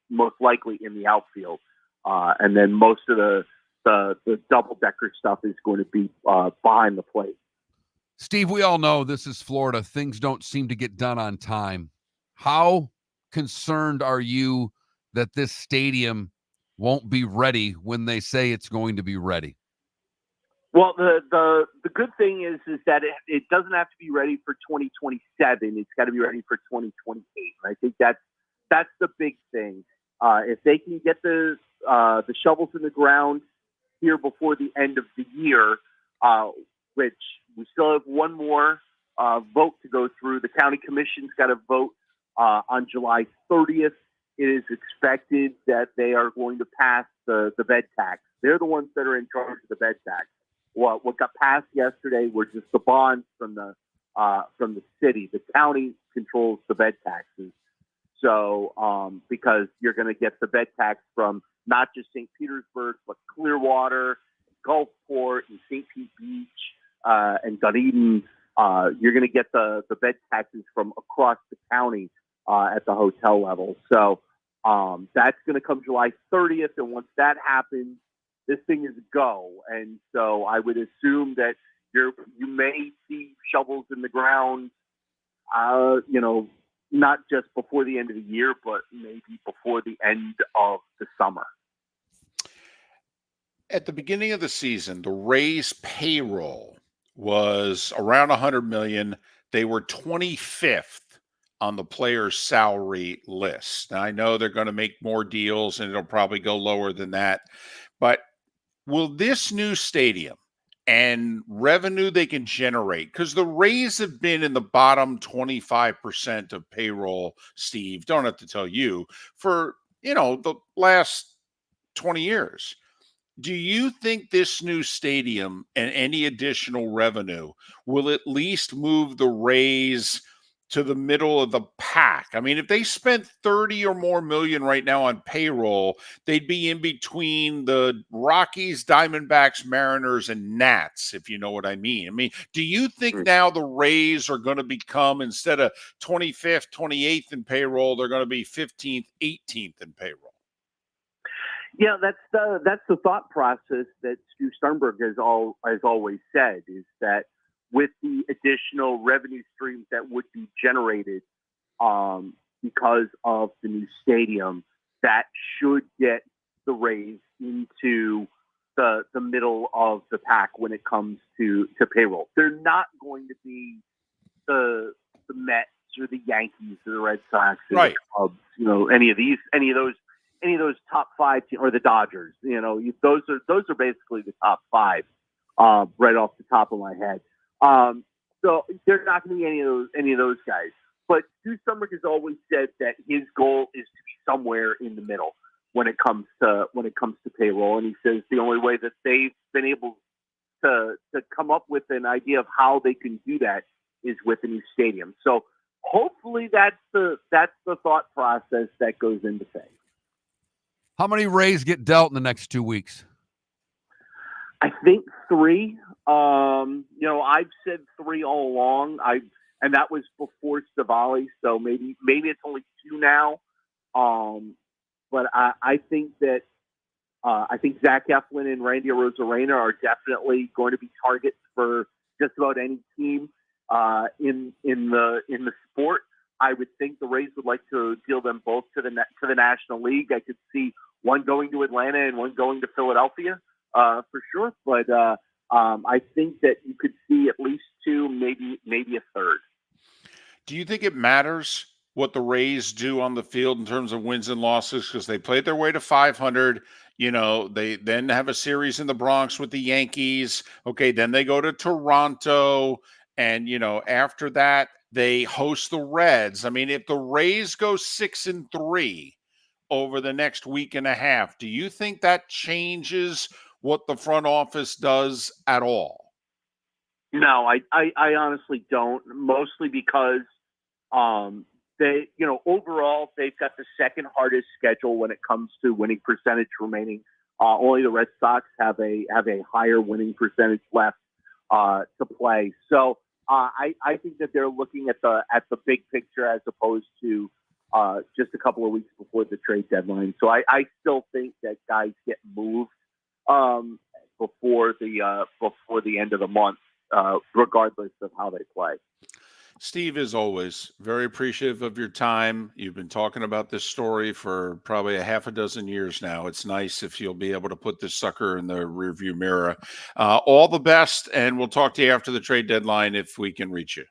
L: most likely in the outfield, and then most of the double decker stuff is going to be behind the plate.
B: Steve, we all know this is Florida. Things don't seem to get done on time. How concerned are you that this stadium won't be ready when they say it's going to be ready?
L: Well, the good thing is that it doesn't have to be ready for 2027. It's got to be ready for 2028. And I think that's the big thing. If they can get the shovels in the ground here before the end of the year, which we still have one more vote to go through. The county commission's got to vote on July 30th. It is expected that they are going to pass the bed tax. They're the ones that are in charge of the bed tax. What got passed yesterday were just the bonds from the city. The county controls the bed taxes. So because you're going to get the bed tax from not just St. Petersburg, but Clearwater, Gulfport, and St. Pete Beach, and Dunedin. You're going to get the bed taxes from across the county at the hotel level. So that's going to come July 30th. And once that happens, this thing is a go. And so I would assume that you may see shovels in the ground, not just before the end of the year, but maybe before the end of the summer.
A: At the beginning of the season, the Rays payroll was around $100 million. They were 25th on the players' salary list. Now, I know they're going to make more deals and it'll probably go lower than that. But will this new stadium and revenue they can generate, because the Rays have been in the bottom 25% of payroll, Steve, don't have to tell you, for, the last 20 years. Do you think this new stadium and any additional revenue will at least move the Rays to the middle of the pack? I mean, if they spent 30 or more million right now on payroll, they'd be in between the Rockies, Diamondbacks, Mariners, and Nats, if you know what I mean. I mean, do you think now the Rays are going to become, instead of 25th, 28th in payroll, they're going to be 15th, 18th in payroll?
L: Yeah, that's the thought process that Stu Sternberg has always said, is that with the additional revenue streams that would be generated because of the new stadium, that should get the Rays into the middle of the pack when it comes to payroll. They're not going to be the Mets or the Yankees or the Red Sox or the Cubs, any of those top five teams, or the Dodgers. Those are basically the top five, right off the top of my head. So they're not going to be any of those guys. But Stu Sternberg has always said that his goal is to be somewhere in the middle when it comes to payroll. And he says the only way that they've been able to come up with an idea of how they can do that is with a new stadium. So hopefully that's the thought process that goes into things.
B: How many Rays get dealt in the next 2 weeks?
L: I think 3. I've said 3 all along. And that was before Savali, so maybe it's only 2 now. But I think that Zach Eflin and Randy Arozarena are definitely going to be targets for just about any team in the sport. I would think the Rays would like to deal them both to the National League. I could see one going to Atlanta and one going to Philadelphia for sure. But I think that you could see at least 2, maybe a third.
A: Do you think it matters what the Rays do on the field in terms of wins and losses? Because they played their way to 500. They then have a series in the Bronx with the Yankees. Okay, then they go to Toronto. And, after that, they host the Reds. I mean, if the Rays go 6-3 over the next week and a half, do you think that changes what the front office does at all?
L: No, I honestly don't. Mostly because they, overall they've got the second hardest schedule when it comes to winning percentage remaining. Only the Red Sox have a higher winning percentage left to play. So I think that they're looking at the big picture as opposed to just a couple of weeks before the trade deadline. So I still think that guys get moved before the end of the month, regardless of how they play.
A: Steve, as always, very appreciative of your time. You've been talking about this story for probably a half a dozen years now. It's nice if you'll be able to put this sucker in the rearview mirror. All the best, and we'll talk to you after the trade deadline if we can reach you.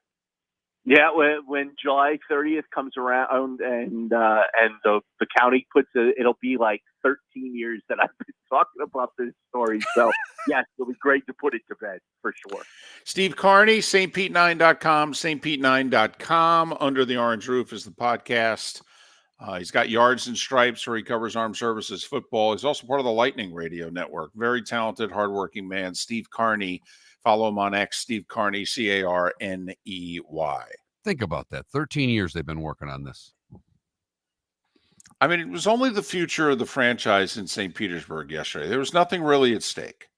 L: Yeah, when July 30th comes around and the county puts it'll be like 13 years that I've been talking about this story. So, yes, it'll be great to put it to bed for sure.
A: Steve Carney, stpete9.com, stpete9.com. Under the Orange Roof is the podcast. He's got Yards and Stripes where he covers armed services football. He's also part of the Lightning Radio Network. Very talented, hardworking man. Steve Carney. Follow him on X, Steve Carney, Carney.
B: Think about that. 13 years they've been working on this.
A: I mean, it was only the future of the franchise in St. Petersburg yesterday. There was nothing really at stake.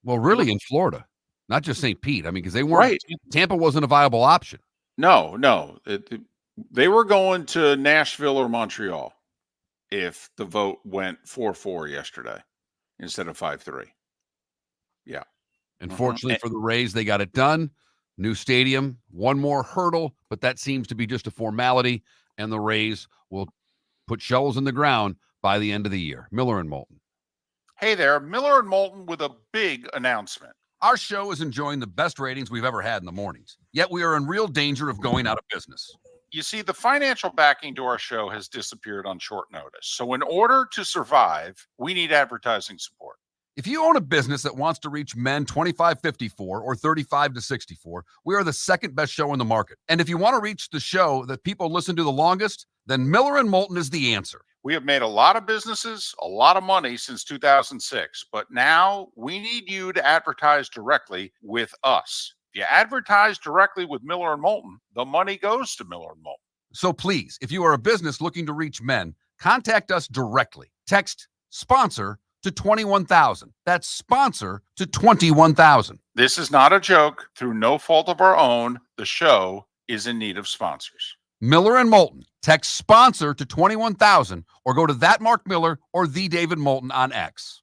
B: Well, really in Florida, not just St. Pete. I mean, because they weren't
A: Right.
B: Tampa wasn't a viable option.
A: No. They were going to Nashville or Montreal if the vote went 4-4 yesterday instead of 5-3. Yeah.
B: And fortunately for the Rays, they got it done. New stadium, one more hurdle, but that seems to be just a formality, and the Rays will put shovels in the ground by the end of the year. Miller and Moulton.
A: Hey there, Miller and Moulton with a big announcement.
B: Our show is enjoying the best ratings we've ever had in the mornings, yet we are in real danger of going out of business.
A: You see, the financial backing to our show has disappeared on short notice. So in order to survive, we need advertising support.
B: If you own a business that wants to reach men 25-54 or 35-64, we are the second best show in the market. And if you want to reach the show that people listen to the longest, then Miller and Moulton is the answer.
A: We have made a lot of businesses, a lot of money since 2006, but now we need you to advertise directly with us. If you advertise directly with Miller and Moulton, the money goes to Miller and Moulton.
B: So please, if you are a business looking to reach men, contact us directly. Text sponsor to 21,000. That's sponsor to 21,000.
A: This is not a joke. Through no fault of our own, the show is in need of sponsors.
B: Miller and Moulton. Text sponsor to 21,000 or go to that Mark Miller or the David Moulton on X.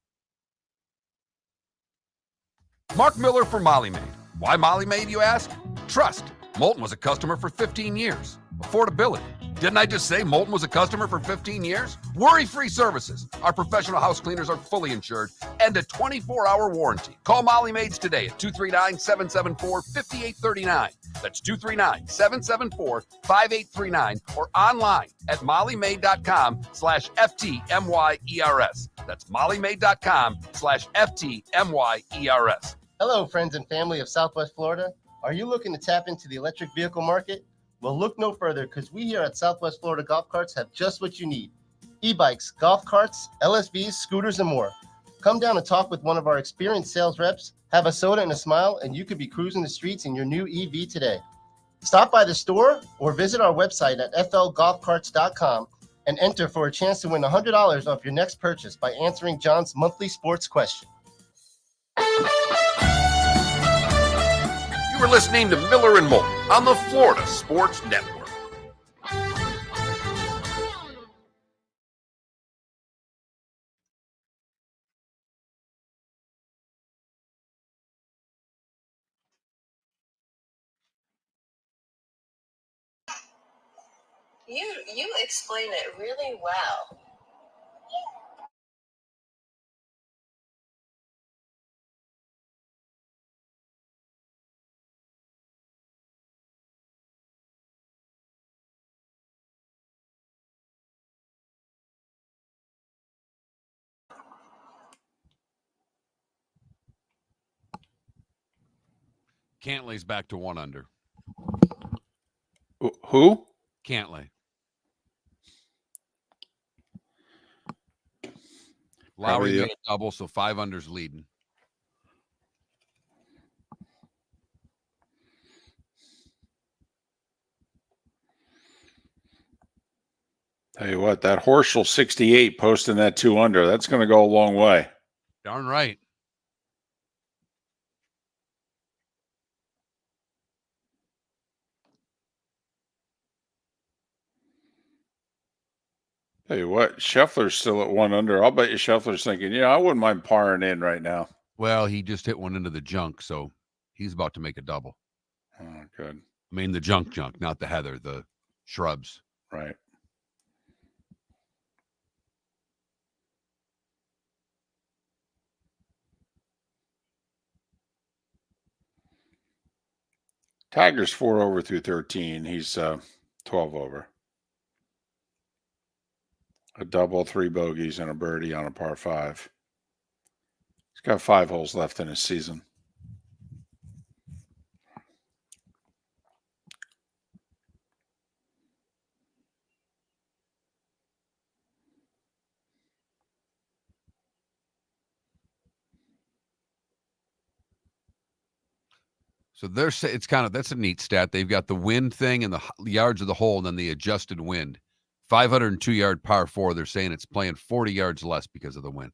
B: Mark Miller for Molly Maid. Why Molly Maid, you ask? Trust. Moulton was a customer for 15 years. Affordability. Didn't I just say Moulton was a customer for 15 years? Worry-free services. Our professional house cleaners are fully insured and a 24-hour warranty. Call Molly Maids today at 239-774-5839. That's 239-774-5839 or online at mollymaid.com/FTMYERS. That's mollymaid.com/FTMYERS.
K: Hello, friends and family of Southwest Florida. Are you looking to tap into the electric vehicle market? Well, look no further because we here at Southwest Florida Golf Carts have just what you need. E-bikes, golf carts, LSVs, scooters, and more. Come down and talk with one of our experienced sales reps, have a soda and a smile, and you could be cruising the streets in your new EV today. Stop by the store or visit our website at flgolfcarts.com and enter for a chance to win $100 off your next purchase by answering John's monthly sports question.
I: You are listening to Miller and Moulton on the Florida Sports Network.
M: You explain it really well.
B: Cantlay's back to 1 under.
A: Who?
B: Cantlay. Lowry made a double, so 5 under's leading.
A: Tell you what, that Horschel 68 posting that 2 under, that's going to go a long way.
B: Darn right.
A: Tell you what, Scheffler's still at 1 under. I'll bet you Scheffler's thinking, I wouldn't mind parring in right now.
B: Well, he just hit one into the junk, so he's about to make a double.
A: Oh, good.
B: I mean, the junk, not the heather, the shrubs.
A: Right. Tiger's 4 over through 13. He's 12 over. A double, 3 bogeys, and a birdie on a par 5. He's got 5 holes left in his season.
B: So that's a neat stat. They've got the wind thing and the yards of the hole, and then the adjusted wind. 502-yard par 4. They're saying it's playing 40 yards less because of the wind.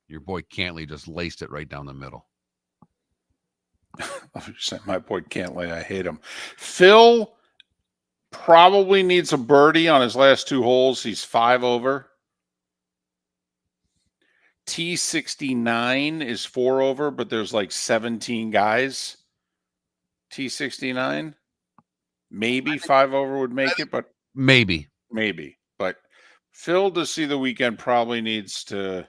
B: Your boy Cantley just laced it right down the middle.
A: My boy Cantley, I hate him. Phil probably needs a birdie on his last 2 holes. He's 5 over. T69 is 4 over, but there's like 17 guys. T69. Maybe 5 over would make it, but
B: maybe.
A: But Phil to see the weekend probably needs to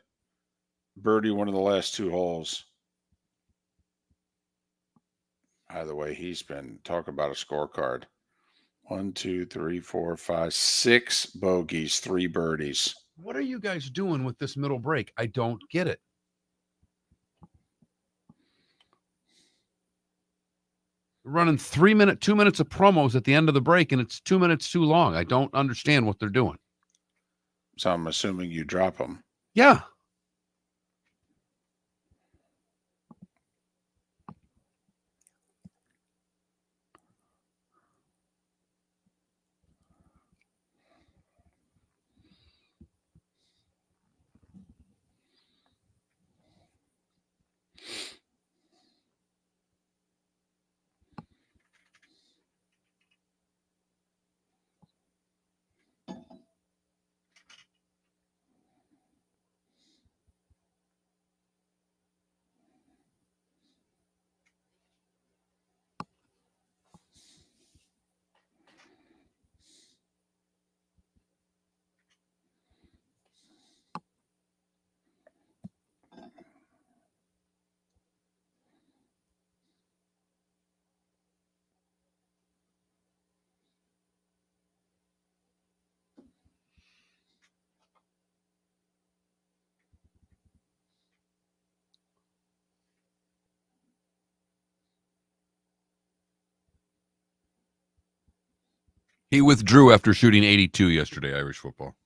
A: birdie one of the last 2 holes. Either way, he's been talking about a scorecard. 1, 2, 3, 4, 5, 6 bogeys, 3 birdies.
B: What are you guys doing with this middle break? I don't get it. Running 2 minutes of promos at the end of the break, and it's 2 minutes too long. I don't understand what they're doing.
A: So I'm assuming you drop them.
B: Yeah. He withdrew after shooting 82 yesterday, Irish football.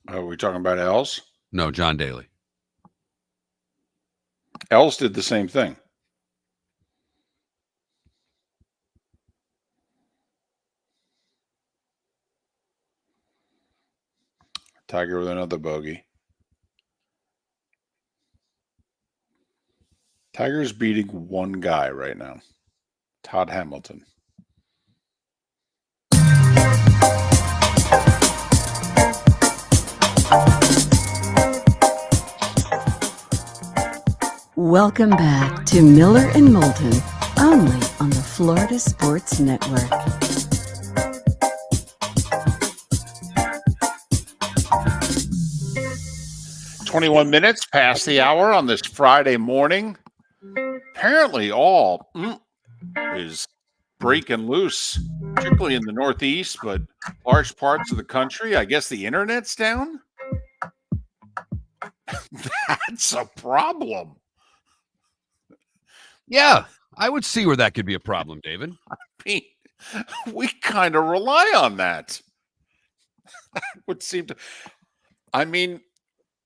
A: Are we talking about Els?
B: No, John Daly.
A: Els did the same thing. Tiger with another bogey. Tiger's beating one guy right now. Todd Hamilton.
C: Welcome back to Miller and Moulton, only on the Florida Sports Network.
A: "21 minutes past the hour on this Friday morning. Apparently all is breaking loose, particularly in the Northeast, but large parts of the country. I guess the internet's down. That's a problem.
B: Yeah, I would see where that could be a problem, David.
A: I mean, we kind of rely on that. That would seem to. I mean,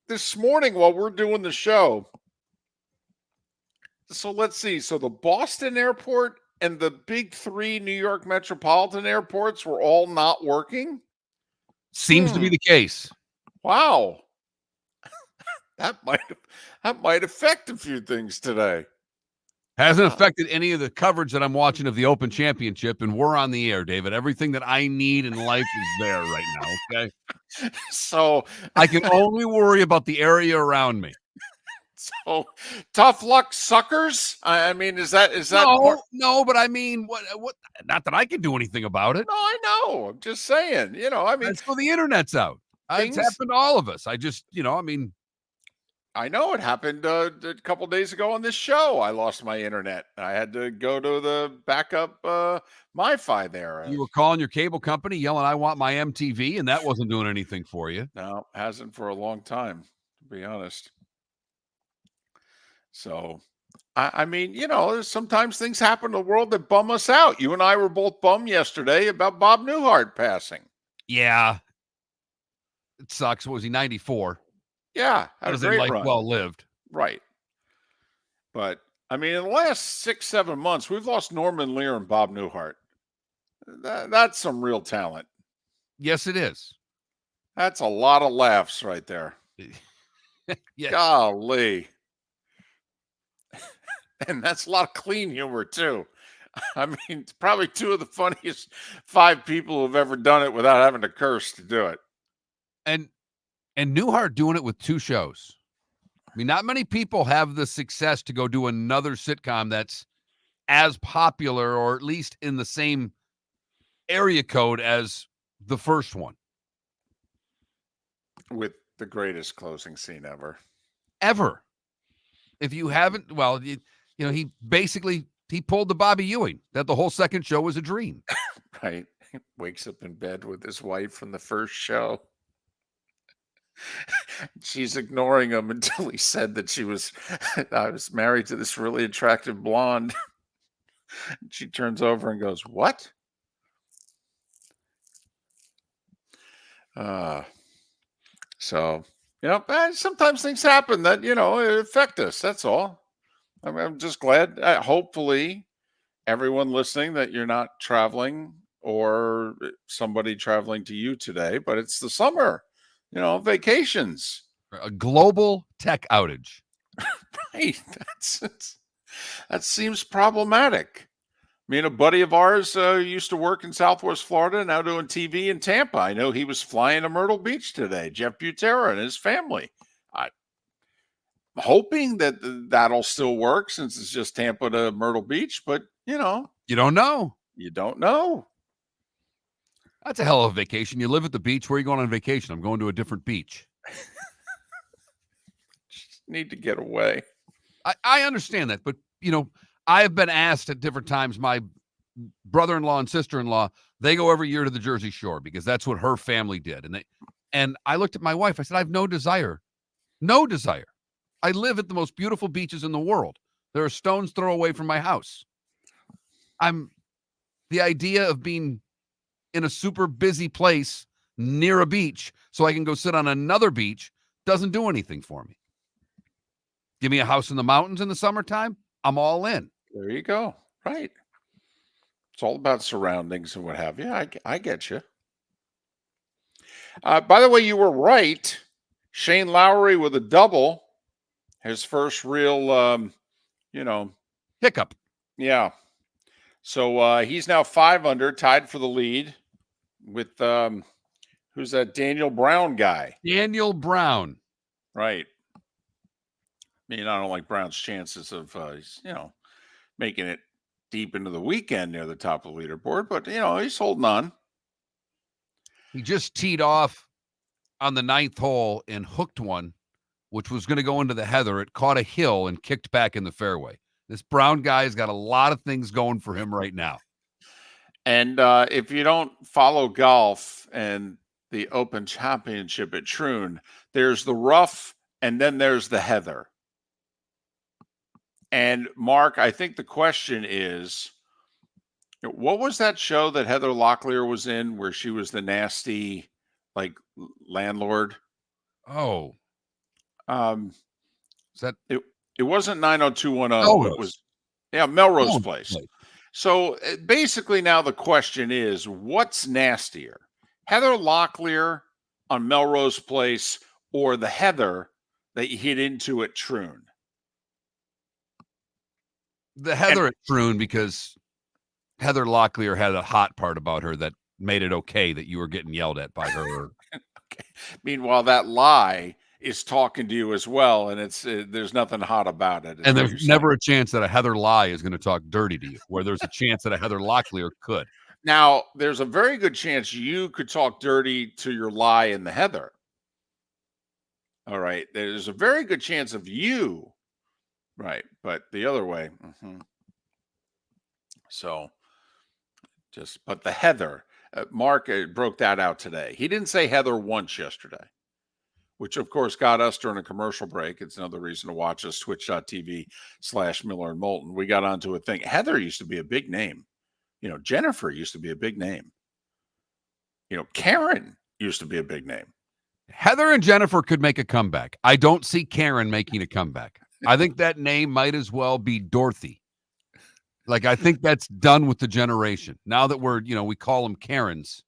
A: this morning while we're doing the show, so let's see. So the Boston airport and the big 3 New York metropolitan airports were all not working.
B: Seems to be the case.
A: Wow. That might affect a few things today.
B: Hasn't affected any of the coverage that I'm watching of the Open Championship, and we're on the air, David. Everything that I need in life is there right now, okay?
A: So
B: I can only worry about the area around me.
A: So tough luck, suckers. I mean, is that
B: no? But I mean, what? Not that I can do anything about it.
A: No, I know. I'm just saying. I mean,
B: that's the internet's out. It's happened to all of us. I just, I mean.
A: I know it happened a couple days ago on this show. I lost my internet. I had to go to the backup MiFi there.
B: You were calling your cable company, yelling, "I want my MTV," and that wasn't doing anything for you.
A: No, hasn't for a long time, to be honest. So, I mean, sometimes things happen in the world that bum us out. You and I were both bummed yesterday about Bob Newhart passing.
B: Yeah. It sucks. What was he, 94?
A: Yeah, had a great run.
B: Well lived.
A: Right. But, I mean, in the last 6-7 months, we've lost Norman Lear and Bob Newhart. That's some real talent.
B: Yes, it is.
A: That's a lot of laughs right there.
B: Yeah.
A: Golly. And that's a lot of clean humor, too. I mean, it's probably two of the funniest 5 people who've ever done it without having to curse to do it.
B: And Newhart doing it with 2 shows. I mean, not many people have the success to go do another sitcom that's as popular, or at least in the same area code as the first one.
A: With the greatest closing scene ever.
B: Ever. If you haven't, well, he pulled the Bobby Ewing, that the whole second show was a dream.
A: Right. He wakes up in bed with his wife from the first show. She's ignoring him until he said that I was married to this really attractive blonde. She turns over and goes, "What?" So, sometimes things happen that, affect us. That's all. I'm just glad, hopefully, everyone listening, that you're not traveling or somebody traveling to you today, but it's the summer, vacations.
B: A global tech outage.
A: Right. That seems problematic. I mean, a buddy of ours used to work in Southwest Florida, now doing TV in Tampa. I know he was flying to Myrtle Beach today, Jeff Butera and his family. I'm hoping that'll still work since it's just Tampa to Myrtle Beach, but,
B: You don't know.
A: You don't know.
B: That's a hell of a vacation. You live at the beach. Where are you going on vacation? I'm going to a different beach.
A: Just need to get away.
B: I understand that, but, I have been asked at different times, my brother-in-law and sister-in-law, they go every year to the Jersey Shore because that's what her family did. And I looked at my wife. I said, I have no desire. No desire. I live at the most beautiful beaches in the world. There are stones throw away from my house. The idea of being in a super busy place near a beach so I can go sit on another beach doesn't do anything for me. Give me a house in the mountains in the summertime, I'm all in.
A: There you go. Right. It's all about surroundings and what have you. I get you. By the way, you were right. Shane Lowry with a double. His first real,
B: hiccup.
A: Yeah. So he's now 5 under, tied for the lead with who's that Daniel Brown guy?
B: Daniel Brown.
A: Right. I mean, I don't like Brown's chances of, making it deep into the weekend near the top of the leaderboard, but, he's holding on.
B: He just teed off on the 9th hole and hooked one, which was going to go into the heather. It caught a hill and kicked back in the fairway. This Brown guy's got a lot of things going for him right now.
A: And if you don't follow golf and the Open Championship at Troon, there's the rough and then there's the heather. And Mark, I think the question is, what was that show that Heather Locklear was in where she was the nasty, landlord?
B: Oh. Is that
A: it wasn't 90210.
B: Melrose.
A: It was Melrose Place. So basically now the question is, what's nastier? Heather Locklear on Melrose Place or the Heather that you hit into at Troon?
B: The Heather at Troon, because Heather Locklear had a hot part about her that made it okay that you were getting yelled at by her.
A: Okay. Meanwhile, that lie is talking to you as well, and it's there's nothing hot about it.
B: And there's never a chance that a Heather Lie is going to talk dirty to you, where there's a chance that a Heather Locklear could.
A: Now, there's a very good chance you could talk dirty to your lie in the Heather. All right. There's a very good chance of you. Right. But the other way. So but the Heather, Mark broke that out today. He didn't say Heather once yesterday, which of course got us during a commercial break. It's another reason to watch us, twitch.tv/Miller and Moulton. We got onto a thing. Heather used to be a big name. Jennifer used to be a big name. Karen used to be a big name.
B: Heather and Jennifer could make a comeback. I don't see Karen making a comeback. I think that name might as well be Dorothy. Like, I think that's done with the generation. Now that we call them Karens.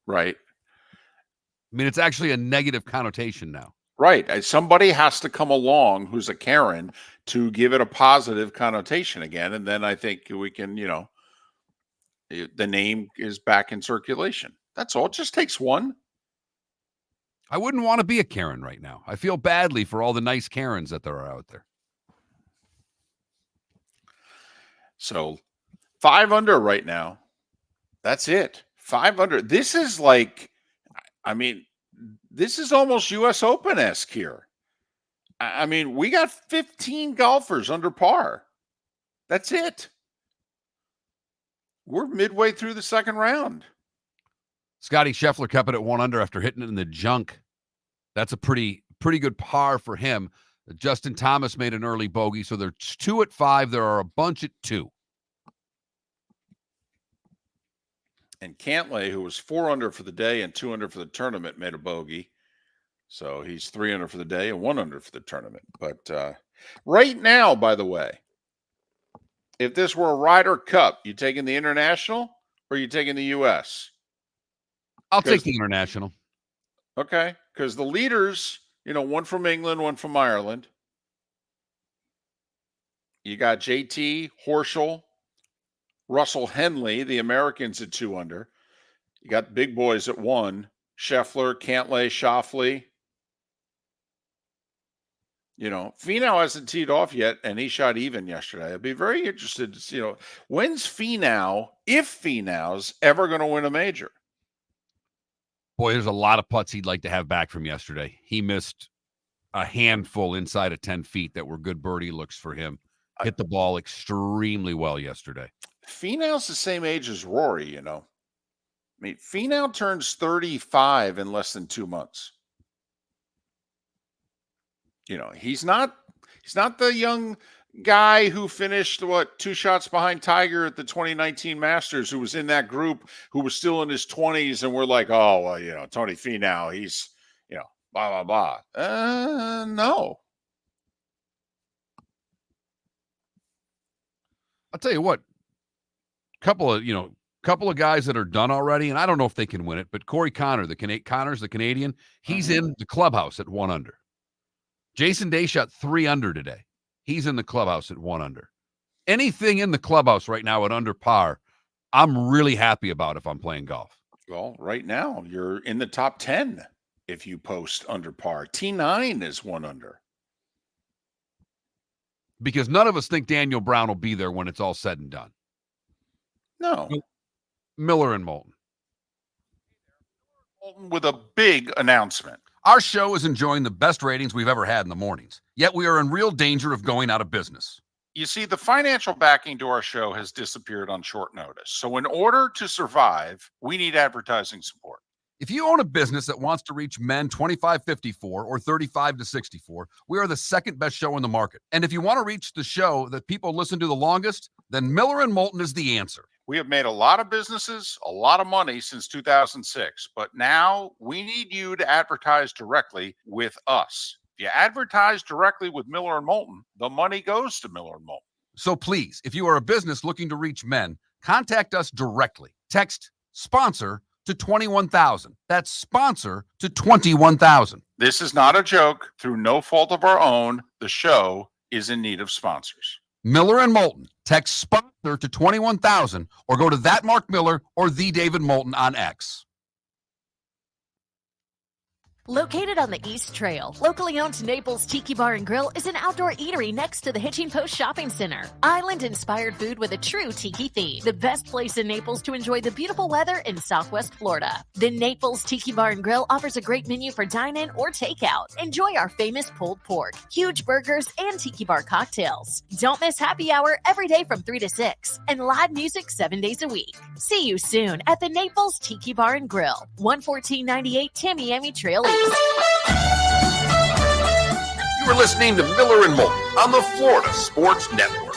A: Right.
B: I mean, it's actually a negative connotation now.
A: Right. Somebody has to come along who's a Karen to give it a positive connotation again. And then I think we can, the name is back in circulation. That's all. It just takes one.
B: I wouldn't want to be a Karen right now. I feel badly for all the nice Karens that there are out there.
A: So 5 under right now. That's it. 5 under. This is this is almost US Open-esque here. I mean, we got 15 golfers under par. That's it. We're midway through the second round.
B: Scotty Scheffler kept it at 1 under after hitting it in the junk. That's a pretty good par for him. Justin Thomas made an early bogey, so there's 2 at 5. There are a bunch at 2.
A: And Cantlay, who was 4 under for the day and 2 under for the tournament, made a bogey. So he's 3 under for the day and 1 under for the tournament. But right now, by the way, if this were a Ryder Cup, you taking the International or you taking the U.S.?
B: I'll take the International.
A: Okay, because the leaders, one from England, one from Ireland. You got JT, Horschel, Russell Henley, the Americans at 2 under. You got the big boys at 1, Scheffler, Cantlay, Schauffele. Finau hasn't teed off yet, and he shot even yesterday. I'd be very interested to see, when's Finau, if Finau's ever going to win a major?
B: Boy, there's a lot of putts he'd like to have back from yesterday. He missed a handful inside of 10 feet that were good birdie looks for him. Hit the ball extremely well yesterday.
A: Finau's the same age as Rory, I mean, Finau turns 35 in less than 2 months. He's not the young guy who finished 2 shots behind Tiger at the 2019 Masters, who was in that group, who was still in his 20s, and we're like, oh, well, Tony Finau, he's, blah, blah, blah. No.
B: I'll tell you what, couple of guys that are done already, and I don't know if they can win it, but Corey Connors, the Canadian, he's in the clubhouse at 1 under. Jason Day shot 3 under today. He's in the clubhouse at 1 under. Anything in the clubhouse right now at under par, I'm really happy about if I'm playing golf.
A: Well, right now, you're in the top 10 if you post under par. T9 is 1 under.
B: Because none of us think Daniel Brown will be there when it's all said and done.
A: No.
B: Miller and Moulton.
A: Moulton with a big announcement.
B: Our show is enjoying the best ratings we've ever had in the mornings, yet we are in real danger of going out of business.
A: You see, the financial backing to our show has disappeared on short notice. So in order to survive, we need advertising support.
B: If you own a business that wants to reach men 25-54 or 35-64, we are the second best show in the market. And if you want to reach the show that people listen to the longest, then Miller and Moulton is the answer.
A: We have made a lot of businesses, a lot of money since 2006, but now we need you to advertise directly with us. If you advertise directly with Miller and Moulton, the money goes to Miller and Moulton.
B: So please, if you are a business looking to reach men, contact us directly. Text sponsor to 21,000. That's sponsor to 21,000.
A: This is not a joke. Through no fault of our own, the show is in need of sponsors.
B: Miller and Moulton. Text sponsor to 21,000 or go to that Mark Miller or the David Moulton on X.
H: Located on the East Trail, locally owned Naples Tiki Bar and Grill is an outdoor eatery next to the Hitching Post Shopping Center. Island-inspired food with a true tiki theme. The best place in Naples to enjoy the beautiful weather in Southwest Florida. The Naples Tiki Bar and Grill offers a great menu for dine-in or takeout. Enjoy our famous pulled pork, huge burgers, and tiki bar cocktails. Don't miss happy hour every day from 3 to 6 and live music 7 days a week. See you soon at the Naples Tiki Bar and Grill, 11498 Tamiami Trail East.
I: You are listening to Miller and Moulton on the Florida Sports Network.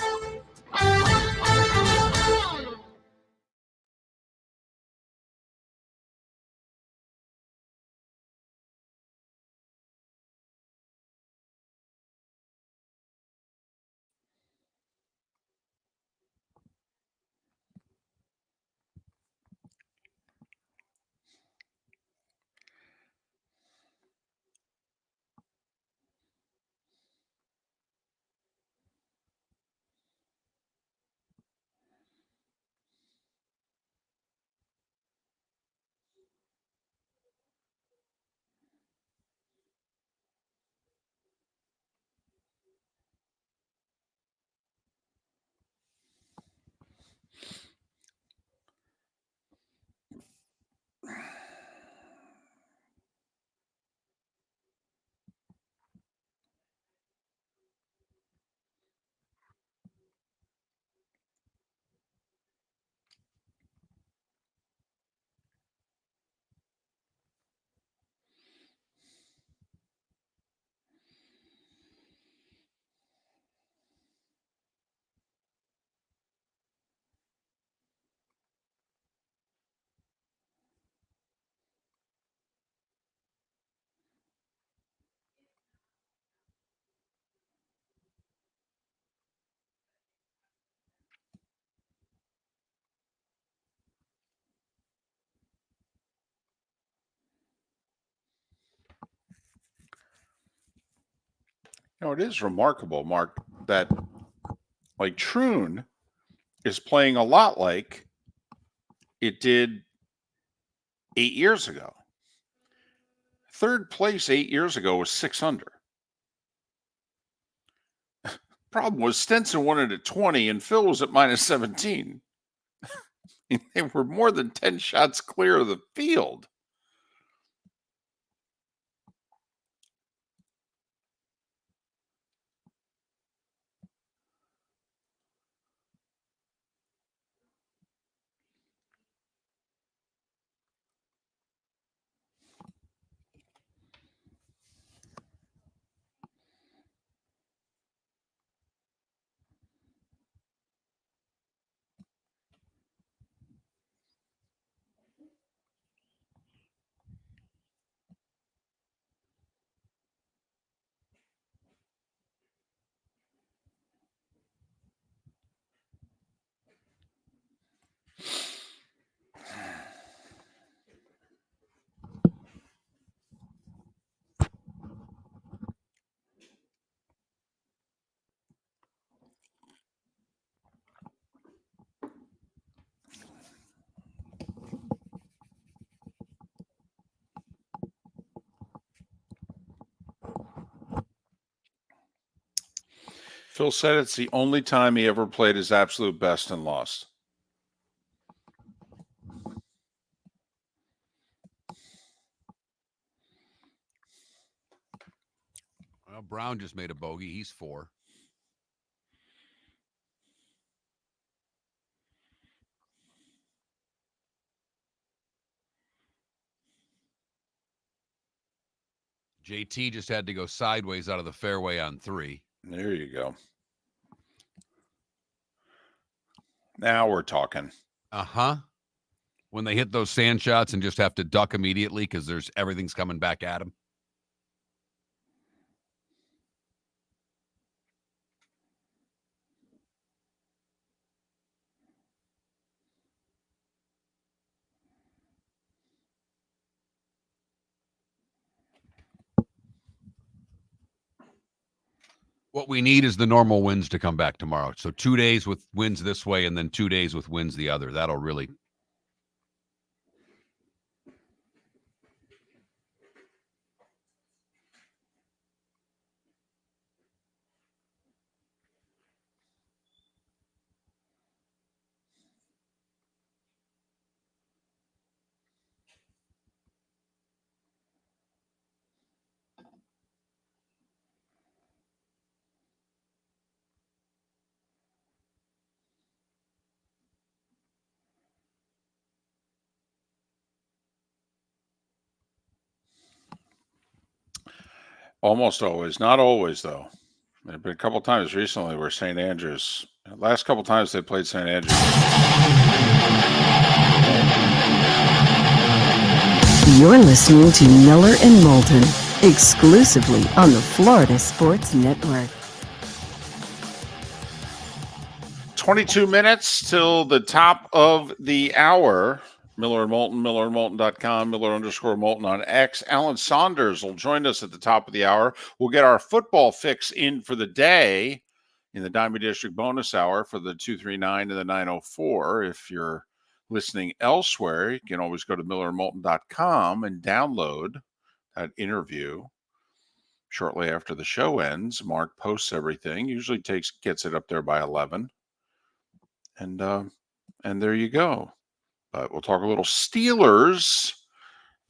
A: No, it is remarkable, Mark, that like Troon is playing a lot like it did 8 years ago. Third place 8 years ago was 6 under. Problem was Stenson won it at 20 and Phil was at minus 17. They were more than 10 shots clear of the field. Phil said it's the only time he ever played his absolute best and lost.
B: Well, Brown just made a bogey. He's 4. JT just had to go sideways out of the fairway on 3.
A: There you go. Now we're talking.
B: Uh-huh. When they hit those sand shots and just have to duck immediately because everything's coming back at them. What we need is the normal winds to come back tomorrow. So 2 days with winds this way and then 2 days with winds the other. That'll really.
A: Almost always. Not always, though. There have been a couple times recently where St. Andrews, last couple times they played St. Andrews.
C: You're listening to Miller and Moulton, exclusively on the Florida Sports Network.
A: 22 minutes till the top of the hour. Miller and Moulton, millerandmoulton.com, Miller_Moulton on X. Alan Saunders will join us at the top of the hour. We'll get our football fix in for the day in the Diamond District bonus hour for the 239 and the 904. If you're listening elsewhere, you can always go to millerandmoulton.com and download that interview shortly after the show ends. Mark posts everything, usually gets it up there by 11. And there you go. But we'll talk a little Steelers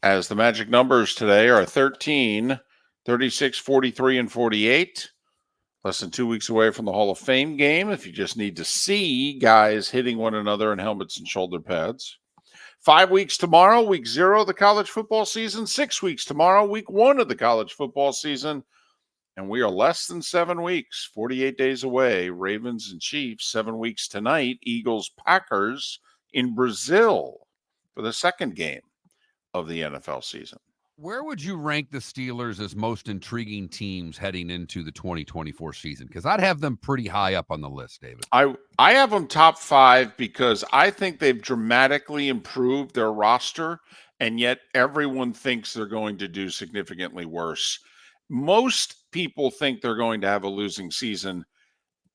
A: as the magic numbers today are 13, 36, 43, and 48. Less than 2 weeks away from the Hall of Fame game if you just need to see guys hitting one another in helmets and shoulder pads. 5 weeks tomorrow, week 0 of the college football season. 6 weeks tomorrow, week 1 of the college football season. And we are less than 7 weeks, 48 days away. Ravens and Chiefs, 7 weeks tonight. Eagles, Packers in Brazil for the second game of the NFL season.
B: Where would you rank the Steelers as most intriguing teams heading into the 2024 season? Because I'd have them pretty high up on the list, David.
A: I have them top 5 because I think they've dramatically improved their roster, and yet everyone thinks they're going to do significantly worse. Most people think they're going to have a losing season,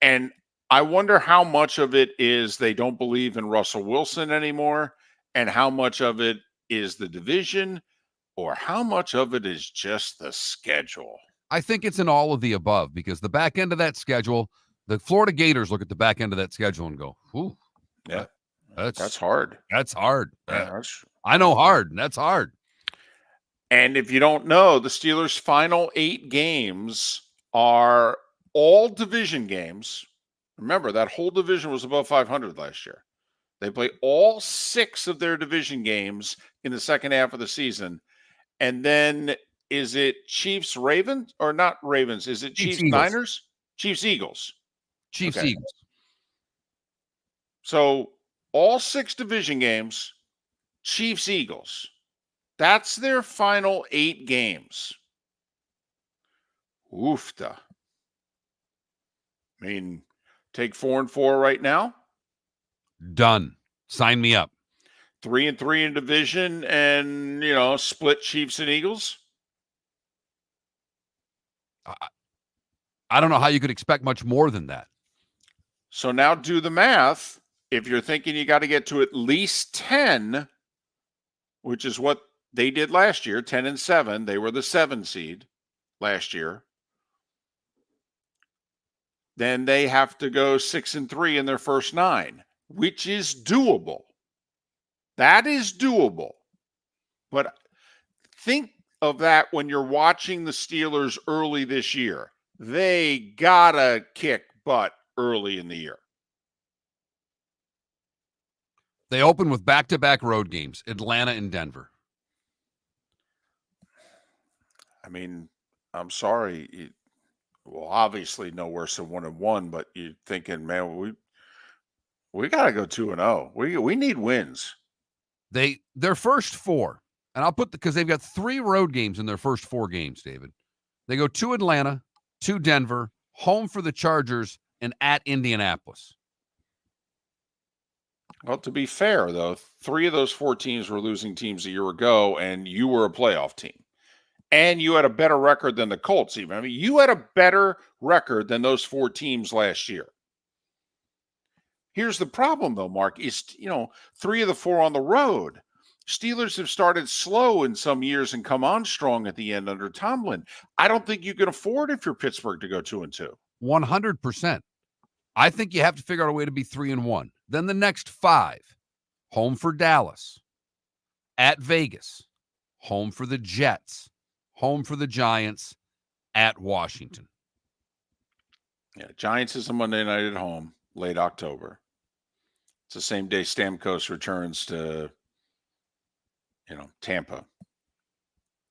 A: and I wonder how much of it is they don't believe in Russell Wilson anymore, and how much of it is the division, or how much of it is just the schedule.
B: I think it's in all of the above, because the back end of that schedule, the Florida Gators look at the back end of that schedule and go, "Ooh,
A: Yeah,
B: that's
A: hard.
B: That's hard.
A: Yeah,
B: I know hard, and that's hard."
A: And if you don't know, the Steelers' final 8 games are all division games. Remember, that whole division was above 500 last year. They play all 6 of their division games in the second half of the season. And then is it Chiefs Ravens or not Ravens? Is it Chiefs Niners? Chiefs Eagles.
B: Chiefs
A: Okay.
B: Eagles.
A: So all 6 division games, Chiefs Eagles. That's their final 8 games. Oofta. I mean, take 4-4 right now.
B: Done. Sign me up.
A: 3-3 in division, and split Chiefs and Eagles.
B: I don't know how you could expect much more than that.
A: So now do the math. If you're thinking you got to get to at least 10, which is what they did last year, 10-7. They were the 7 seed last year. Then they have to go 6-3 in their first 9, which is doable. That is doable. But think of that when you're watching the Steelers early this year. They gotta kick butt early in the year.
B: They open with back-to-back road games, Atlanta and Denver.
A: I mean, I'm sorry. Obviously no worse than 1-1, but you're thinking, man, we got to go 2-0. We need wins.
B: Their first 4, and I'll put because they've got 3 road games in their first 4 games, David. They go to Atlanta, to Denver, home for the Chargers, and at Indianapolis.
A: Well, to be fair, though, 3 of those 4 teams were losing teams a year ago, and you were a playoff team. And you had a better record than the Colts, even. I mean, you had a better record than those 4 teams last year. Here's the problem, though, Mark, is, 3 of the 4 on the road. Steelers have started slow in some years and come on strong at the end under Tomlin. I don't think you can afford, if you're Pittsburgh, to go 2-2.
B: 100%. I think you have to figure out a way to be 3-1. Then the next 5, home for Dallas, at Vegas, home for the Jets, home for the Giants, at Washington.
A: Yeah, Giants is a Monday night at home, late October. It's the same day Stamkos returns to, Tampa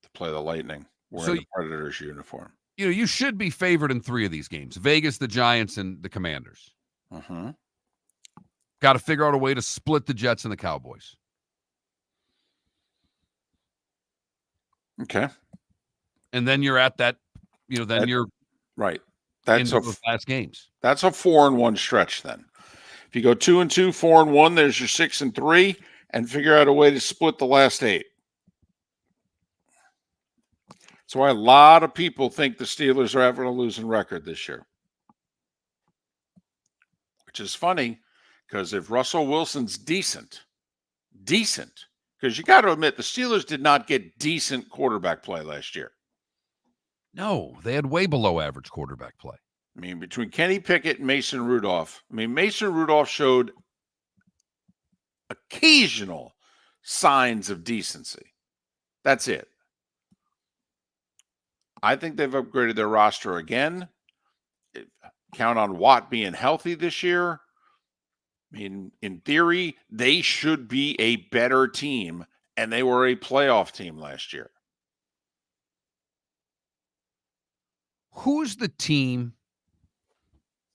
A: to play the Lightning wearing the Predators uniform.
B: You should be favored in 3 of these games: Vegas, the Giants, and the Commanders.
A: Mm-hmm.
B: Got to figure out a way to split the Jets and the Cowboys.
A: Okay.
B: And then you're at that, you're
A: right. That's
B: into the last games.
A: That's a 4-1 stretch then. If you go 2-2, 4-1, there's your 6-3, and figure out a way to split the last 8. That's why a lot of people think the Steelers are having a losing record this year. Which is funny, because if Russell Wilson's decent, because you got to admit, the Steelers did not get decent quarterback play last year.
B: No, they had way below average quarterback play.
A: I mean, between Kenny Pickett and Mason Rudolph, Mason Rudolph showed occasional signs of decency. That's it. I think they've upgraded their roster again. Count on Watt being healthy this year. I mean, in theory, they should be a better team, and they were a playoff team last year.
B: Who's the team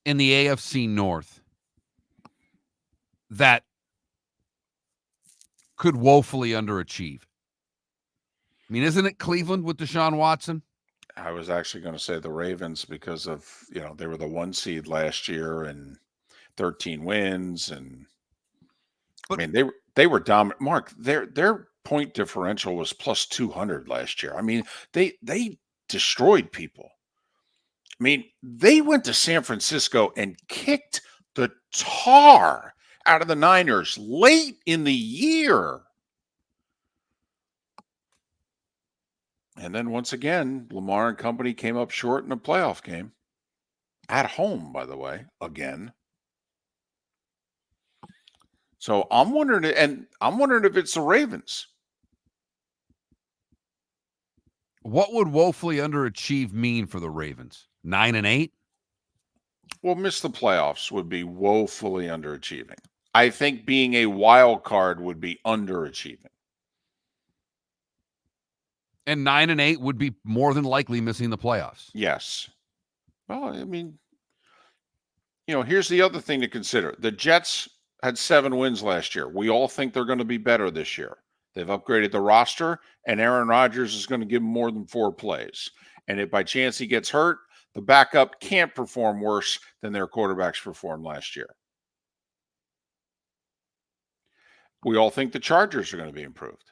B: in the AFC North that could woefully underachieve? I mean, isn't it Cleveland with Deshaun Watson?
A: I was actually going to say the Ravens because of, they were the 1 seed last year and 13 wins. And they were dominant. Mark, their point differential was plus 200 last year. I mean, they destroyed people. I mean, they went to San Francisco and kicked the tar out of the Niners late in the year. And then once again, Lamar and company came up short in a playoff game. At home, by the way, again. So I'm wondering if it's the Ravens.
B: What would woefully underachieve mean for the Ravens? 9-8?
A: Well, miss the playoffs would be woefully underachieving. I think being a wild card would be underachieving.
B: And 9-8 would be more than likely missing the playoffs.
A: Yes. Well, I mean, here's the other thing to consider. The Jets had 7 wins last year. We all think they're going to be better this year. They've upgraded the roster, and Aaron Rodgers is going to give them more than 4 plays. And if by chance he gets hurt, the backup can't perform worse than their quarterbacks performed last year. We all think the Chargers are going to be improved.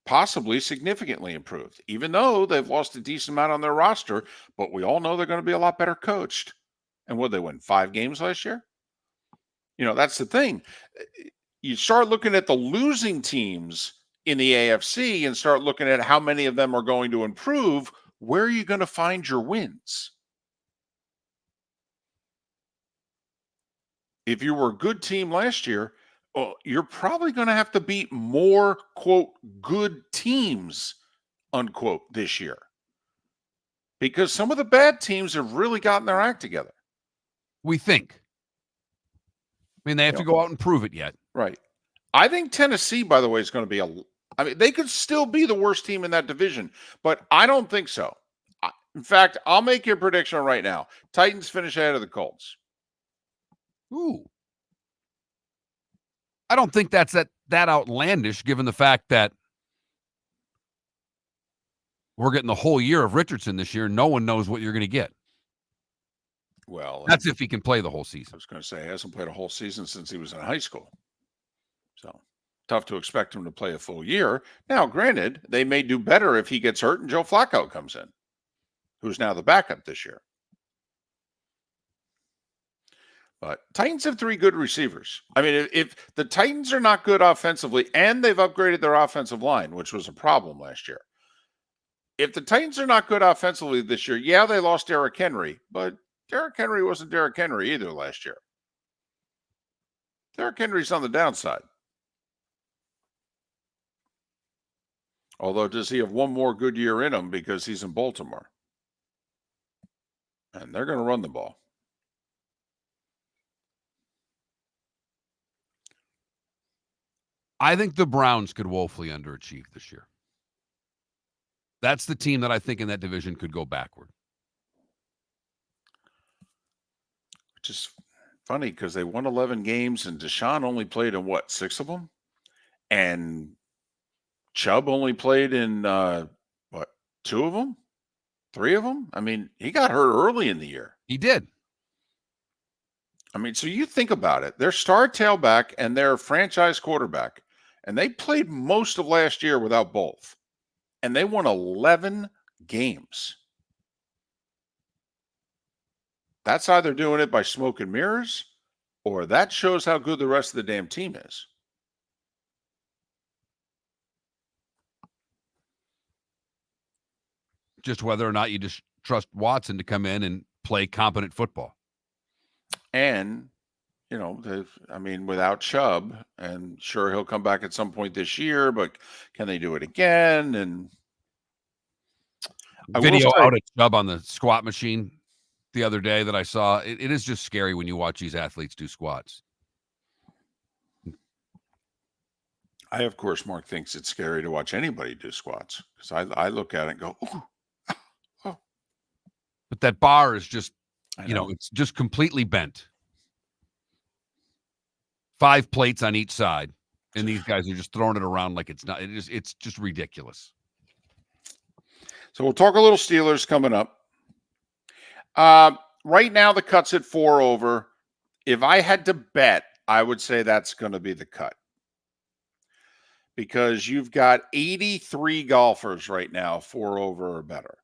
A: Possibly significantly improved, even though they've lost a decent amount on their roster, but we all know they're going to be a lot better coached. And what, they win 5 games last year? That's the thing. You start looking at the losing teams in the AFC and start looking at how many of them are going to improve. Where are you going to find your wins? If you were a good team last year, you're probably going to have to beat more, quote, good teams, unquote, this year. Because some of the bad teams have really gotten their act together.
B: We think. I mean, they have to go out and prove it yet.
A: Right. I think Tennessee, by the way, is going to be they could still be the worst team in that division, but I don't think so. In fact, I'll make your prediction right now. Titans finish ahead of the Colts.
B: Ooh. I don't think that's that outlandish, given the fact that we're getting the whole year of Richardson this year. No one knows what you're going to get.
A: Well,
B: that's if he can play the whole season.
A: I was going to say, he hasn't played a whole season since he was in high school. So tough to expect him to play a full year. Now, granted, they may do better if he gets hurt and Joe Flacco comes in, who's now the backup this year. But Titans have 3 good receivers. I mean, if the Titans are not good offensively, and they've upgraded their offensive line, which was a problem last year. If the Titans are not good offensively this year, yeah, they lost Derrick Henry, but Derrick Henry wasn't Derrick Henry either last year. Derrick Henry's on the downside. Although, does he have one more good year in him because he's in Baltimore? And they're going to run the ball.
B: I think the Browns could woefully underachieve this year. That's the team that I think in that division could go backward.
A: Which is funny because they won 11 games and Deshaun only played in 6 of them? And Chubb only played in 2 of them? 3 of them? I mean, he got hurt early in the year.
B: He did.
A: I mean, so you think about it. Their star tailback and their franchise quarterback, and they played most of last year without both. And they won 11 games. That's either doing it by smoke and mirrors, or that shows how good the rest of the damn team is.
B: Just whether or not you just trust Watson to come in and play competent football.
A: And, without Chubb, and sure, he'll come back at some point this year, but can they do it again? And
B: video out of Chubb on the squat machine the other day that I saw. It is just scary when you watch these athletes do squats.
A: I, of course, Mark, thinks it's scary to watch anybody do squats because I look at it and go, oh.
B: But that bar is just, it's just completely bent. 5 plates on each side, and these guys are just throwing it around like it's not. It's just ridiculous.
A: So we'll talk a little Steelers coming up. Right now, the cut's at 4 over. If I had to bet, I would say that's going to be the cut. Because you've got 83 golfers right now, 4 over or better.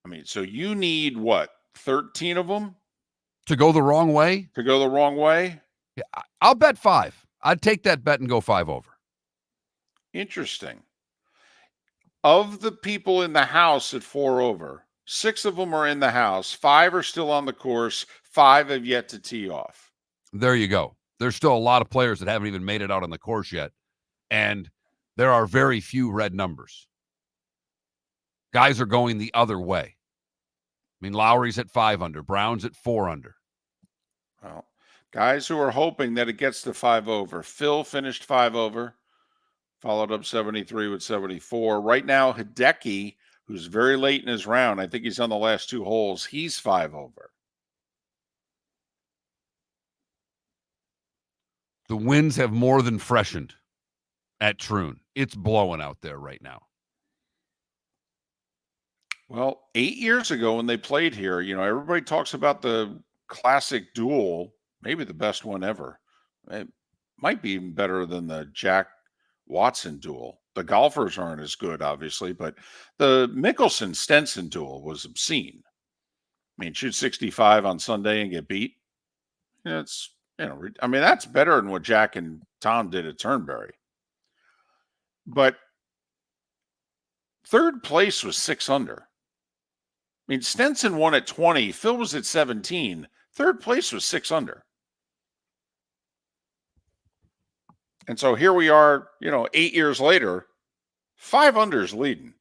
A: I mean, so you need what, 13 of them
B: To go the wrong way?
A: to go the wrong way?
B: Yeah, I'll bet 5. I'd take that bet and go 5 over.
A: Interesting. Of the people in the house at 4 over, 6 of them are in the house. 5 are still on the course. 5 have yet to tee off.
B: There you go. There's still a lot of players that haven't even made it out on the course yet. And there are very few red numbers. Guys are going the other way. I mean, Lowry's at 5 under. Brown's at 4 under.
A: Well, guys who are hoping that it gets to 5 over. Phil finished 5 over, followed up 73 with 74. Right now, Hideki, who's very late in his round, I think he's on the last 2 holes, he's 5 over.
B: The winds have more than freshened at Troon. It's blowing out there right now.
A: Well, 8 years ago when they played here, everybody talks about the classic duel, maybe the best one ever. It might be even better than the Jack Watson duel. The golfers aren't as good, obviously, but the Mickelson-Stenson duel was obscene. I mean, shoot 65 on Sunday and get beat. That's better than what Jack and Tom did at Turnberry. But third place was 6 under. I mean, Stenson won at 20. Phil was at 17. Third place was 6 under. And so here we are, 8 years later, 5 under is leading.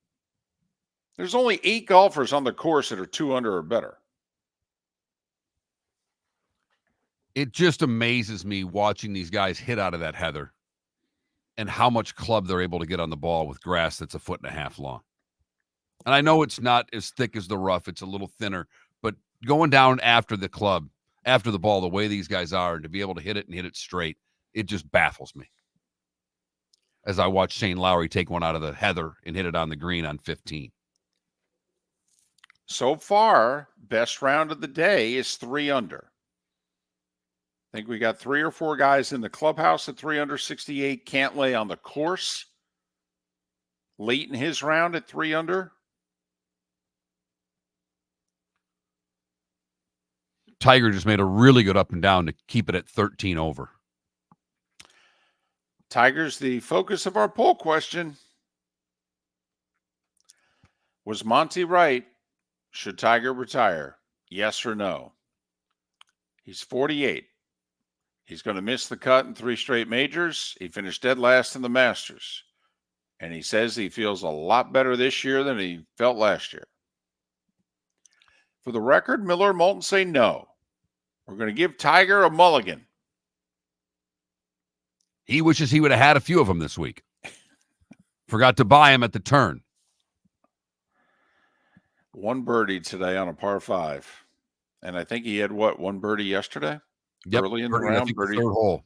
A: There's only 8 golfers on the course that are 2 under or better.
B: It just amazes me watching these guys hit out of that heather and how much club they're able to get on the ball with grass that's 1.5 feet long. And I know it's not as thick as the rough. It's a little thinner. But going down after the club, after the ball, the way these guys are, and to be able to hit it straight, it just baffles me. As I watch Shane Lowry take one out of the heather and hit it on the green on 15.
A: So far, best round of the day is 3 under. I think we got 3 or 4 guys in the clubhouse at 3 under 68. Cantlay on the course late in his round at 3 under.
B: Tiger just made a really good up and down to keep it at 13 over.
A: Tiger's the focus of our poll question. Was Monty right? Should Tiger retire? Yes or no? He's 48. He's going to miss the cut in 3 straight majors. He finished dead last in the Masters. And he says he feels a lot better this year than he felt last year. For the record, Miller and Moulton say no. We're going to give Tiger a mulligan.
B: He wishes he would have had a few of them this week. Forgot to buy him at the turn.
A: 1 birdie today on a par 5. And I think he had, 1 birdie yesterday?
B: Yep,
A: early in the
B: birdie, I
A: round.
B: think
A: Birdie,
B: the third hole.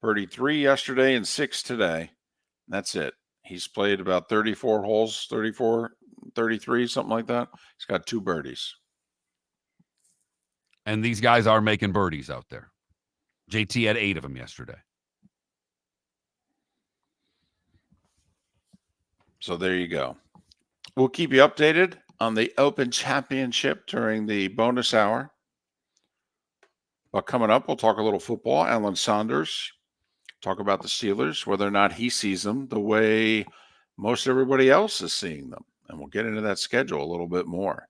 A: Birdie 3 yesterday and 6 today. That's it. He's played about 34 holes, 34, 33, something like that. He's got 2 birdies.
B: And these guys are making birdies out there. JT had 8 of them yesterday.
A: So there you go. We'll keep you updated on the Open Championship during the bonus hour. But coming up, we'll talk a little football. Alan Saunders, talk about the Steelers, whether or not he sees them the way most everybody else is seeing them. And we'll get into that schedule a little bit more.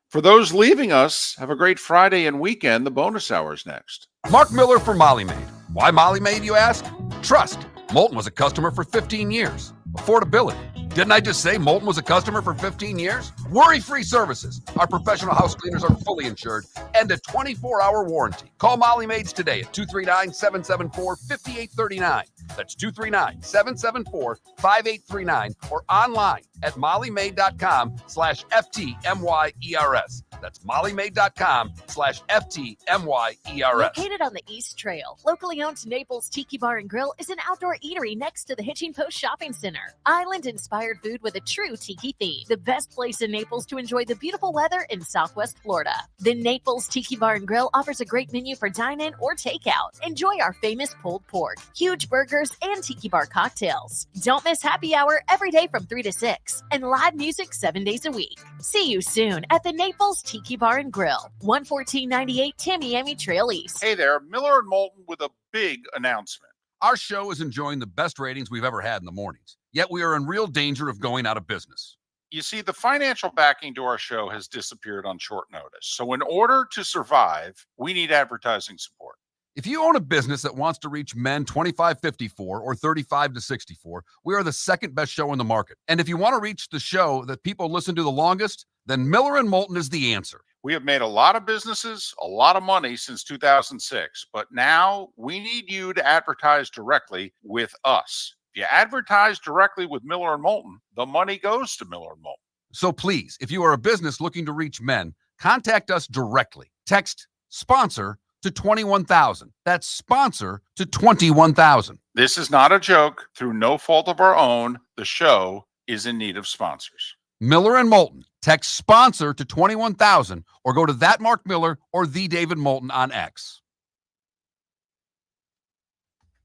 A: For those leaving us, have a great Friday and weekend. The bonus hour is next.
B: Mark Miller for Molly Maid. Why Molly Maid, you ask? Trust. Moulton was a customer for 15 years. Affordability. Didn't I just say Moulton was a customer for 15 years? Worry-free services. Our professional house cleaners are fully insured and a 24-hour warranty. Call Molly Maids today at 239-774-5839. That's 239-774-5839 or online at mollymaid.com/FTMYERS. That's mollymaid.com/FTMYERS.
H: Located on the East Trail, locally owned Naples Tiki Bar and Grill is an outdoor eatery next to the Hitching Post Shopping Center. Island-inspired food with a true tiki theme. The best place in Naples to enjoy the beautiful weather in Southwest Florida. The Naples Tiki Bar and Grill offers a great menu for dine-in or takeout. Enjoy our famous pulled pork, huge burgers, and tiki bar cocktails. Don't miss happy hour every day from 3 to 6 and live music 7 days a week. See you soon at the Naples Tiki Bar and Grill, 11498 Tamiami Trail East.
A: Hey there, Miller and Moulton with a big announcement.
B: Our show is enjoying the best ratings we've ever had in the mornings, yet we are in real danger of going out of business.
A: You see, the financial backing to our show has disappeared on short notice. So in order to survive, we need advertising support.
B: If you own a business that wants to reach men 25-54 or 35-64, we are the second best show in the market. And if you want to reach the show that people listen to the longest, then Miller and Moulton is the answer.
A: We have made a lot of businesses, a lot of money since 2006, but now we need you to advertise directly with us. If you advertise directly with Miller and Moulton, the money goes to Miller and Moulton.
B: So please, if you are a business looking to reach men, contact us directly. Text sponsor to 21,000. That's sponsor to 21,000.
A: This is not a joke. Through no fault of our own, the show is in need of sponsors.
B: Miller and Moulton. Text sponsor to 21,000 or go to that Mark Miller or the David Moulton on X.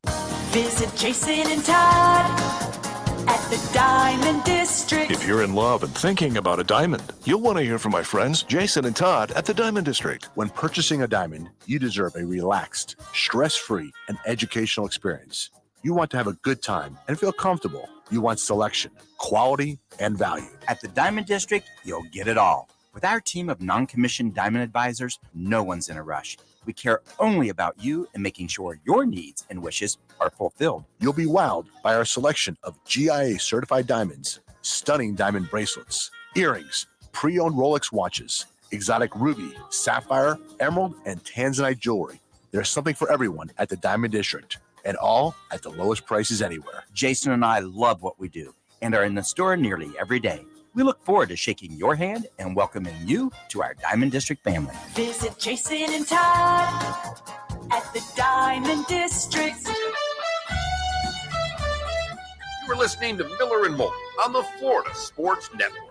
D: Visit Jason and Todd at the Diamond District.
N: If you're in love and thinking about a diamond, you'll want to hear from my friends Jason and Todd at the Diamond District.
E: When purchasing a diamond, you deserve a relaxed, stress-free, and educational experience. You want to have a good time and feel comfortable. You want selection, quality, and value.
F: At the Diamond District, you'll get it all. With our team of non-commissioned diamond advisors, no one's in a rush. We care only about you and making sure your needs and wishes are fulfilled.
E: You'll be wowed by our selection of GIA certified diamonds, stunning diamond bracelets, earrings, pre-owned Rolex watches, exotic ruby, sapphire, emerald, and tanzanite jewelry. There's something for everyone at the Diamond District, and all at the lowest prices anywhere.
F: Jason and I love what we do and are in the store nearly every day. We look forward to shaking your hand and welcoming you to our Diamond District family.
D: Visit Jason and Todd at the Diamond District.
I: You are listening to Miller and Moulton on the Florida Sports Network.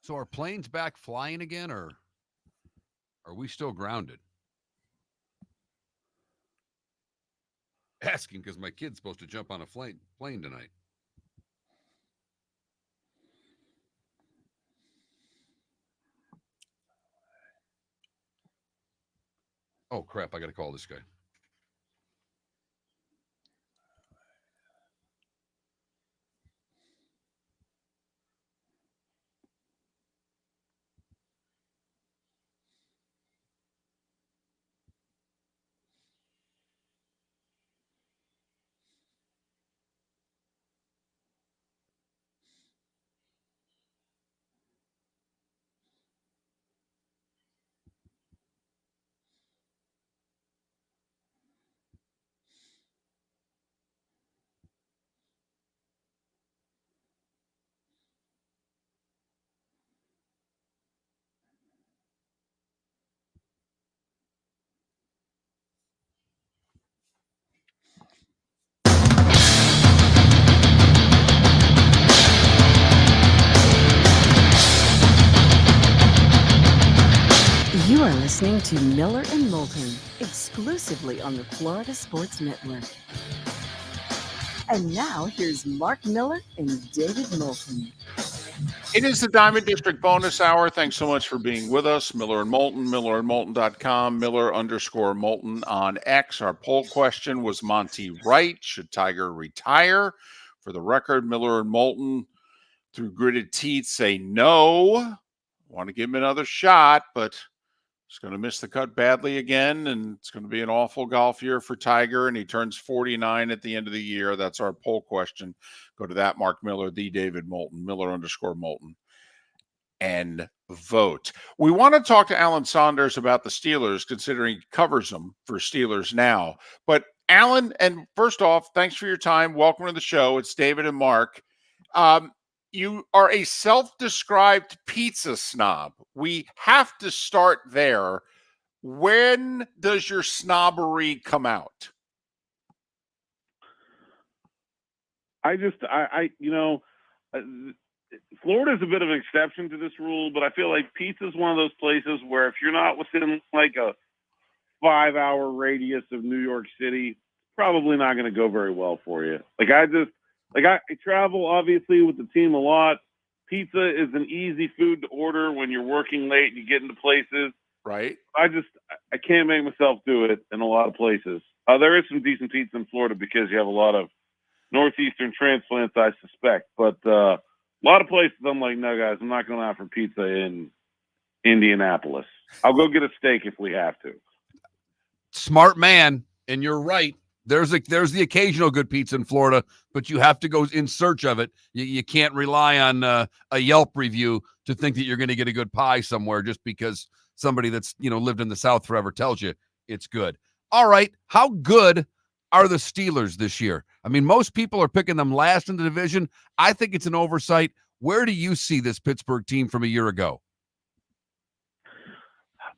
B: So are planes back flying again, or are we still grounded? Asking because my kid's supposed to jump on a plane tonight. Oh, crap. I got to call this guy.
C: You are listening to Miller and Moulton, exclusively on the Florida Sports Network. And now here's Mark Miller and David Moulton.
A: It is the Diamond District bonus hour. Thanks so much for being with us. Miller and Moulton, millerandmoulton.com, Miller_Moulton on X. Our poll question was Monty right? Should Tiger retire? For the record, Miller and Moulton, through gritted teeth, say no. Want to give him another shot, but he's going to miss the cut badly again, and it's going to be an awful golf year for Tiger, and he turns 49 at the end of the year. That's our poll question. Go to that Mark Miller, the David Moulton, Miller_Moulton, and vote. We want to talk to Alan Saunders about the Steelers, considering he covers them for Steelers Now. But Alan, and first off, thanks for your time. Welcome to the show. It's David and Mark. You are a self-described pizza snob. We have to start there. When does your snobbery come out?
O: Florida's a bit of an exception to this rule, but I feel like pizza is one of those places where if you're not within like a 5-hour radius of New York City, it's probably not going to go very well for you. I travel obviously with the team a lot. Pizza is an easy food to order when you're working late and you get into places.
A: Right.
O: I can't make myself do it in a lot of places. There is some decent pizza in Florida because you have a lot of Northeastern transplants, I suspect. But a lot of places I'm like, no, guys, I'm not going out for pizza in Indianapolis. I'll go get a steak if we have to.
B: Smart man, and you're right. There's the occasional good pizza in Florida, but you have to go in search of it. You can't rely on a Yelp review to think that you're going to get a good pie somewhere just because somebody that's lived in the South forever tells you it's good. All right, how good are the Steelers this year? I mean, most people are picking them last in the division. I think it's an oversight. Where do you see this Pittsburgh team from a year ago?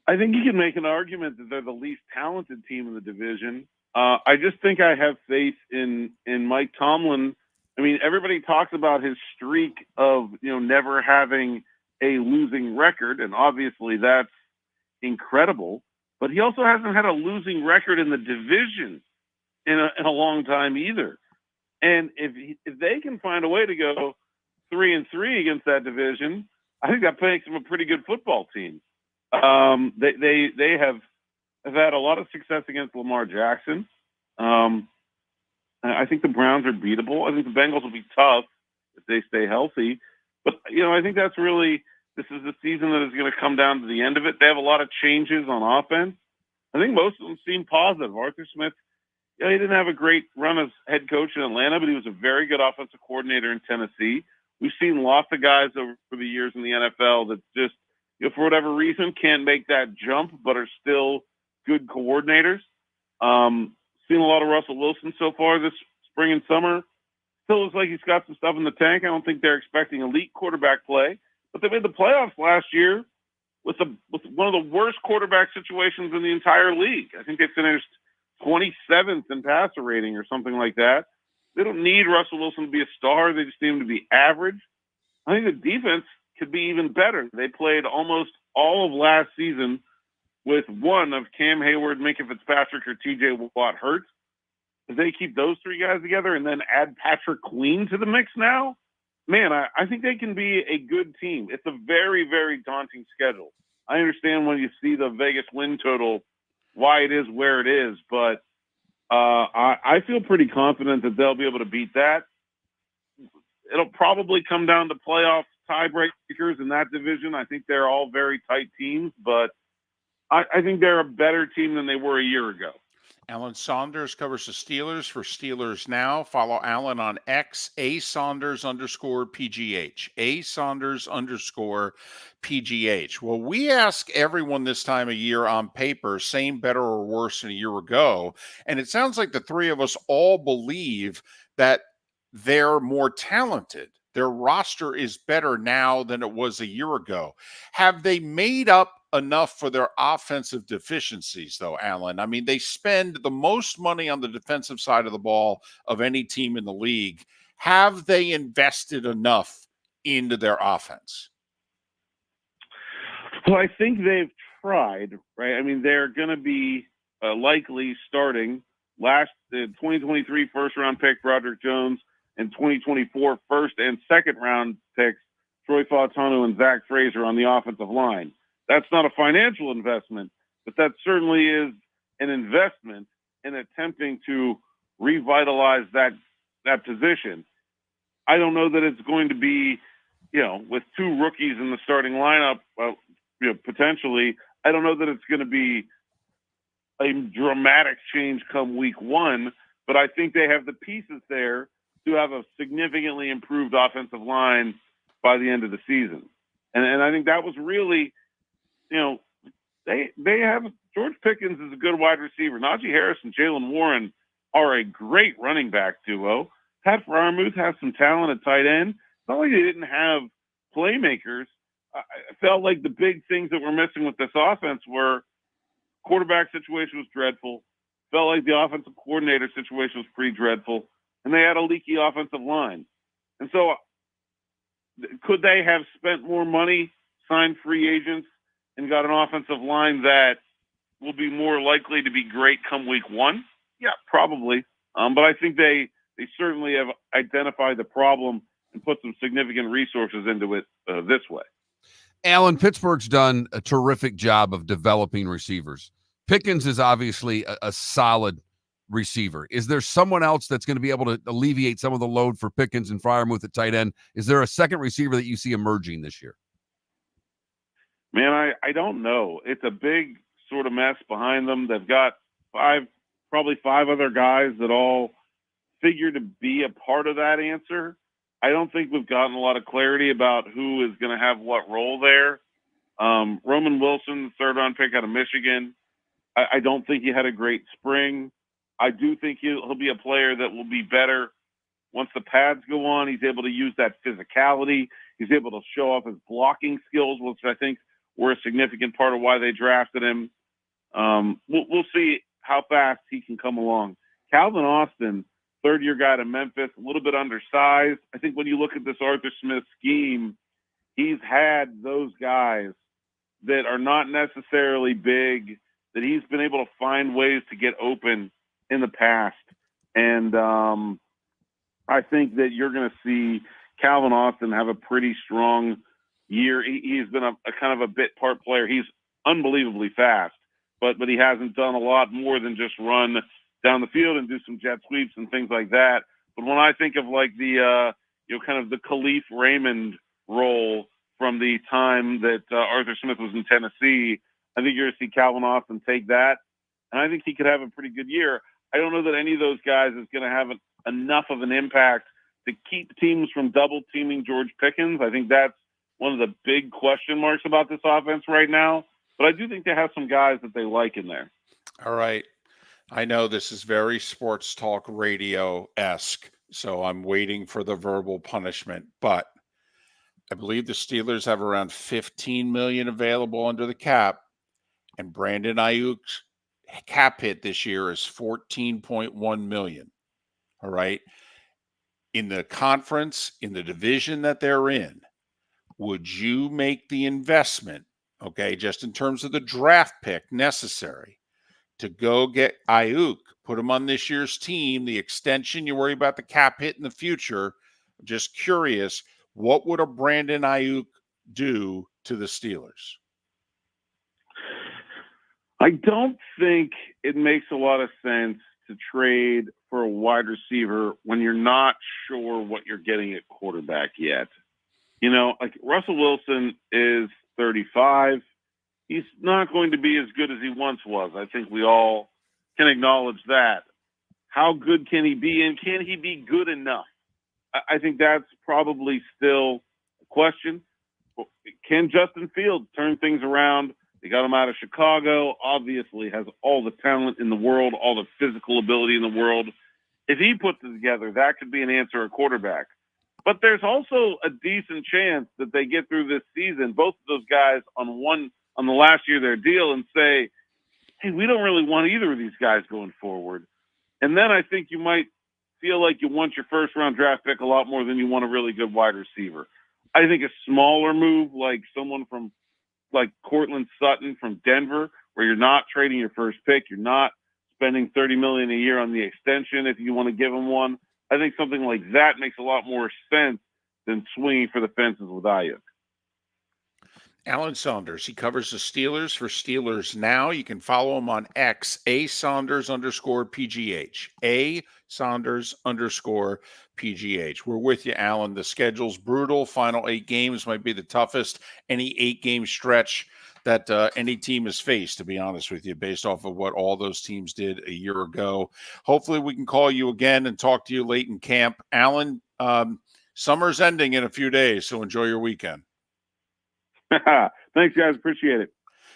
O: I think you can make an argument that they're the least talented team in the division. I just think I have faith in Mike Tomlin. I mean, everybody talks about his streak of never having a losing record, and obviously that's incredible. But he also hasn't had a losing record in the division in a long time either. And if they can find a way to go 3-3 against that division, I think that makes them a pretty good football team. They have had a lot of success against Lamar Jackson. I think the Browns are beatable. I think the Bengals will be tough if they stay healthy. But, I think this is the season that is going to come down to the end of it. They have a lot of changes on offense. I think most of them seem positive. Arthur Smith, he didn't have a great run as head coach in Atlanta, but he was a very good offensive coordinator in Tennessee. We've seen lots of guys over the years in the NFL that just, for whatever reason, can't make that jump, but are still good coordinators. Seen a lot of Russell Wilson so far this spring and summer. Still looks like he's got some stuff in the tank. I don't think they're expecting elite quarterback play, but they made the playoffs last year with one of the worst quarterback situations in the entire league. I think they finished 27th in passer rating or something like that. They don't need Russell Wilson to be a star. They just need him to be average. I think the defense could be even better. They played almost all of last season with one of Cam Hayward, Minka Fitzpatrick, or TJ Watt hurt. If they keep those three guys together and then add Patrick Queen to the mix now, man, I think they can be a good team. It's a very, very daunting schedule. I understand when you see the Vegas win total, why it is where it is, but I feel pretty confident that they'll be able to beat that. It'll probably come down to playoff tiebreakers in that division. I think they're all very tight teams, but I think they're a better team than they were a year ago.
A: Alan Saunders covers the Steelers for Steelers Now. Follow Alan on X, @Saunders_PGH. @Saunders_PGH. Well, we ask everyone this time of year on paper, same, better, or worse than a year ago. And it sounds like the three of us all believe that they're more talented. Their roster is better now than it was a year ago. Have they made up enough for their offensive deficiencies, though, Alan? I mean, they spend the most money on the defensive side of the ball of any team in the league. Have they invested enough into their offense?
O: Well, I think they've tried, right? I mean, they're going to be likely starting 2023 first-round pick Broderick Jones and 2024 first and second-round picks Troy Fautanu and Zach Frazier on the offensive line. That's not a financial investment, but that certainly is an investment in attempting to revitalize that position. I don't know that it's going to be, with two rookies in the starting lineup, potentially. I don't know that it's going to be a dramatic change come week one, but I think they have the pieces there to have a significantly improved offensive line by the end of the season. And I think that was really, they have George Pickens is a good wide receiver. Najee Harris and Jalen Warren are a great running back duo. Pat Freiermuth has some talent at tight end. It's not like they didn't have playmakers. I felt like the big things that were missing with this offense were quarterback situation was dreadful. Felt like the offensive coordinator situation was pretty dreadful. And they had a leaky offensive line. And so could they have spent more money, signed free agents, and got an offensive line that will be more likely to be great come week one? Yeah, probably. But I think they certainly have identified the problem and put some significant resources into it this way.
B: Alan, Pittsburgh's done a terrific job of developing receivers. Pickens is obviously a solid receiver. Is there someone else that's going to be able to alleviate some of the load for Pickens and Freiermuth at tight end? Is there a second receiver that you see emerging this year?
O: Man, I don't know. It's a big sort of mess behind them. They've got probably five other guys that all figure to be a part of that answer. I don't think we've gotten a lot of clarity about who is going to have what role there. Roman Wilson, third-round pick out of Michigan. I don't think he had a great spring. I do think he'll be a player that will be better once the pads go on. He's able to use that physicality. He's able to show off his blocking skills, which I think were a significant part of why they drafted him. We'll see how fast he can come along. Calvin Austin, third-year guy to Memphis, a little bit undersized. I think when you look at this Arthur Smith scheme, he's had those guys that are not necessarily big, that he's been able to find ways to get open in the past. And I think that you're going to see Calvin Austin have a pretty strong year. He's been a kind of a bit part player. He's unbelievably fast, but he hasn't done a lot more than just run down the field and do some jet sweeps and things like that. But when I think of like the, kind of the Khalif Raymond role from the time that Arthur Smith was in Tennessee, I think you're going to see Calvin Austin take that. And I think he could have a pretty good year. I don't know that any of those guys is going to have enough of an impact to keep teams from double teaming George Pickens. I think that's one of the big question marks about this offense right now. But I do think they have some guys that they like in there.
A: All right. I know this is very sports talk radio-esque, so I'm waiting for the verbal punishment. But I believe the Steelers have around $15 million available under the cap, and Brandon Ayuk's cap hit this year is $14.1 million. All right. In the conference, in the division that they're in, would you make the investment, okay, just in terms of the draft pick necessary to go get Ayuk, put him on this year's team, the extension, you worry about the cap hit in the future. I'm just curious, what would a Brandon Ayuk do to the Steelers?
O: I don't think it makes a lot of sense to trade for a wide receiver when you're not sure what you're getting at quarterback yet. You know, like Russell Wilson is 35. He's not going to be as good as he once was. I think we all can acknowledge that. How good can he be, and can he be good enough? I think that's probably still a question. Can Justin Fields turn things around? They got him out of Chicago, obviously has all the talent in the world, all the physical ability in the world. If he puts it together, that could be an answer at quarterback. But there's also a decent chance that they get through this season, both of those guys on the last year of their deal, and say, hey, we don't really want either of these guys going forward. And then I think you might feel like you want your first-round draft pick a lot more than you want a really good wide receiver. I think a smaller move, like someone from like Cortland Sutton from Denver, where you're not trading your first pick, you're not spending $30 million a year on the extension if you want to give him one. I think something like that makes a lot more sense than swinging for the fences with Ayuk.
A: Alan Saunders, he covers the Steelers for Steelers Now. You can follow him on X, @Saunders_PGH, @Saunders_PGH. We're with you, Alan. The schedule's brutal. Final 8 games might be the toughest any 8-game stretch that any team has faced, to be honest with you, based off of what all those teams did a year ago. Hopefully we can call you again and talk to you late in camp. Alan, summer's ending in a few days, so enjoy your weekend.
O: Thanks, guys. Appreciate it.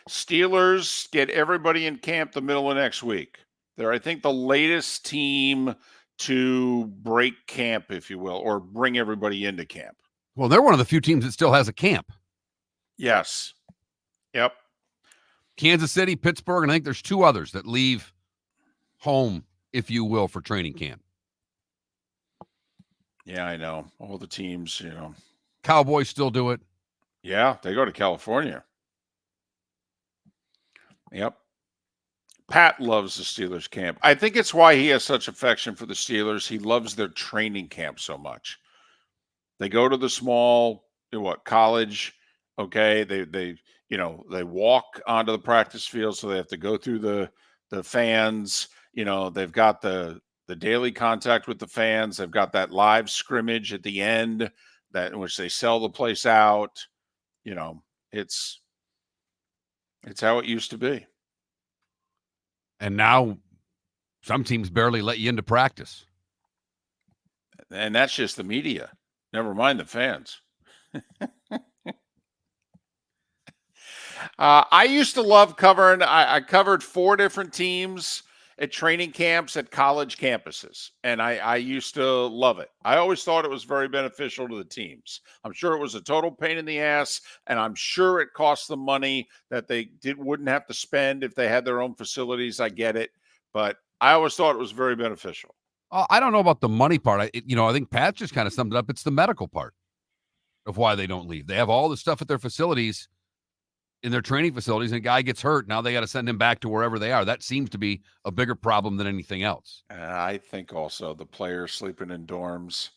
A: Steelers get everybody in camp the middle of next week. They're, I think, the latest team to break camp, if you will, or bring everybody into camp.
B: Well, they're one of the few teams that still has a camp.
A: Yes. Yep.
B: Kansas City, Pittsburgh, and I think there's 2 others that leave home, if you will, for training camp.
A: Yeah, I know. All the teams,
B: Cowboys still do it.
A: Yeah, they go to California. Yep. Pat loves the Steelers camp. I think it's why he has such affection for the Steelers. He loves their training camp so much. They go to the small, college, okay? They walk onto the practice field, so they have to go through the fans. They've got the daily contact with the fans. They've got that live scrimmage at the end that in which they sell the place out. It's how it used to be.
B: And now some teams barely let you into practice.
A: And that's just the media. Never mind the fans. I used to love covering. I covered 4 different teams at training camps at college campuses, and I used to love it. I always thought it was very beneficial to the teams. I'm sure it was a total pain in the ass, and I'm sure it cost them money that they wouldn't have to spend if they had their own facilities. I get it, but I always thought it was very beneficial.
B: I don't know about the money part. I think Pat just kind of summed it up. It's the medical part of why they don't leave. They have all the stuff at their facilities, in their training facilities, and a guy gets hurt. Now they got to send him back to wherever they are. That seems to be a bigger problem than anything else.
A: I think also the players sleeping in dorms,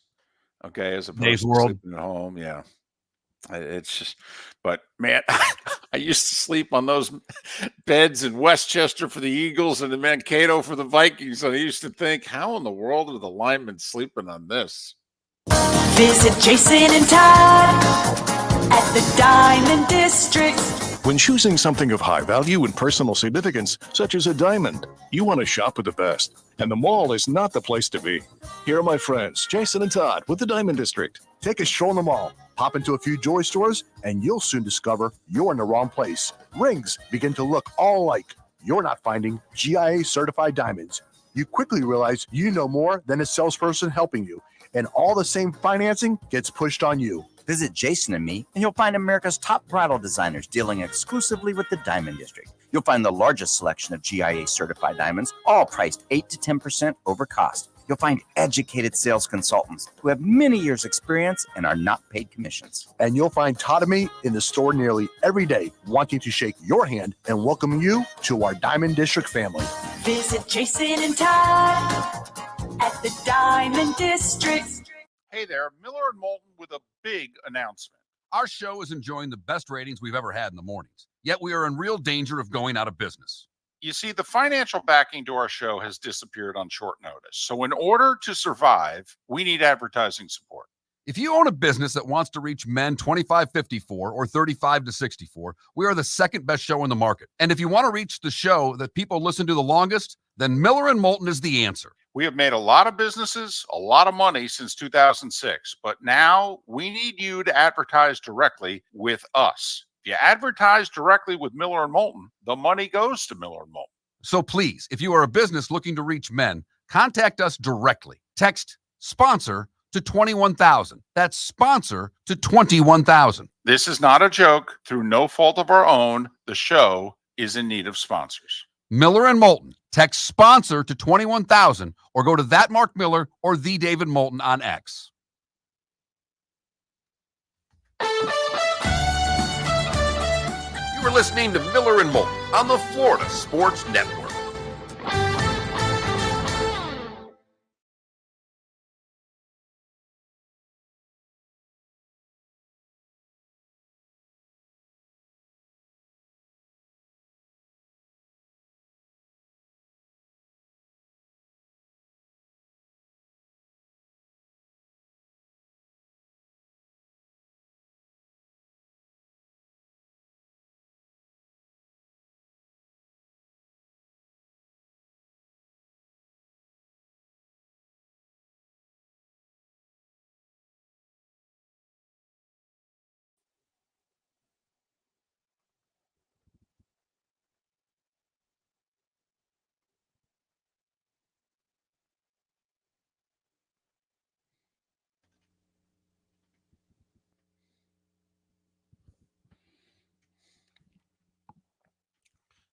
A: okay, as opposed
B: Days
A: to
B: world.
A: sleeping at home. Yeah. It's just, but man, I used to sleep on those beds in Westchester for the Eagles and in Mankato for the Vikings. And I used to think, how in the world are the linemen sleeping on this?
D: Visit Jason and Todd at the Diamond District.
N: When choosing something of high value and personal significance, such as a diamond, you want to shop with the best. And the mall is not the place to be. Here are my friends, Jason and Todd, with the Diamond District.
E: Take a stroll in the mall, pop into a few jewelry stores, and you'll soon discover you're in the wrong place. Rings begin to look all alike. You're not finding GIA certified diamonds. You quickly realize you know more than a salesperson helping you, and all the same financing gets pushed on you.
F: Visit Jason and me, and you'll find America's top bridal designers dealing exclusively with the Diamond District. You'll find the largest selection of GIA certified diamonds, all priced 8 to 10% over cost. You'll find educated sales consultants who have many years' experience and are not paid commissions.
E: And you'll find Todd and me in the store nearly every day, wanting to shake your hand and welcome you to our Diamond District family.
D: Visit Jason and Todd at the Diamond District.
A: Hey there, Miller and Moulton with a big announcement.
B: Our show is enjoying the best ratings we've ever had in the mornings, yet we are in real danger of going out of business.
A: You see, the financial backing to our show has disappeared on short notice. So in order to survive, we need advertising support.
B: If you own a business that wants to reach men 25-54 or 35-64, we are the second best show in the market. And if you want to reach the show that people listen to the longest, then Miller and Moulton is the answer.
A: We have made a lot of businesses, a lot of money since 2006, but now we need you to advertise directly with us. If you advertise directly with Miller and Moulton, the money goes to Miller and Moulton.
B: So please, if you are a business looking to reach men, contact us directly. Text sponsor to 21,000. That's sponsor to 21,000.
A: This is not a joke. Through no fault of our own, the show is in need of sponsors.
B: Miller and Moulton. Text sponsor to 21,000 or go to that Mark Miller or the David Moulton on X.
I: You are listening to Miller and Moulton on the Florida Sports Network.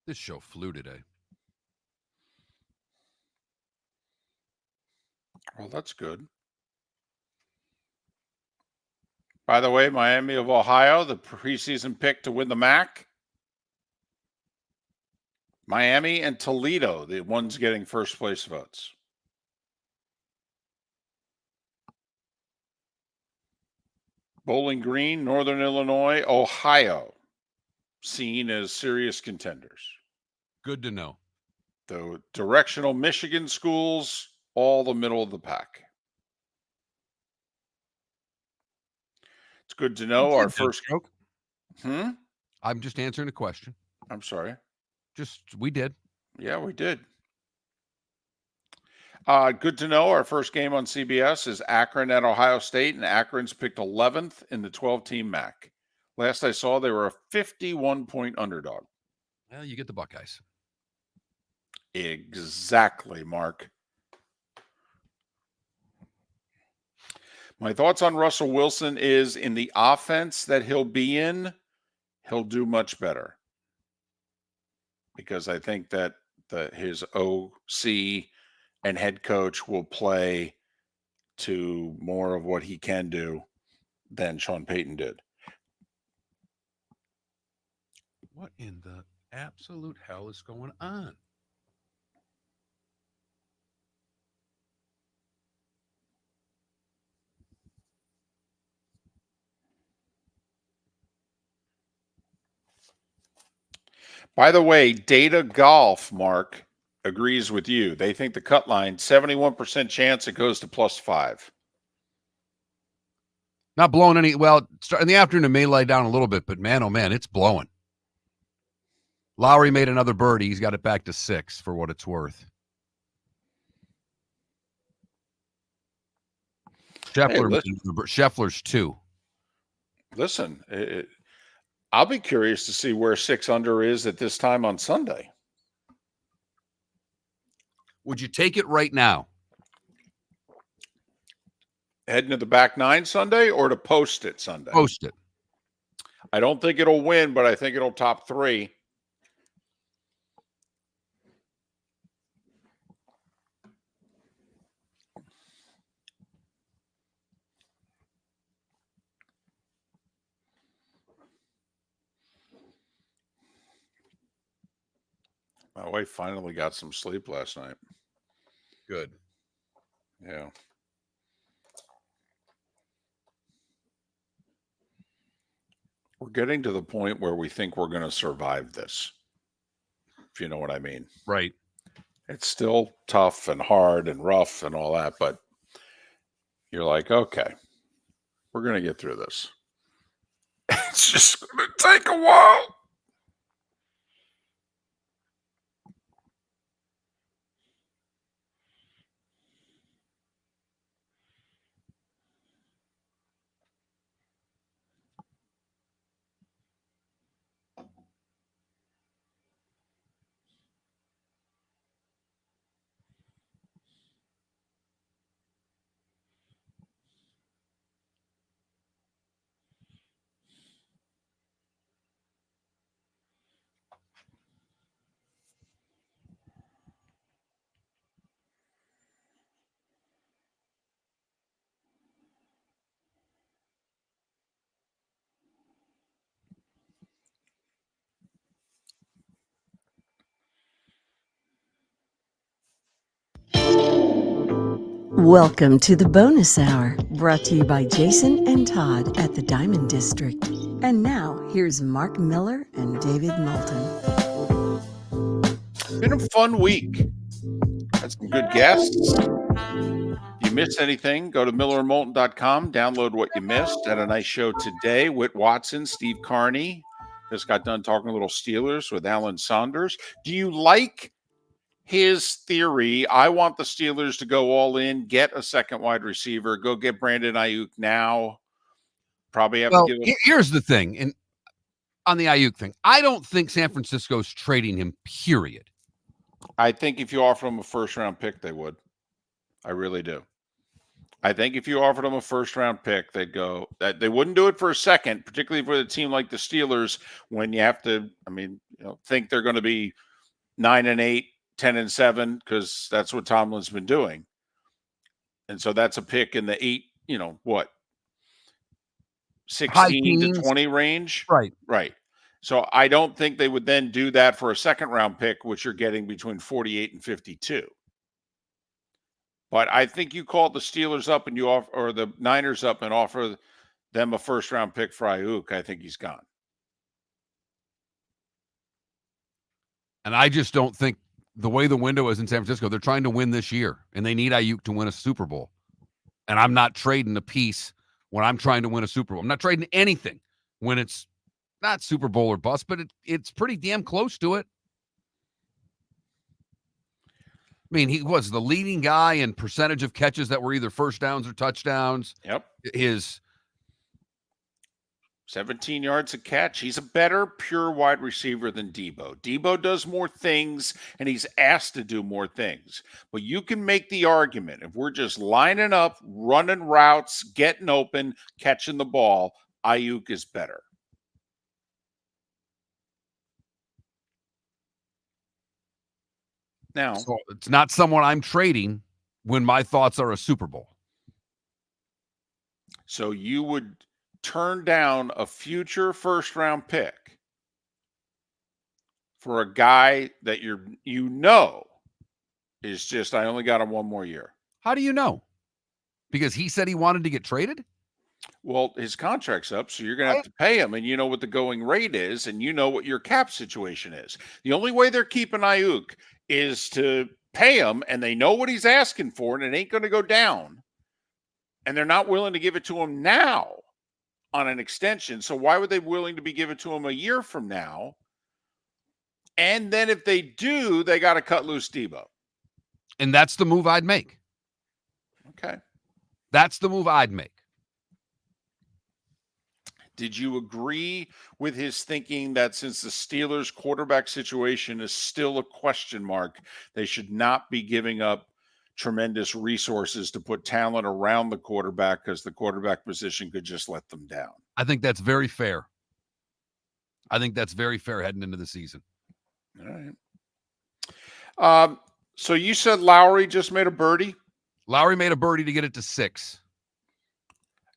B: This show flew today.
A: Well, that's good. By the way, Miami of Ohio, the preseason pick to win the MAC. Miami and Toledo, the ones getting first place votes. Bowling Green, Northern Illinois, Ohio, seen as serious contenders.
B: Good to know.
A: The directional Michigan schools, all the middle of the pack. It's good to know our first
B: joke.
A: Hmm?
B: I'm just answering a question.
A: I'm sorry.
B: We did.
A: Yeah, we did. Good to know our first game on CBS is Akron at Ohio State, and Akron's picked 11th in the 12-team MAC. Last I saw, they were a 51-point underdog.
B: Well, you get the Buckeyes.
A: Exactly, Mark. My thoughts on Russell Wilson is in the offense that he'll be in, he'll do much better. Because I think that his OC and head coach will play to more of what he can do than Sean Payton did.
B: What in the absolute hell is going on?
A: By the way, Data Golf, Mark, agrees with you. They think the cut line, 71% chance it goes to +5.
B: Not blowing any. Well, in the afternoon, it may lay down a little bit, but man, oh man, it's blowing. Lowry made another birdie. He's got it back to 6 for what it's worth. Scheffler's 2.
A: Listen, I'll be curious to see where 6 under is at this time on Sunday.
B: Would you take it right now?
A: Heading to the back 9 Sunday or to post it Sunday?
B: Post it.
A: I don't think it'll win, but I think it'll top 3. My wife finally got some sleep last night.
B: Good.
A: Yeah. We're getting to the point where we think we're going to survive this, if you know what I mean.
B: Right.
A: It's still tough and hard and rough and all that, but you're like, okay, we're going to get through this. It's just going to take a while.
C: Welcome to the bonus hour, brought to you by Jason and Todd at the Diamond District. And now, here's Mark Miller and David Moulton.
A: Been a fun week. Had some good guests. You missed anything, go to millerandmoulton.com, download what you missed. Had a nice show today. Whit Watson, Steve Carney. Just got done talking a little Steelers with Alan Saunders. Do you like his theory? I want the Steelers to go all in, get a second wide receiver, go get Brandon Ayuk now. Probably have to give him.
B: Here's the thing, and on the Ayuk thing, I don't think San Francisco's trading him, period.
A: I think if you offer him a first-round pick, they would. I really do. I think if you offered them a first-round pick, they'd go. That they wouldn't do it for a second, particularly for a team like the Steelers, when you have to. I mean, think they're going to be 9-8, 10-7, because that's what Tomlin's been doing. And so that's a pick in the 16 to 20 range.
B: Right.
A: Right. So I don't think they would then do that for a second-round pick, which you're getting between 48 and 52. But I think you call the Steelers up and you offer, or the Niners up and offer them a first-round pick for Ayuk, I think he's gone.
B: And I just don't think the way the window is in San Francisco, they're trying to win this year, and they need Ayuk to win a Super Bowl. And I'm not trading a piece when I'm trying to win a Super Bowl. I'm not trading anything when it's not Super Bowl or bust, but it's pretty damn close to it. I mean, he was the leading guy in percentage of catches that were either first downs or touchdowns.
A: Yep.
B: His
A: 17 yards a catch. He's a better pure wide receiver than Debo. Debo does more things, and he's asked to do more things. But you can make the argument, if we're just lining up, running routes, getting open, catching the ball, Ayuk is better. Now,
B: so it's not someone I'm trading when my thoughts are a Super Bowl.
A: So you would turn down a future first-round pick for a guy that is just, I only got him one more year.
B: How do you know? Because he said he wanted to get traded?
A: Well, his contract's up, so you're going to have to pay him, and you know what the going rate is, and you know what your cap situation is. The only way they're keeping Ayuk is to pay him, and they know what he's asking for, and it ain't going to go down. And they're not willing to give it to him now on an extension. So why would they be willing to be given to him a year from now? And then if they do, they got to cut loose Debo.
B: And that's the move I'd make.
A: Okay.
B: That's the move I'd make.
A: Did you agree with his thinking that since the Steelers' quarterback situation is still a question mark, they should not be giving up tremendous resources to put talent around the quarterback because the quarterback position could just let them down?
B: I think that's very fair. I think that's very fair heading into the season.
A: All right. So you said Lowry just made a birdie?
B: Lowry made a birdie to get it to 6.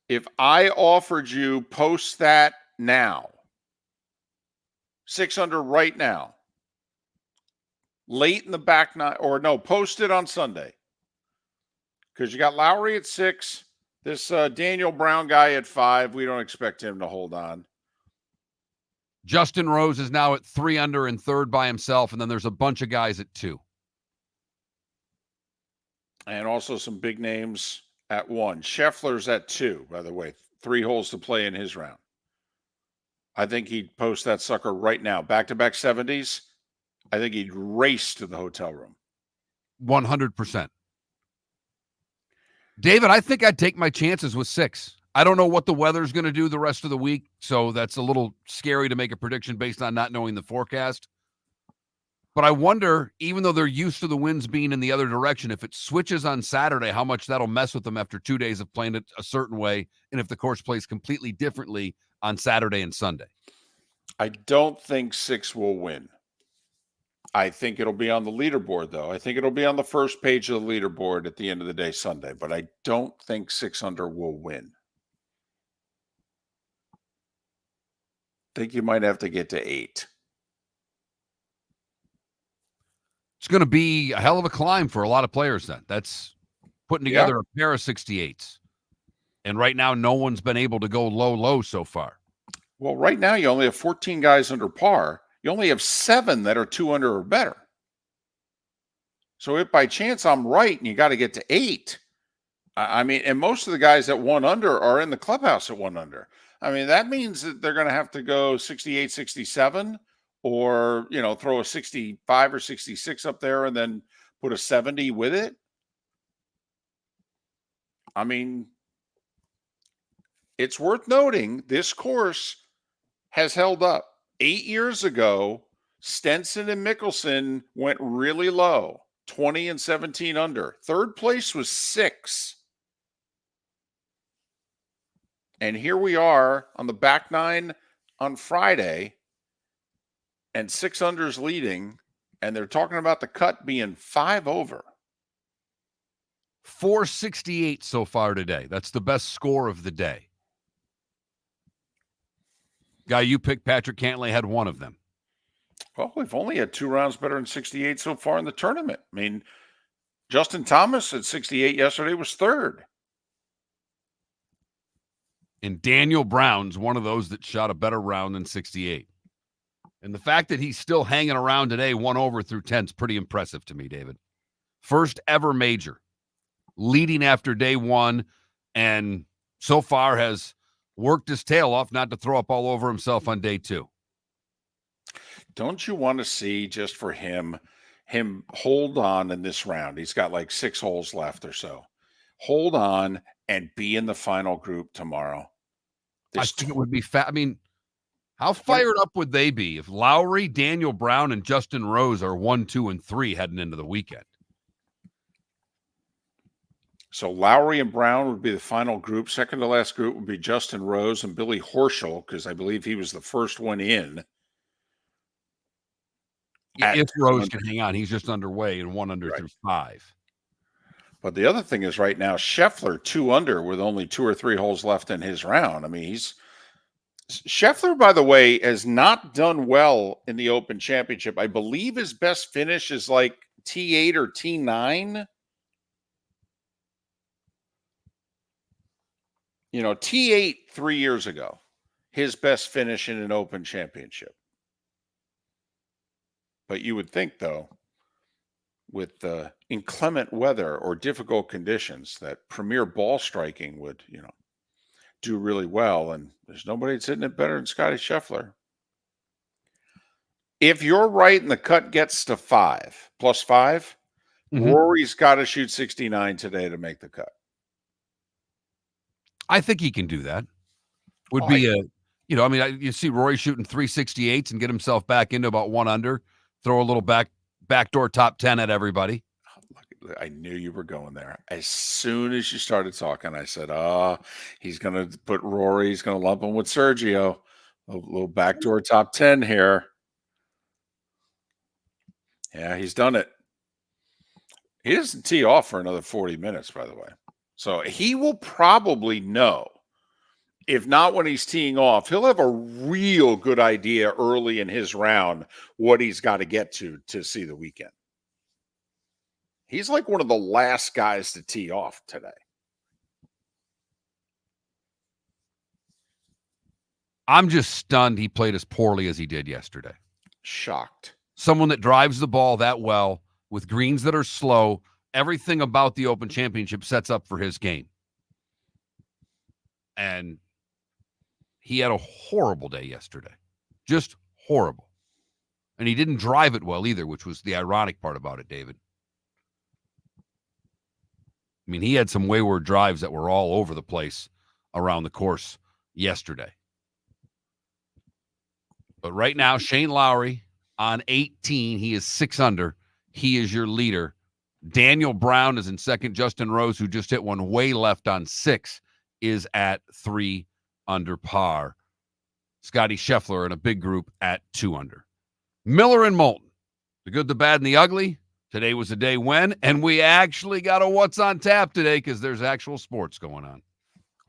A: If I offered you post that now, 6 under right now, late in the back nine, or no, post it on Sunday. Because you got Lowry at 6, this Daniel Brown guy at 5. We don't expect him to hold on.
B: Justin Rose is now at 3 under and third by himself, and then there's a bunch of guys at 2.
A: And also some big names at 1. Scheffler's at 2, by the way. 3 holes to play in his round. I think he'd post that sucker right now. Back-to-back 70s. I think he'd race to the hotel room.
B: 100%. David, I think I'd take my chances with 6. I don't know what the weather's going to do the rest of the week, so that's a little scary to make a prediction based on not knowing the forecast. But I wonder, even though they're used to the winds being in the other direction, if it switches on Saturday, how much that'll mess with them after 2 days of playing it a certain way, and if the course plays completely differently on Saturday and Sunday.
A: I don't think 6 will win. I think it'll be on the leaderboard, though. I think it'll be on the first page of the leaderboard at the end of the day Sunday, but I don't think 6 under will win. I think you might have to get to 8.
B: It's going to be a hell of a climb for a lot of players then. That's putting together a pair of 68s. And right now, no one's been able to go low so far.
A: Well, right now, you only have 14 guys under par. You only have 7 that are 2 under or better. So if by chance I'm right and you got to get to 8, I mean, and most of the guys at 1 under are in the clubhouse at 1 under. I mean, that means that they're going to have to go 68, 67, or, you know, throw a 65 or 66 up there and then put a 70 with it. I mean, it's worth noting this course has held up. 8 years ago, Stenson and Mickelson went really low, 20 and 17 under. Third place was 6. And here we are on the back 9 on Friday, and 6 under's leading, and they're talking about the cut being 5 over.
B: 468 so far today. That's the best score of the day. Guy you picked, Patrick Cantlay, had 1 of them.
A: Well, we've only had 2 rounds better than 68 so far in the tournament. I mean, Justin Thomas at 68 yesterday was 3rd.
B: And Daniel Brown's one of those that shot a better round than 68. And the fact that he's still hanging around today, 1 over through 10, is pretty impressive to me, David. First ever major, leading after day 1, and so far has worked his tail off not to throw up all over himself on day 2.
A: Don't you want to see, just for him hold on in this round? He's got like 6 holes left or so. Hold on and be in the final group tomorrow.
B: I think it would be I mean, how fired up would they be if Lowry, Daniel Brown, and Justin Rose are 1, 2, and 3 heading into the weekend?
A: So Lowry and Brown would be the final group. Second to last group would be Justin Rose and Billy Horschel, because I believe he was the first one in.
B: Yeah, if Rose can hang on, he's just underway and 1 under through 5.
A: But the other thing is right now, Scheffler 2 under with only 2 or 3 holes left in his round. I mean, Scheffler, by the way, has not done well in the Open Championship. I believe his best finish is like T8 or T9. You know, T8 3 years ago, his best finish in an Open Championship. But you would think, though, with the inclement weather or difficult conditions, that premier ball striking would, you know, do really well. And there's nobody that's hitting it better than Scotty Scheffler. If you're right and the cut gets to 5, plus 5, Rory's got to shoot 69 today to make the cut.
B: I think he can do that. Would be you know, I mean, you see Rory shooting 368s and get himself back into about 1 under, throw a little backdoor top 10 at everybody.
A: I knew you were going there. As soon as you started talking, I said, he's going to put Rory, he's going to lump him with Sergio. A little backdoor top 10 here. Yeah, he's done it. He doesn't tee off for another 40 minutes, by the way. So he will probably know If not when he's teeing off, he'll have a real good idea early in his round what he's got to get to see the weekend. He's like one of the last guys to tee off today.
B: I'm just stunned he played as poorly as he did yesterday.
A: Shocked.
B: Someone that drives the ball that well with greens that are slow, everything about the Open Championship sets up for his game. And he had a horrible day yesterday. Just horrible. And he didn't drive it well either, which was the ironic part about it, David. I mean, he had some wayward drives that were all over the place around the course yesterday. But right now, Shane Lowry on 18. He is 6 under. He is your leader. Daniel Brown is in second. Justin Rose, who just hit one way left on 6, is at 3 under par. Scotty Scheffler in a big group at 2 under. Miller and Moulton, the good, the bad, and the ugly. Today was a day when, and we actually got a what's on tap today because there's actual sports going on.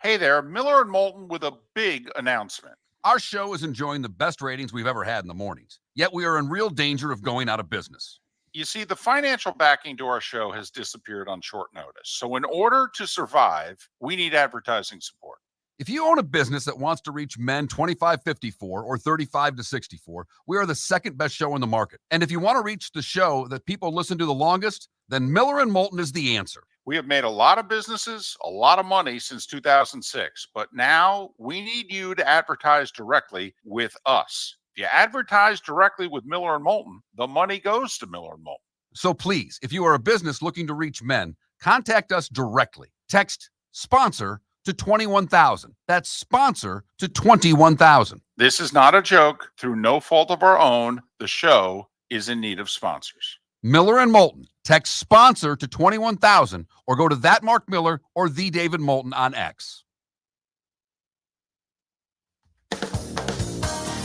A: Hey there, Miller and Moulton with a big announcement.
B: Our show is enjoying the best ratings we've ever had in the mornings, yet we are in real danger of going out of business.
A: You see, the financial backing to our show has disappeared on short notice. So in order to survive, we need advertising support.
B: If you own a business that wants to reach men 25-54 or 35-64, we are the second best show in the market. And if you want to reach the show that people listen to the longest, then Miller and Moulton is the answer.
A: We have made a lot of businesses, a lot of money since 2006, but now we need you to advertise directly with us. If you advertise directly with Miller and Moulton, the money goes to Miller and Moulton.
B: So please, if you are a business looking to reach men, contact us directly. Text sponsor to 21,000. That's sponsor to 21,000.
A: This is not a joke. Through no fault of our own, the show is in need of sponsors.
B: Miller and Moulton. Text sponsor to 21,000 or go to that Mark Miller or the David Moulton on X.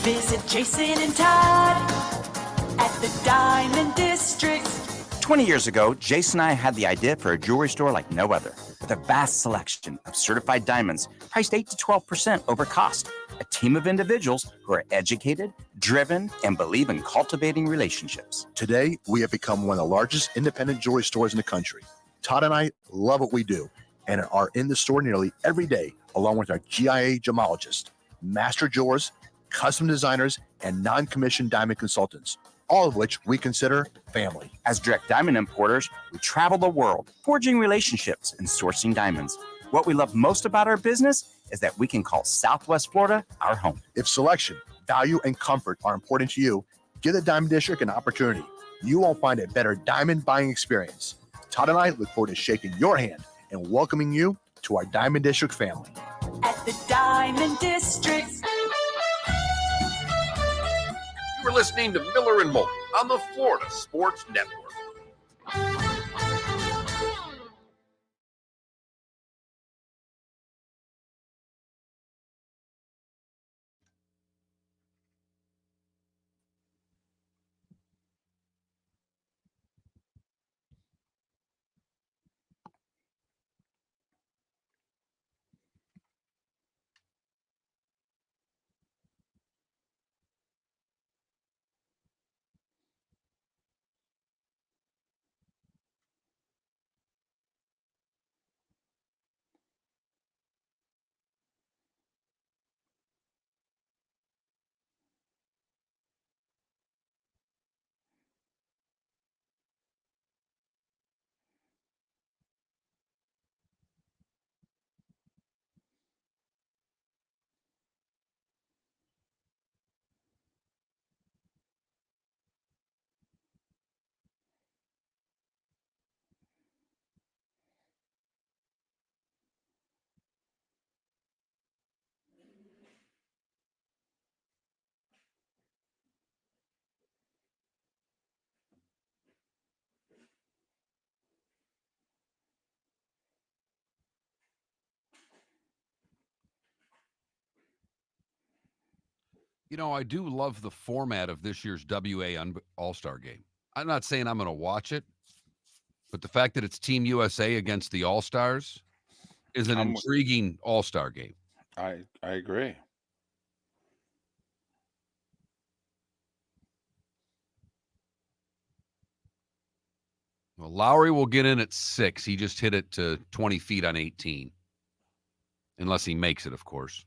D: Visit Jason and Todd at the Diamond District.
F: 20 years ago, Jason and I had the idea for a jewelry store like no other, with a vast selection of certified diamonds priced 8 to 12% over cost. A team of individuals who are educated, driven, and believe in cultivating relationships.
E: Today, we have become one of the largest independent jewelry stores in the country. Todd and I love what we do and are in the store nearly every day, along with our GIA gemologists, master jewelers, custom designers, and non-commissioned diamond consultants, all of which we consider family.
F: As direct diamond importers, we travel the world, forging relationships and sourcing diamonds. What we love most about our business is that we can call Southwest Florida our home.
E: If selection, value, and comfort are important to you, give the Diamond District an opportunity. You won't find a better diamond buying experience. Todd and I look forward to shaking your hand and welcoming you to our Diamond District family.
D: At the Diamond District.
I: You are listening to Miller and Moulton on the Florida Sports Network.
B: You know, I do love the format of this year's WA All-Star game. I'm not saying I'm going to watch it, but the fact that it's Team USA against the All-Stars is an intriguing All-Star game.
A: I agree.
B: Well, Lowry will get in at 6. He just hit it to 20 feet on 18. Unless he makes it, of course.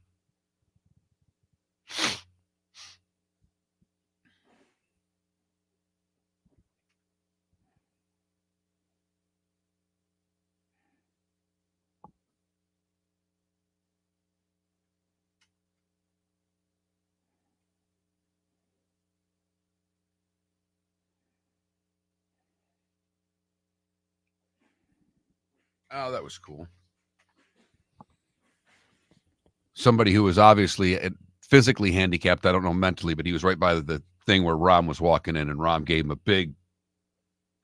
B: Oh, that was cool. Somebody who was obviously physically handicapped, I don't know mentally, but he was right by the thing where Rom was walking in, and Rom gave him a big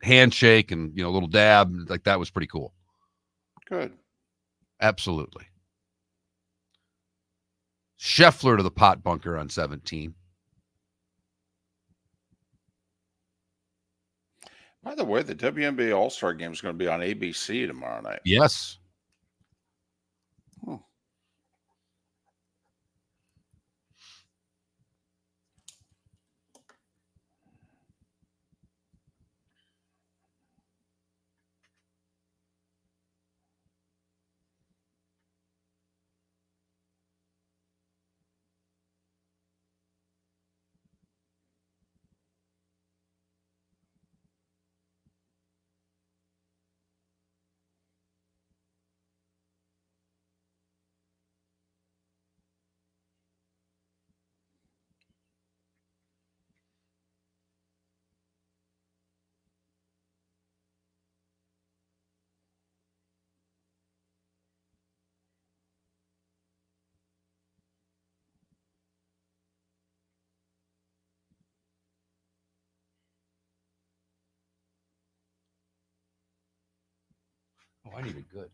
B: handshake and, a little dab. Like, that was pretty cool.
A: Good.
B: Absolutely. Scheffler to the pot bunker on 17.
A: By the way, the WNBA All-Star Game is going to be on ABC tomorrow night.
B: Yes. Oh, I need it good.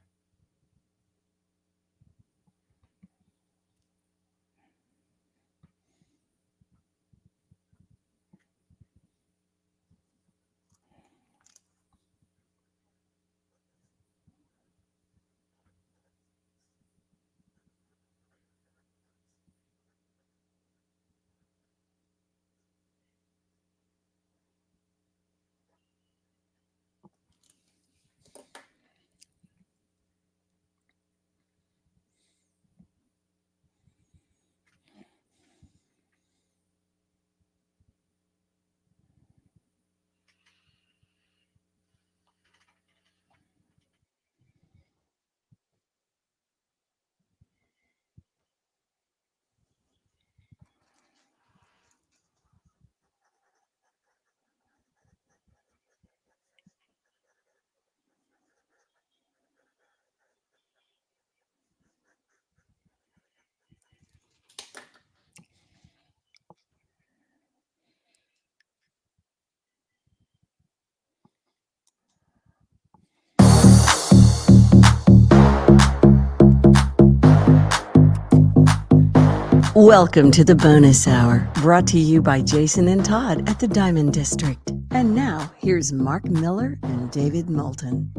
C: Welcome to the bonus hour, brought to you by Jason and Todd at the Diamond District. And now, here's Mark Miller and David Moulton.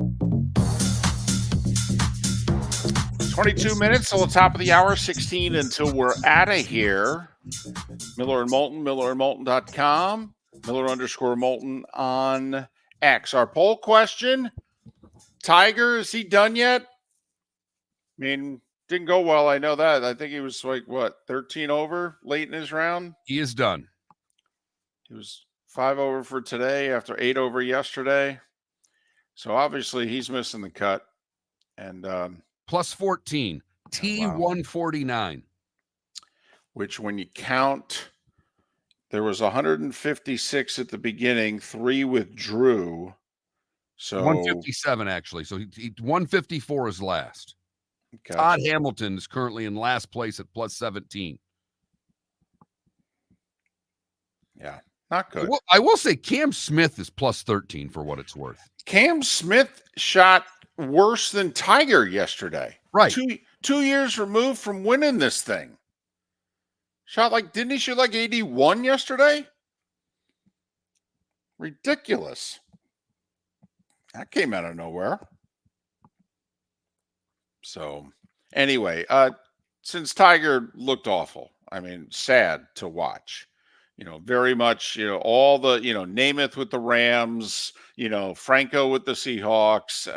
A: 22 minutes till the top of the hour, 16 until we're out of here. Miller and Moulton, millerandmoulton.com, Miller_Moulton on X. Our poll question, Tiger, is he done yet? I mean, didn't go well, I know that. I think he was 13 over late in his round?
B: He is done.
A: He was 5 over for today after 8 over yesterday. So obviously he's missing the cut. And
B: plus 14, T149.
A: Which when you count, there was 156 at the beginning, 3 withdrew. So
B: 157 actually. So he 154 is last. Gotcha. Todd Hamilton is currently in last place at plus 17.
A: Yeah, not good.
B: I will say Cam Smith is plus 13 for what it's worth.
A: Cam Smith shot worse than Tiger yesterday.
B: Right.
A: 2 years removed from winning this thing. Didn't he shoot like 81 yesterday? Ridiculous. That came out of nowhere. So anyway, since Tiger looked awful. I mean, sad to watch. Very much, all the, Namath with the Rams, Franco with the Seahawks,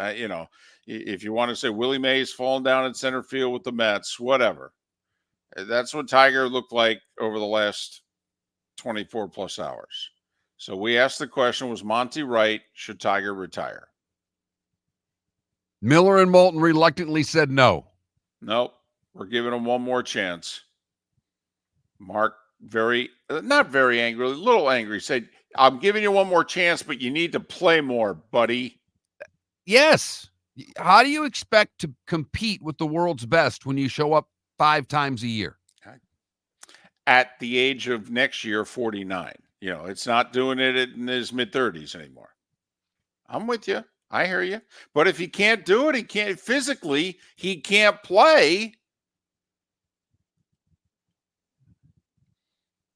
A: if you want to say Willie Mays falling down in center field with the Mets, whatever. That's what Tiger looked like over the last 24 plus hours. So we asked the question, was Monty right? Should Tiger retire?
B: Miller and Moulton reluctantly said no.
A: Nope. We're giving him one more chance. Mark, not very angry, a little angry, said, I'm giving you one more chance, but you need to play more, buddy.
B: Yes. How do you expect to compete with the world's best when you show up 5 times a year?
A: At the age of next year, 49. It's not doing it in his mid-30s anymore. I'm with you. I hear you. But if he can't do it, he can't physically, he can't play.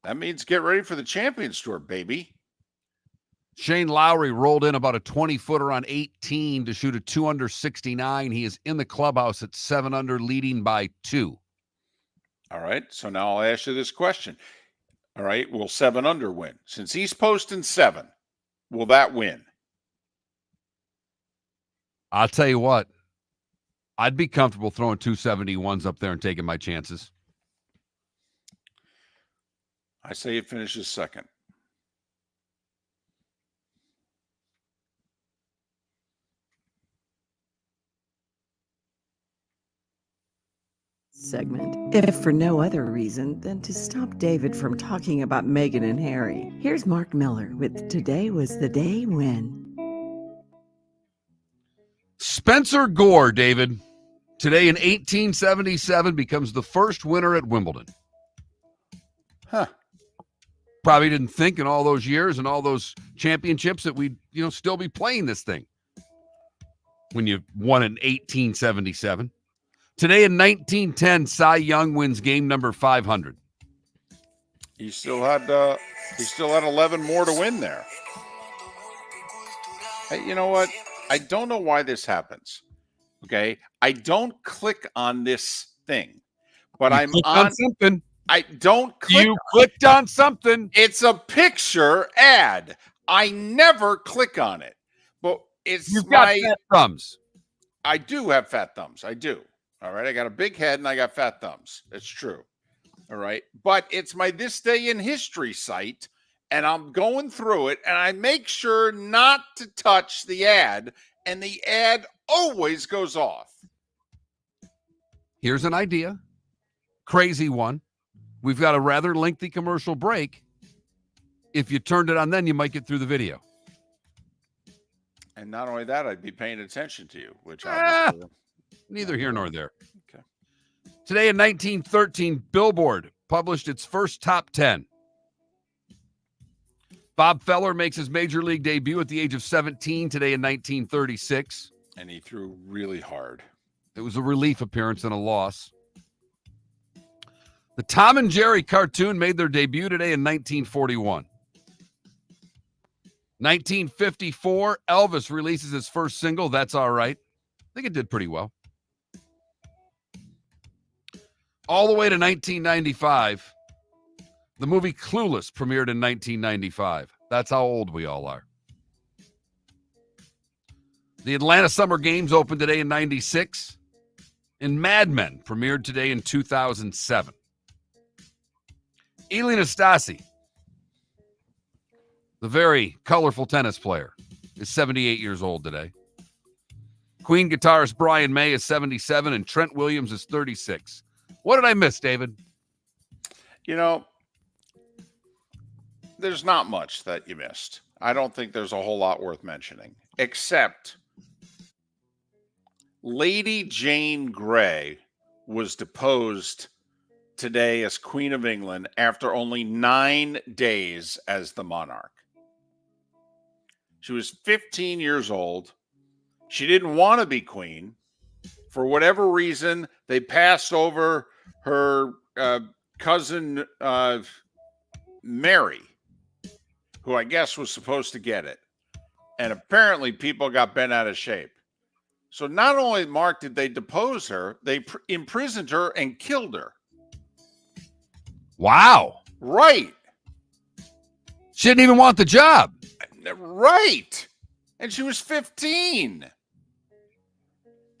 A: That means get ready for the Champions Tour, baby.
B: Shane Lowry rolled in about a 20-footer on 18 to shoot a 2 under 69. He is in the clubhouse at 7 under, leading by 2.
A: All right. So now I'll ask you this question. All right. Will 7 under win? Since he's posting 7, will that win?
B: I'll tell you what. I'd be comfortable throwing 271s up there and taking my chances.
A: I say it finishes second.
C: Segment, if for no other reason than to stop David from talking about Meghan and Harry. Here's Mark Miller with Today Was the Day When.
B: Spencer Gore, David, today in 1877 becomes the first winner at Wimbledon.
A: Huh.
B: Probably didn't think in all those years and all those championships that we'd, still be playing this thing when you won in 1877. Today in 1910, Cy Young wins game number 500.
A: He still had 11 more to win there. Hey, you know what? I don't know why this happens. Okay, I don't click on this thing, but I'm on
B: something.
A: I don't click.
B: You clicked on something.
A: It's a picture ad. I never click on it, but
B: You've got fat thumbs.
A: I do have fat thumbs. I do. All right. I got a big head and I got fat thumbs. It's true. All right. But it's my This Day in History site, and I'm going through it, and I make sure not to touch the ad, and the ad always goes off.
B: Here's an idea. Crazy one. We've got a rather lengthy commercial break. If you turned it on then, you might get through the video.
A: And not only that, I'd be paying attention to you, which
B: Neither here nor there.
A: Okay.
B: Today in 1913, Billboard published its first top 10. Bob Feller makes his major league debut at the age of 17 today in 1936.
A: And he threw really hard.
B: It was a relief appearance and a loss. The Tom and Jerry cartoon made their debut today in 1941. 1954, Elvis releases his first single, That's All Right. I think it did pretty well. All the way to 1995, the movie Clueless premiered in 1995. That's how old we all are. The Atlanta Summer Games opened today in 96, and Mad Men premiered today in 2007. Elin Estasi, the very colorful tennis player, is 78 years old today. Queen guitarist Brian May is 77, and Trent Williams is 36. What did I miss, David?
A: There's not much that you missed. I don't think there's a whole lot worth mentioning, except Lady Jane Grey was deposed today as Queen of England after only 9 days as the monarch. She was 15 years old. She didn't want to be queen. For whatever reason, they passed over her cousin Mary, who I guess was supposed to get it. And apparently people got bent out of shape. So not only, Mark, did they depose her, they imprisoned her and killed her.
B: Wow.
A: Right.
B: She didn't even want the job.
A: Right. And she was 15.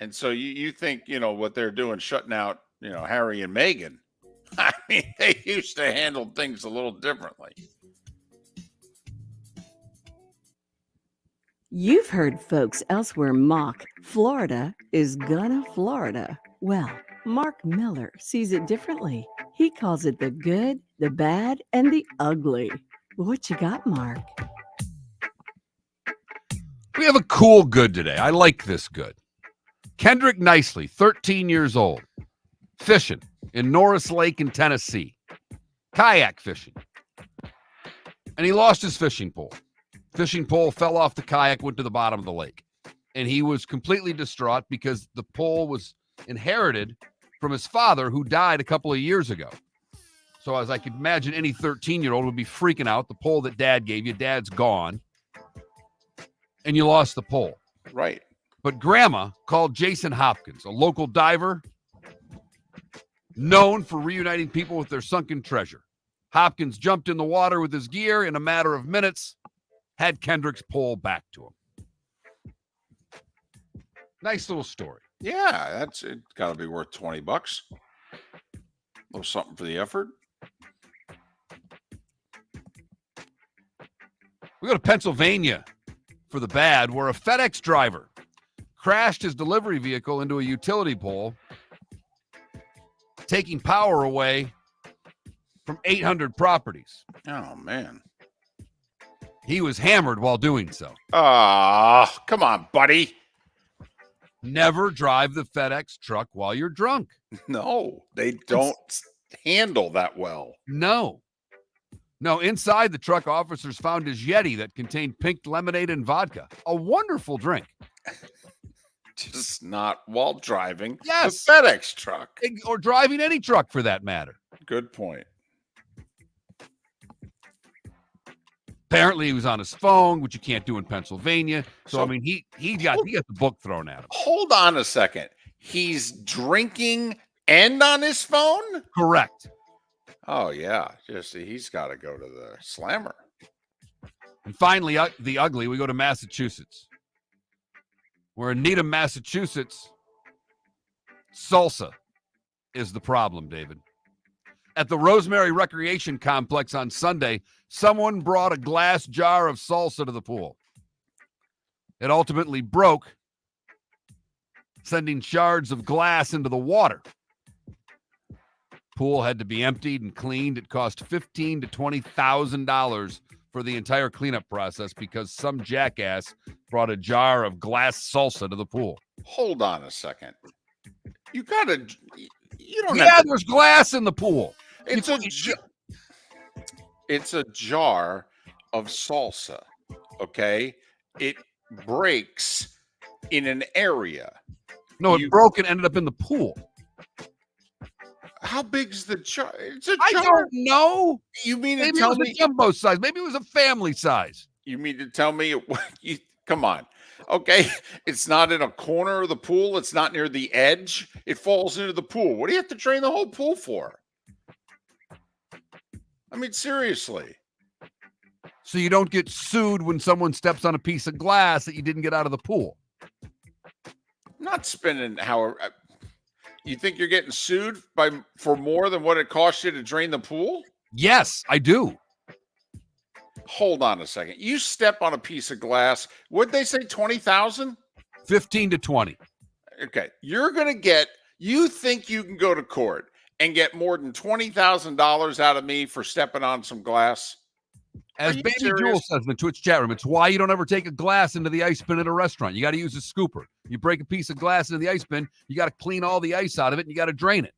A: And so you think, what they're doing, shutting out, Harry and Meghan. I mean, they used to handle things a little differently.
C: You've heard folks elsewhere mock Florida is gonna Florida. Well, Mark Miller sees it differently. He calls it the good, the bad, and the ugly. What you got, Mark?
B: We have a cool good today. I like this good. Kendrick Nicely, 13 years old, fishing in Norris Lake in Tennessee, kayak fishing. And he lost his fishing pole. Fishing pole fell off the kayak, went to the bottom of the lake. And he was completely distraught because the pole was inherited from his father, who died a couple of years ago. So as I could imagine, any 13-year-old would be freaking out. The pole that dad gave you, dad's gone. And you lost the pole.
A: Right.
B: But grandma called Jason Hopkins, a local diver known for reuniting people with their sunken treasure. Hopkins jumped in the water with his gear in a matter of minutes, had Kendrick's pole back to him. Nice little story.
A: Yeah, it's got to be worth $20. A little something for the effort.
B: We go to Pennsylvania for the bad, where a FedEx driver crashed his delivery vehicle into a utility pole, taking power away from 800 properties.
A: Oh, man.
B: He was hammered while doing so.
A: Come on, buddy.
B: Never drive the FedEx truck while you're drunk.
A: No, they don't handle that well.
B: No, inside the truck, officers found his Yeti that contained pink lemonade and vodka. A wonderful drink.
A: Just not while driving
B: Yes.
A: the FedEx truck.
B: Or driving any truck for that matter.
A: Good point.
B: Apparently he was on his phone, which you can't do in Pennsylvania. So I mean, he got the book thrown at him.
A: Hold on a second. He's drinking and on his phone?
B: Correct.
A: Oh, yeah. He's got to go to the slammer.
B: And finally, the ugly, we go to Massachusetts. Where in Needham, Massachusetts, salsa is the problem, David. At the Rosemary Recreation Complex on Sunday, someone brought a glass jar of salsa to the pool. It ultimately broke, sending shards of glass into the water. Pool had to be emptied and cleaned. It cost $15,000 to $20,000 for the entire cleanup process because some jackass brought a jar of glass salsa to the pool.
A: Hold on a second. You don't
B: Yeah, there's glass in the pool.
A: It's a jar of salsa, okay? It breaks in an area.
B: No, it broke and ended up in the pool.
A: How big is the jar? It's a jar.
B: I don't know.
A: You mean
B: Maybe
A: to tell
B: it was
A: me
B: a jumbo size. Maybe it was a family size.
A: You mean to tell me come on. Okay, it's not in a corner of the pool. It's not near the edge. It falls into the pool. What do you have to drain the whole pool for? I mean, seriously.
B: So you don't get sued when someone steps on a piece of glass that you didn't get out of the pool.
A: I'm not spending however. You think you're getting sued for more than what it costs you to drain the pool?
B: Yes, I do.
A: Hold on a second. You step on a piece of glass. What'd they say? 20,000?
B: 15 to 20.
A: Okay. You think you can go to court and get more than $20,000 out of me for stepping on some glass?
B: As Baby Jewel says in the Twitch chat room, it's why you don't ever take a glass into the ice bin at a restaurant. You got to use a scooper. You break a piece of glass into the ice bin, you got to clean all the ice out of it, and you got to drain it.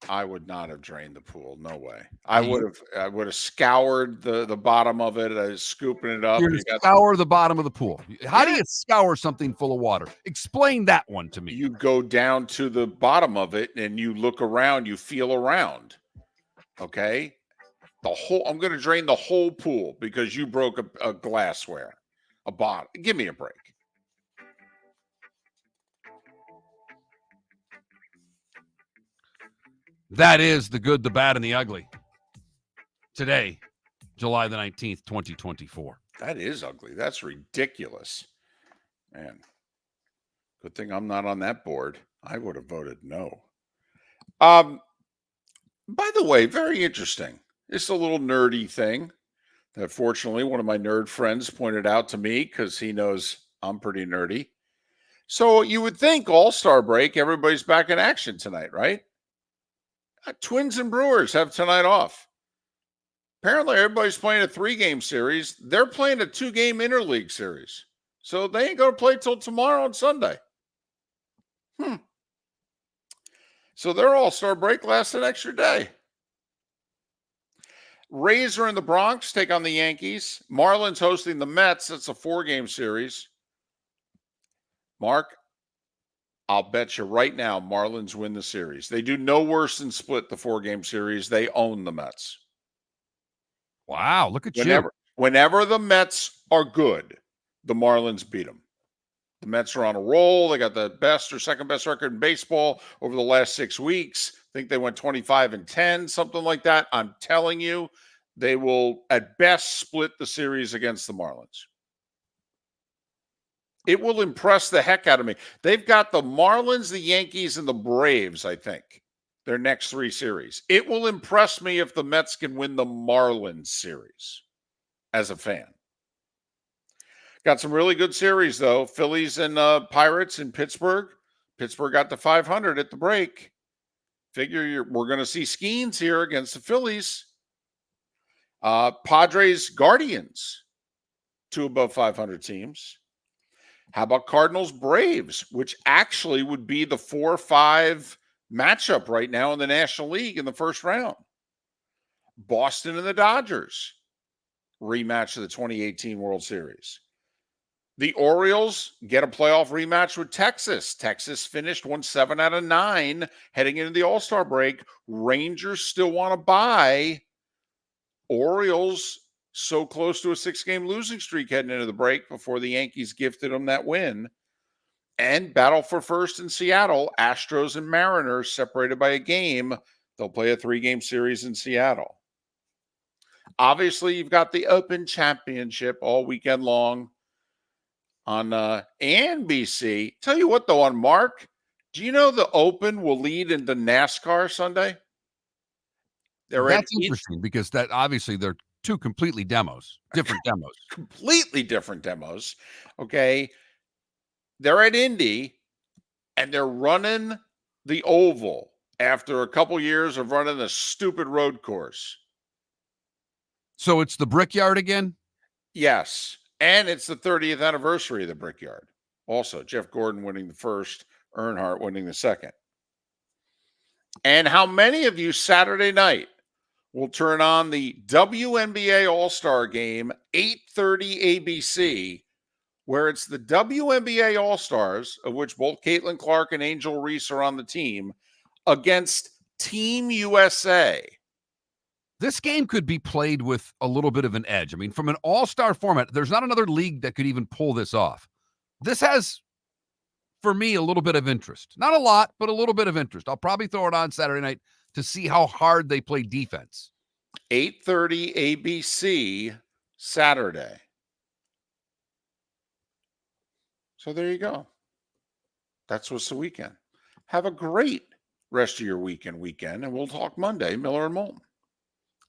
A: I would not have drained the pool. No way. I would have scoured the bottom of it, scooping it up.
B: You're going to scour the bottom of the pool. How do you scour something full of water? Explain that one to me.
A: You go down to the bottom of it and you look around, you feel around. Okay? I'm going to drain the whole pool because you broke a glassware. a bottle. Give me a break.
B: That is the good, the bad, and the ugly. Today, July the 19th, 2024.
A: That is ugly. That's ridiculous. Man, good thing I'm not on that board. I would have voted no. By the way, very interesting. It's a little nerdy thing that fortunately one of my nerd friends pointed out to me because he knows I'm pretty nerdy. So you would think All-Star break, everybody's back in action tonight, right? Twins and Brewers have tonight off. Apparently, everybody's playing a 3-game series. They're playing a 2-game interleague series. So they ain't going to play till tomorrow and Sunday. So their All-Star break lasts an extra day. Rays are in the Bronx, take on the Yankees. Marlins hosting the Mets. That's a 4-game series. Mark, I'll bet you right now Marlins win the series. They do no worse than split the 4-game series. They own the Mets.
B: Wow, look at you.
A: Whenever the Mets are good, the Marlins beat them. The Mets are on a roll. They got the best or second best record in baseball over the last 6 weeks. I think they went 25-10, something like that. I'm telling you, they will at best split the series against the Marlins. It will impress the heck out of me. They've got the Marlins, the Yankees, and the Braves, I think, their next 3 series. It will impress me if the Mets can win the Marlins series as a fan. Got some really good series, though. Phillies and Pirates in Pittsburgh. Pittsburgh got to 500 at the break. Figure we're going to see Skeens here against the Phillies. Padres, Guardians, 2 above 500 teams. How about Cardinals, Braves, which actually would be the 4-5 matchup right now in the National League in the first round. Boston and the Dodgers, rematch of the 2018 World Series. The Orioles get a playoff rematch with Texas. Texas finished 7 out of 9 heading into the All-Star break. Rangers still want to buy. Orioles so close to a 6-game losing streak heading into the break before the Yankees gifted them that win. And battle for first in Seattle. Astros and Mariners separated by a game. They'll play a 3-game series in Seattle. Obviously, you've got the Open Championship all weekend long on NBC. Tell you what, though, on Mark, do you know the Open will lead into NASCAR Sunday?
B: That's interesting because that obviously they're 2 completely different demos.
A: Completely different demos. Okay. They're at Indy and they're running the oval after a couple years of running a stupid road course.
B: So it's the Brickyard again?
A: Yes. And it's the 30th anniversary of the Brickyard. Also, Jeff Gordon winning the first, Earnhardt winning the second. And how many of you Saturday night will turn on the WNBA All-Star Game, 8:30 ABC, where it's the WNBA All-Stars, of which both Caitlin Clark and Angel Reese are on the team, against Team USA.
B: This game could be played with a little bit of an edge. I mean, from an all-star format, there's not another league that could even pull this off. This has, for me, a little bit of interest. Not a lot, but a little bit of interest. I'll probably throw it on Saturday night to see how hard they play defense.
A: 8:30 ABC Saturday. So there you go. That's what's the weekend. Have a great rest of your weekend, and we'll talk Monday, Miller and Moulton.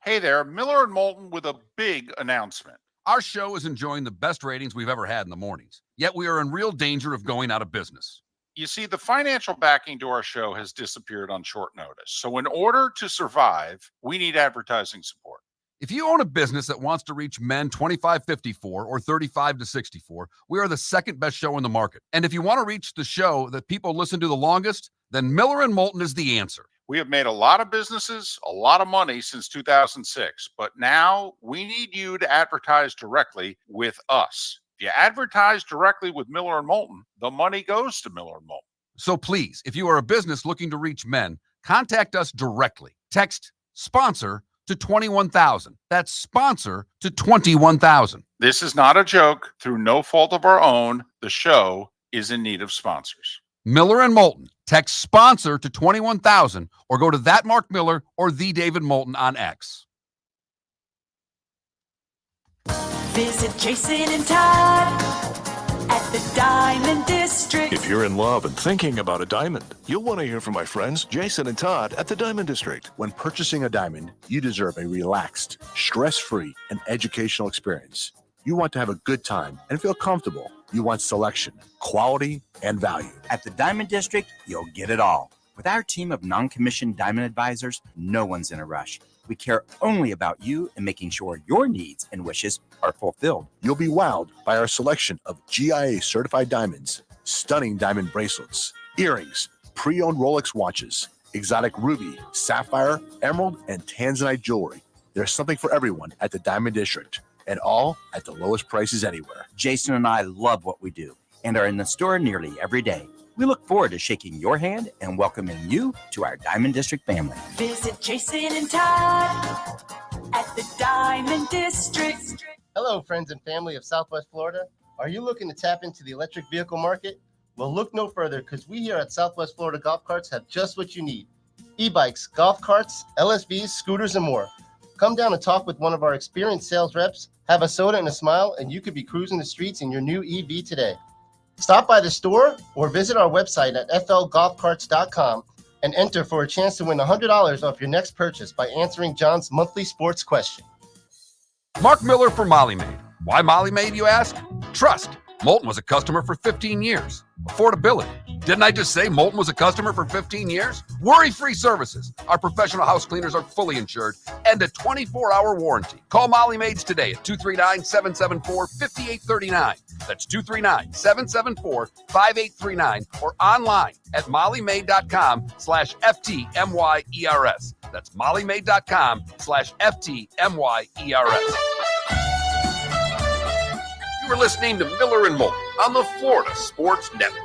A: Hey there, Miller and Moulton with a big announcement.
B: Our show is enjoying the best ratings we've ever had in the mornings, yet we are in real danger of going out of business.
A: You see, the financial backing to our show has disappeared on short notice. So in order to survive, we need advertising support.
B: If you own a business that wants to reach men 25-54 or 35-64, we are the second best show in the market. And if you want to reach the show that people listen to the longest, then Miller and Moulton is the answer.
A: We have made a lot of businesses, a lot of money since 2006, but now we need you to advertise directly with us. If you advertise directly with Miller and Moulton, the money goes to Miller and Moulton.
B: So please, if you are a business looking to reach men, contact us directly. Text SPONSOR to 21,000. That's sponsor to 21,000.
A: This is not a joke. Through no fault of our own, the show is in need of sponsors.
B: Miller and Moulton. Text sponsor to 21,000 or go to that Mark Miller or the David Moulton on X.
D: Visit Jason and Todd at the Diamond District.
N: If you're in love and thinking about a diamond, you'll want to hear from my friends Jason and Todd at the Diamond District.
E: When purchasing a diamond, you deserve a relaxed, stress-free, and educational experience. You want to have a good time and feel comfortable. You want selection, quality, and value.
F: At the Diamond District, you'll get it all. With our team of non-commissioned diamond advisors, no one's in a rush. We care only about you and making sure your needs and wishes are fulfilled.
E: You'll be wowed by our selection of GIA certified diamonds, stunning diamond bracelets, earrings, pre-owned Rolex watches, exotic ruby, sapphire, emerald, and tanzanite jewelry. There's something for everyone at the Diamond District, and all at the lowest prices anywhere.
F: Jason and I love what we do and are in the store nearly every day. We look forward to shaking your hand and welcoming you to our Diamond District family.
D: Visit Jason and Todd at the Diamond District.
K: Hello, friends and family of Southwest Florida. Are you looking to tap into the electric vehicle market? Well, look no further because we here at Southwest Florida Golf Carts have just what you need. E-bikes, golf carts, LSVs, scooters, and more. Come down and talk with one of our experienced sales reps, have a soda and a smile, and you could be cruising the streets in your new EV today. Stop by the store or visit our website at flgolfcarts.com and enter for a chance to win $100 off your next purchase by answering John's monthly sports question.
B: Mark Miller for Molly Maid. Why Molly Maid, you ask? Trust. Moulton was a customer for 15 years. Affordability. Didn't I just say Moulton was a customer for 15 years? Worry-free services. Our professional house cleaners are fully insured and a 24-hour warranty. Call Molly Maids today at 239-774-5839. That's 239-774-5839 or online at mollymaid.com/FTMYERS. That's mollymaid.com/FTMYERS.
I: You were listening to Miller and Moulton on the Florida Sports Network.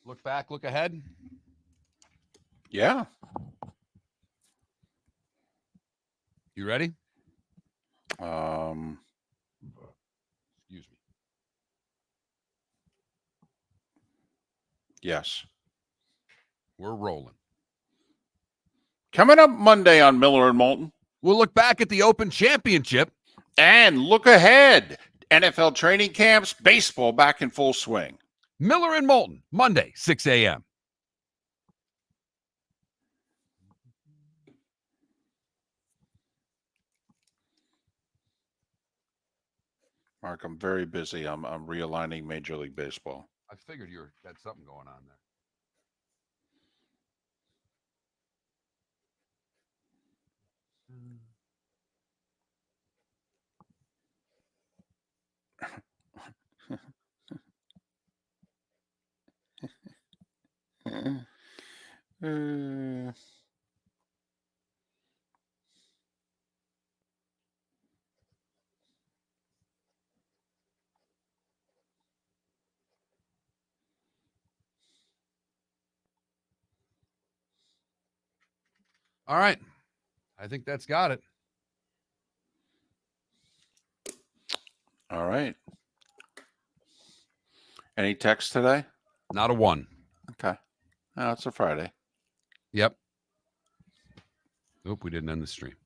B: Look back, look ahead.
A: Yeah.
B: You ready?
A: Excuse
B: me.
A: Yes.
B: We're rolling.
A: Coming up Monday on Miller and Moulton.
B: We'll look back at the Open Championship
A: and look ahead. NFL training camps, baseball back in full swing.
B: Miller and Moulton, Monday, 6 a.m.
A: Mark, I'm very busy. I'm realigning Major League Baseball.
B: I figured you had something going on there. All right. I think that's got it.
A: All right. Any text today?
B: Not a one.
A: Okay. Oh, it's a Friday.
B: Yep. Nope, we didn't end the stream.